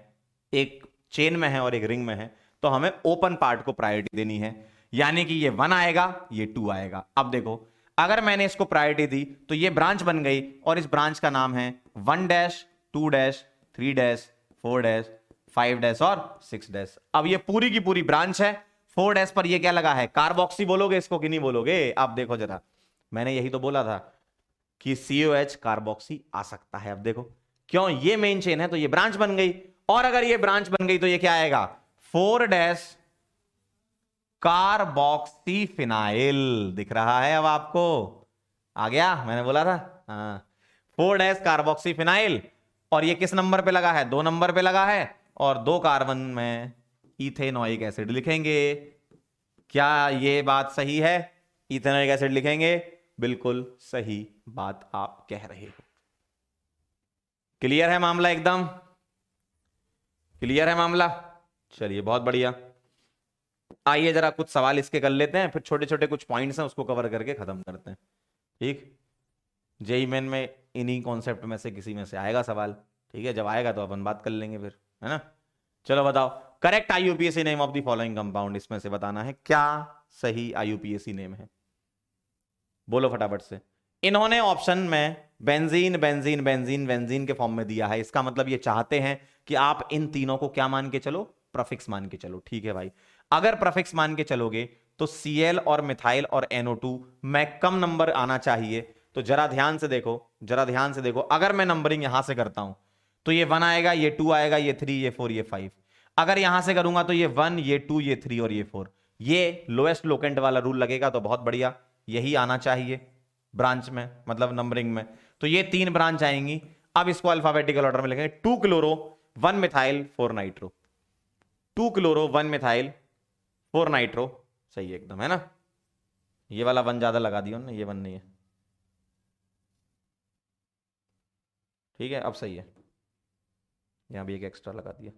एक चेन में है और एक रिंग में है, तो हमें ओपन पार्ट को प्रायोरिटी देनी है। यानी कि ये 1 आएगा, ये 2 आएगा। अब देखो, अगर मैंने इसको प्रायोरिटी दी तो ये ब्रांच बन गई, और इस ब्रांच का नाम है 1 dash 2 dash 3 dash 4 dash 5 dash और 6 डैश। अब ये पूरी की पूरी ब्रांच है। 4 डैश पर ये क्या लगा है? कार्बोक्सी बोलोगे इसको कि नहीं बोलोगे? आप देखो जरा, मैंने यही तो बोला था कि COH कार्बोक्सी आ सकता है। अब देखो, क्यों? ये मेन चेन है तो ये ब्रांच बन गई, और अगर ये ब्रांच बन गई तो ये क्या आएगा? 4 डैश कार्बोक्सी फिनाइल। दिख रहा है अब आपको? आ गया, मैंने बोला था। हाँ, 4 डैश कार्बोक्सी फिनाइल, और ये किस नंबर पे लगा है? 2 नंबर पे लगा है, और 2 कार्बन में इथेनोइक एसिड लिखेंगे। क्या ये बात सही है? इथेनोइक एसिड लिखेंगे, बिल्कुल सही बात आप कह रहे हो। क्लियर है मामला? एकदम क्लियर है मामला। चलिए, बहुत बढ़िया। आइए जरा कुछ सवाल इसके कर लेते हैं, फिर छोटे छोटे कुछ पॉइंट्स हैं उसको कवर करके खत्म करते हैं। ठीक, जेई मेन में इन्हीं कॉन्सेप्ट में से किसी में से आएगा सवाल। ठीक है, जब आएगा तो अपन बात कर लेंगे फिर, है ना? चलो बताओ, correct IUPAC name of the following compound, इसमें से बताना है क्या सही IUPAC नेम है। बोलो फटाफट से। इन्होंने ऑप्शन में बेंजीन बेंजीन बेंजीन बेंजीन के फॉर्म में दिया है, इसका मतलब ये चाहते हैं कि आप इन तीनों को क्या मान के चलो? प्रफिक्स मान के चलो। ठीक है भाई, अगर प्रफिक्स मान के चलोगे तो Cl और मिथाइल और NO2 में कम नंबर आना चाहिए। तो जरा ध्यान से देखो, जरा ध्यान से देखो, अगर मैं नंबरिंग यहां से करता हूं तो ये 1 आएगा, ये 2 आएगा, ये 3, ये 4, ये 5। अगर यहां से करूंगा तो ये 1, ये 2, ये 3 और ये 4। ये लोएस्ट लोकेंट वाला रूल लगेगा, तो बहुत बढ़िया, यही आना चाहिए ब्रांच में, मतलब नंबरिंग में। तो ये 3 ब्रांच आएंगी। अब इसको अल्फाबेटिकल ऑर्डर में लिखेंगे। 2 chloro 1 methyl 4 nitro, 2 chloro 1 methyl 4 nitro. सही है एकदम, है ना? ये वाला 1 ज्यादा लगा दिया ना, ये 1 नहीं है। ठीक है, अब सही है, यहां भी एक एक्स्ट्रा लगा दिया।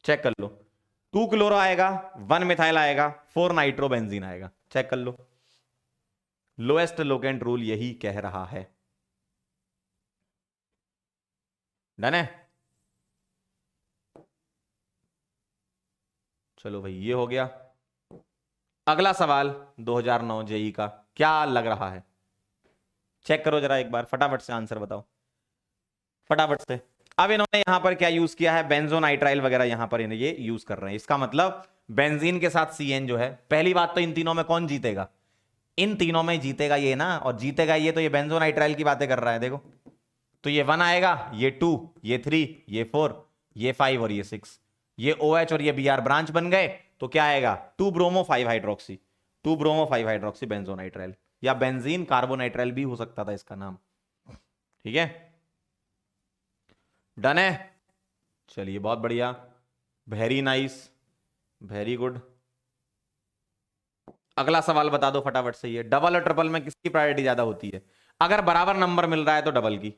चेक कर लो, 2 क्लोरो आएगा, 1 मिथाइल आएगा, 4 नाइट्रो बेंजीन आएगा। चेक कर लो, लोएस्ट लोकेंट रूल यही कह रहा है। डन है? चलो भाई, ये हो गया। अगला सवाल 2009 जेई का क्या लग रहा है? चेक करो जरा एक बार, फटाफट से आंसर बताओ, फटाफट से। अब इन्होंने यहां पर क्या यूज किया है? बेंजोनाइट्राइल वगैरह यहां पर इन्हें ये यूज कर रहे हैं। इसका मतलब बेंजीन के साथ CN जो है, पहली बात तो इन तीनों में कौन जीतेगा? इन तीनों में जीतेगा ये ना, और जीतेगा ये तो ये बेंजोनाइट्राइल की बातें कर रहा है। देखो, तो ये 1 आएगा, ये 2, ये 3, ये 4, ये 5 और ये 6। ये OH और ये Br ब्रांच बन गए, तो क्या आएगा? 2 ब्रोमो 5 हाइड्रोक्सी, 2 ब्रोमो 5 हाइड्रोक्सी बेंजोनाइट्राइल, या बेंजीन कार्बोनाइट्राइल भी हो सकता था इसका नाम। ठीक है, डन है? चलिए, बहुत बढ़िया, वेरी नाइस, वेरी गुड। अगला सवाल बता दो फटाफट से। ये डबल और ट्रिपल में किसकी प्रायोरिटी ज्यादा होती है? अगर बराबर नंबर मिल रहा है तो डबल की।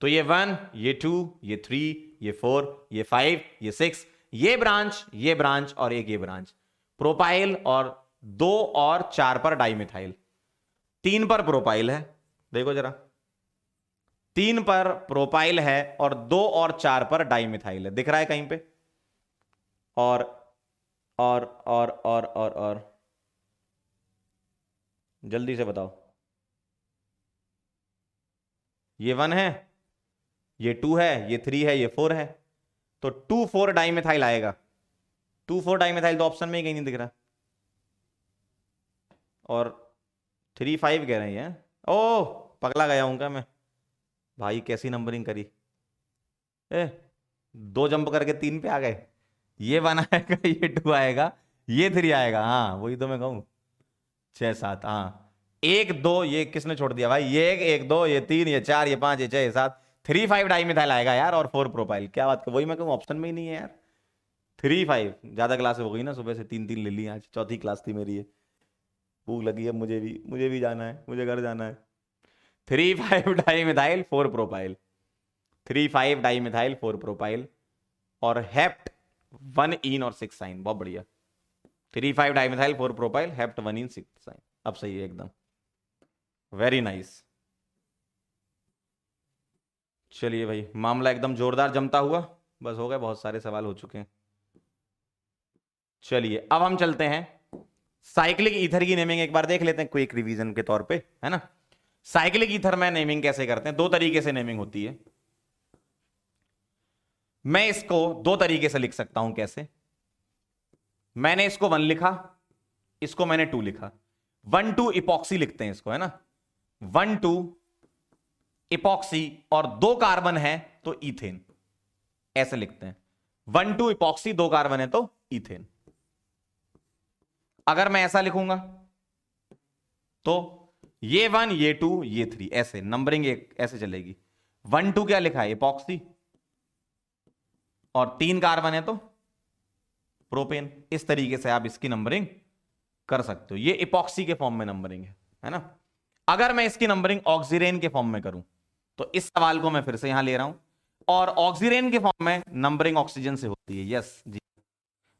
तो ये 1, ये 2, ये 3, ये 4, ये 5, ये 6, ये ब्रांच और एक ये ब्रांच। प्रोपाइल और 2 और 4 पर डाइमिथाइल, 3 पर प्रोपाइल है। देखो जरा, 3 पर प्रोपाइल है और 2 और 4 पर डाइमिथाइल है। दिख रहा है कहीं पे? और और जल्दी से बताओ। ये 1 है, ये 2 है, ये 3 है, ये 4 है। तो 2 4 डाइमिथाइल आएगा। 2 4 डाइमिथाइल तो ऑप्शन में ही कहीं नहीं दिख रहा। और 3 5 कह रहे हैं। ओह, पगला गया हूं क्या मैं? भाई कैसी नंबरिंग करी? ए, 2 जंप करके 3 पे आ गए। ये 1 आएगा, ये 2 आएगा, ये 3 आएगा। हाँ, वही तो मैं कहूं। 6 7, हाँ, 1 2, ये किसने छोड़ दिया भाई? ये 1 2, ये 3, ये 4, ये 5, ये 6, ये 7, 3 5 डाइमिथाइल आएगा यार, और 4 प्रोपाइल। क्या बात कर, वही मैं कहूँ, ऑप्शन में ही नहीं है यार। 3 5 ज्यादा क्लास हो गई ना, सुबह से 3 3 ले ली, आज चौथी क्लास थी मेरी ये। भूख लगी है, मुझे भी जाना है, मुझे घर जाना है। 3 5 डाइमिथाइल 4 प्रोपाइल, 3 5 डाइमिथाइल 4 प्रोपाइल। और हेप्ट 1 इन और 6 साइन। बहुत बढ़िया। 3,5 डाइमिथाइल 4 प्रोपाइल हेप्ट 1 इन 6 साइन। अब सही है एकदम, वेरी नाइस। चलिए भाई, मामला एकदम जोरदार जमता हुआ। बस हो गए, बहुत सारे सवाल हो चुके हैं। चलिए अब हम चलते हैं साइक्लिक ईथर की नेमिंग एक बार देख लेते हैं क्विक रिवीजन के तौर पे, है ना। साइक्लिक ईथर में नेमिंग कैसे करते हैं? दो तरीके से नेमिंग होती है। मैं इसको दो तरीके से लिख सकता हूं। कैसे? मैंने इसको 1 लिखा, इसको मैंने 2 लिखा। 1,2 इपॉक्सी लिखते हैं इसको, है ना। 1,2 इपॉक्सी और 2 कार्बन है तो इथेन, ऐसे लिखते हैं। 1,2 इपॉक्सी 2 कार्बन है तो इथेन। अगर मैं ऐसा लिखूंगा तो ये 1 ये 2 ये 3, ऐसे नंबरिंग ऐसे चलेगी। 1,2 क्या लिखा है? इपॉक्सी, और 3 कार्बन है तो प्रोपेन। इस तरीके से आप इसकी नंबरिंग कर सकते हो। ये इपॉक्सी के फॉर्म में नंबरिंग है ना। अगर मैं इसकी नंबरिंग ऑक्सीरेन के फॉर्म में करूं तो इस सवाल को मैं फिर से यहां ले रहा हूं, और ऑक्सीरेन के फॉर्म में नंबरिंग ऑक्सीजन से होती है। यस जी,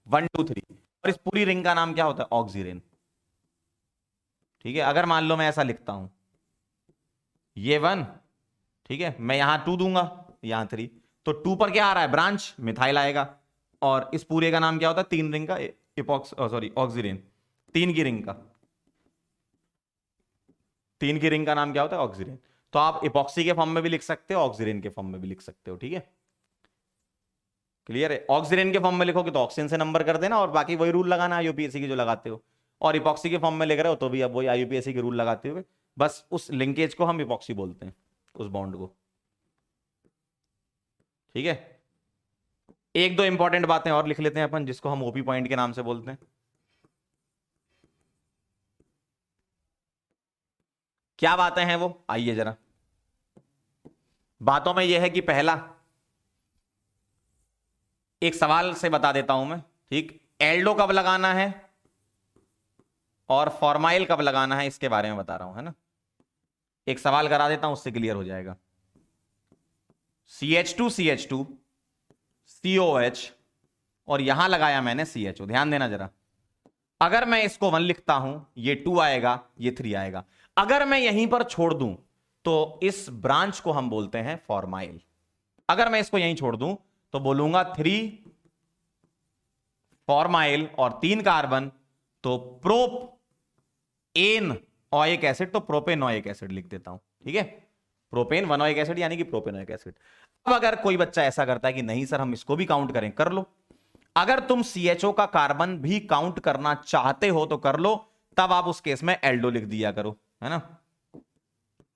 1 2 3, और इस पूरी रिंग का नाम क्या होता है? ऑक्सीरेन। ठीक है। अगर मान लो मैं ऐसा लिखता हूं, ये 1, ठीक है, मैं यहां 2 दूंगा, यहां 3, तो 2 पर क्या आ रहा है? ब्रांच मिथाइल आएगा। और इस पूरे का नाम क्या होता है? 3 रिंग का इपॉक्स सॉरी ऑक्सीरेन। 3 की रिंग का 3 की रिंग का नाम क्या होता है? ऑक्सीरेन। तो आप इपॉक्सी के फॉर्म में भी लिख सकते हो, ऑक्सीरेन के फॉर्म में भी लिख सकते हो। ठीक है, क्लियर है। ऑक्सीजन के फॉर्म में लिखोगे तो ऑक्सीजन से नंबर कर देना, और बाकी वही रूल लगाना आईयूपीएससी की जो लगाते हो। और इपॉक्सी के फॉर्म में लिख रहे हो तो भी अब वही आईयूपीएससी के रूल लगाते हुए, बस उस लिंकेज को हम इपॉक्सी बोलते हैं, उस बॉन्ड को। ठीक है। एक दो इंपॉर्टेंट बातें और लिख लेते हैं अपन, जिसको हम ओपी पॉइंट के नाम से बोलते हैं। क्या बातें हैं वो? आइए जरा। बातों में यह है कि पहला, एक सवाल से बता देता हूं मैं, ठीक। एल्डो कब लगाना है और फॉर्माइल कब लगाना है, इसके बारे में बता रहा हूं, है ना। एक सवाल करा देता हूं, उससे क्लियर हो जाएगा। CH2 COH, और यहां लगाया मैंने CHO। ध्यान देना जरा। अगर मैं इसको 1 लिखता हूं, ये 2 आएगा, ये 3 आएगा। अगर मैं यहीं पर छोड़ दूं तो इस ब्रांच को हम बोलते हैं फॉर्माइल। अगर मैं इसको यहीं छोड़ दूं तो बोलूंगा 3 फॉर्माइल और 3 कार्बन, तो प्रोप एन ओइक एसिड, तो प्रोपेनोइक एसिड लिख देता हूं। ठीक है, प्रोपेन 1 एसिड यानी कि प्रोपेनोइक एसिड। अब अगर कोई बच्चा ऐसा करता है कि नहीं सर हम इसको भी काउंट करें, कर लो। अगर तुम CHO का कार्बन भी काउंट करना चाहते हो तो कर लो, तब आप उस केस में एल्डो लिख दिया करो, है ना।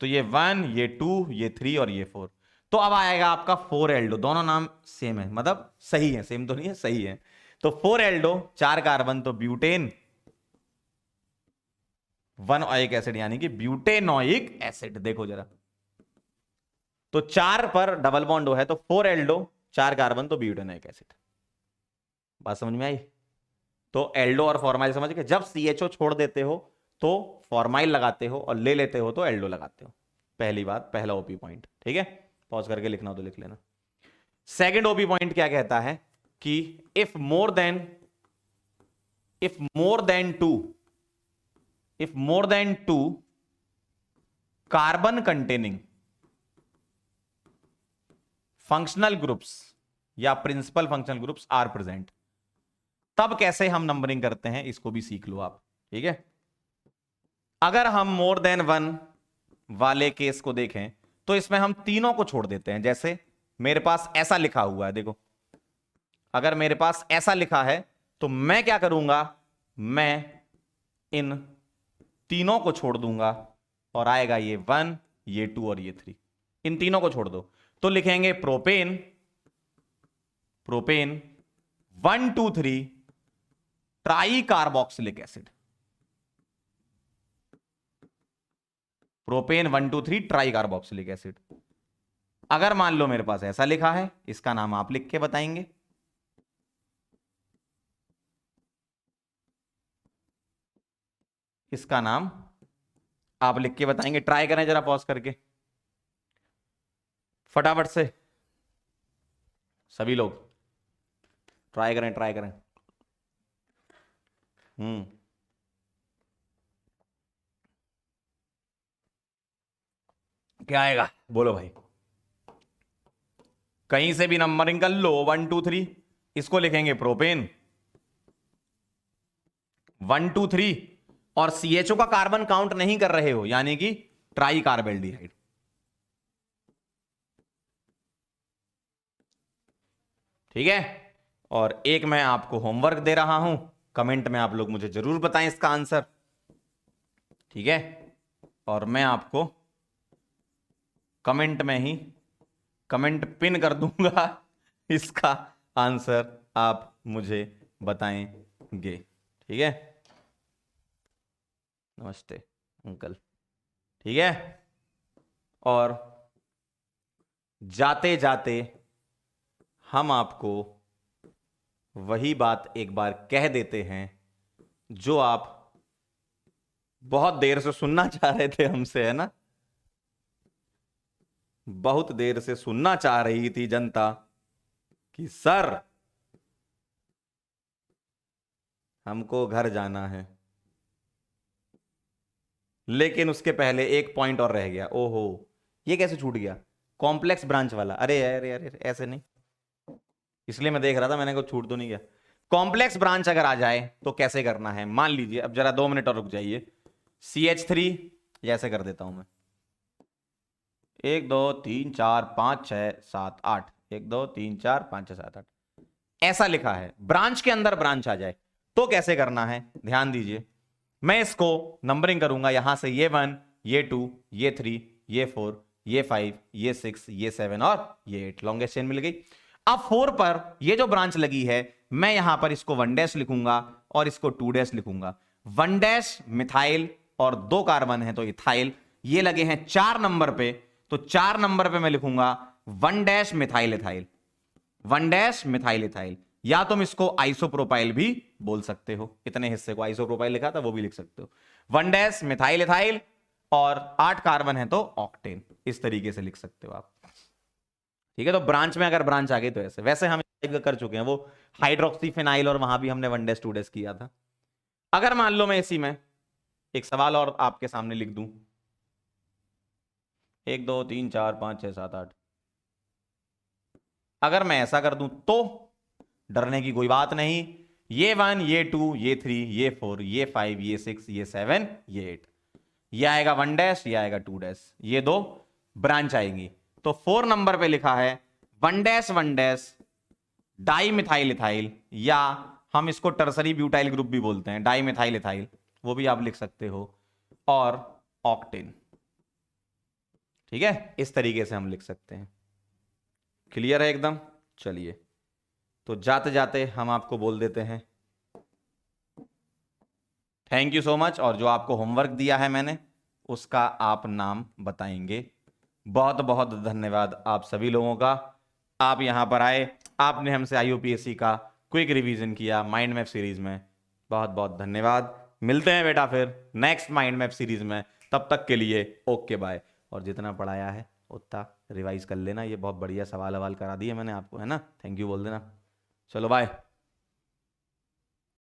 तो ये 1 ये 2 ये 3 और ये 4, तो अब आएगा आपका 4 एल्डो। दोनों नाम सेम है, मतलब सही है, सेम तो नहीं है, सही है। तो 4 एल्डो, 4 कार्बन तो ब्यूटेन 1 ओइक एसिड यानी कि ब्यूटेनोइक एसिड। देखो जरा, तो 4 पर डबल बॉन्ड है तो 4 एल्डो, 4 कार्बन तो ब्यूटेनोइक एसिड। बात समझ में आई? तो एल्डो और फॉर्माइल समझ गए। जब CHO छोड़ देते हो तो फॉर्माइल लगाते हो, और ले लेते हो तो एल्डो लगाते हो। पहली बात, पहला ओपी पॉइंट। ठीक है, पॉज करके लिखना हो तो लिख लेना। सेकंड ओपी पॉइंट क्या कहता है कि if more than 2 carbon containing functional groups या principal functional groups are present, तब कैसे हम नंबरिंग करते हैं, इसको भी सीख लो आप। ठीक है, अगर हम मोर देन 1 वाले केस को देखें तो इसमें हम तीनों को छोड़ देते हैं। जैसे मेरे पास ऐसा लिखा हुआ है, देखो, अगर मेरे पास ऐसा लिखा है तो मैं क्या करूंगा, मैं इन तीनों को छोड़ दूंगा, और आएगा ये 1 ये 2 और ये 3। इन तीनों को छोड़ दो तो लिखेंगे propane 1 2 3 try carboxylic acid. Propane 1 2 3 try carboxylic acid. अगर मान लो मेरे पास ऐसा लिखा है, इसका नाम आप लिख के बताएंगे। इसका नाम आप लिख के बताएंगे। ट्राई करें जरा पॉज करके फटाफट से सभी लोग। ट्राई करें ट्राई करें। क्या आएगा बोलो भाई। कहीं से भी नंबरिंग कर लो, 1 2 3, इसको लिखेंगे प्रोपेन 1 2 3, और CHO का कार्बन काउंट नहीं कर रहे हो यानी कि ट्राई कार्बेल्डिहाइड। ठीक है, और एक मैं आपको होमवर्क दे रहा हूं, कमेंट में आप लोग मुझे जरूर बताएं इसका आंसर। ठीक है, और मैं आपको कमेंट में ही कमेंट पिन कर दूंगा, इसका आंसर आप मुझे बताएंगे। ठीक है, नमस्ते अंकल। ठीक है, और जाते जाते हम आपको वही बात एक बार कह देते हैं जो आप बहुत देर से सुनना चाह रहे थे हमसे, है ना। बहुत देर से सुनना चाह रही थी जनता कि सर हमको घर जाना है, लेकिन उसके पहले एक पॉइंट और रह गया। ओहो, ये कैसे छूट गया? कॉम्प्लेक्स ब्रांच वाला। अरे अरे अरे ऐसे नहीं, इसलिए मैं देख रहा था, मैंने को छूट तो नहीं गया। कॉम्प्लेक्स ब्रांच अगर आ जाए तो कैसे करना है, मान लीजिए, अब जरा 2 मिनट और रुक जाइए। CH3 जैसे कर देता हूं मैं, 1 2 3 4 5 6 7 8, 1 2 3 4 5 6 7 8, ऐसा लिखा है। ब्रांच के अंदर ब्रांच आ जाए तो कैसे करना है, ध्यान दीजिए। मैं इसको नंबरिंग करूंगा यहां से, ये 1, ये 2, ये 3, ये 4, ये 5, ये 6, ये 7 और ये 8, लॉन्गेस्ट चेन मिल गई। अब 4 पर ये जो ब्रांच लगी है, मैं यहां पर इसको 1 डैश लिखूंगा और इसको 2 डैश लिखूंगा। 1 डैश मिथाइल और 2 कार्बन है तो इथाइल, ये लगे हैं 4 नंबर पे, तो 4 नंबर पे मैं लिखूंगा 1 dash methyl ethyl, 1 dash methyl ethyl, या तुम इसको आइसोप्रोपाइल भी बोल सकते हो। इतने हिस्से को आइसोप्रोपाइल लिखा था, वो भी लिख सकते हो। 1 डैश मिथाइल इथाइल और 8 कार्बन है तो ऑक्टेन, इस तरीके से लिख सकते हो आप। ठीक है, तो ब्रांच में अगर ब्रांच आ गई तो ऐसे। वैसे हम कर चुके हैं वो हाइड्रोक्सी फिनाइल, और वहां भी हमने 1 डैश 2 डैश किया था। अगर मान लो मैं इसी में एक सवाल और आपके सामने लिख दूं, 1 2 3 4 5 6 7 8, अगर मैं ऐसा कर दूं तो डरने की कोई बात नहीं। ये 1, ये 2, ये 3, ये 4, ये 5, ये 6, ये 7, ये 8, ये आएगा 1 डैश, ये आएगा 2 डैश, ये 2 ब्रांच आएंगी। तो 4 नंबर पे लिखा है 1 डैश डाई मिथाइल इथाइल, या हम इसको टर्सरी ब्यूटाइल ग्रुप भी बोलते हैं, डाई मिथाइल इथाइल, वो भी आप लिख सकते हो, और ऑक्टेन। ठीक है, इस तरीके से हम लिख सकते हैं। क्लियर है एकदम? चलिए, तो जाते जाते हम आपको बोल देते हैं थैंक यू सो मच, और जो आपको होमवर्क दिया है मैंने उसका आप नाम बताएंगे। बहुत बहुत धन्यवाद आप सभी लोगों का, आप यहां पर आए, आपने हमसे IUPAC का क्विक रिवीजन किया माइंड मैप सीरीज में। बहुत बहुत धन्यवाद। मिलते हैं बेटा फिर नेक्स्ट माइंड मैप सीरीज में, तब तक के लिए ओके बाय। और जितना पढ़ाया है उतना रिवाइज कर लेना, ये बहुत बढ़िया सवाल करा दिए मैंने आपको, है ना। थैंक यू बोल देना। चलो बाय।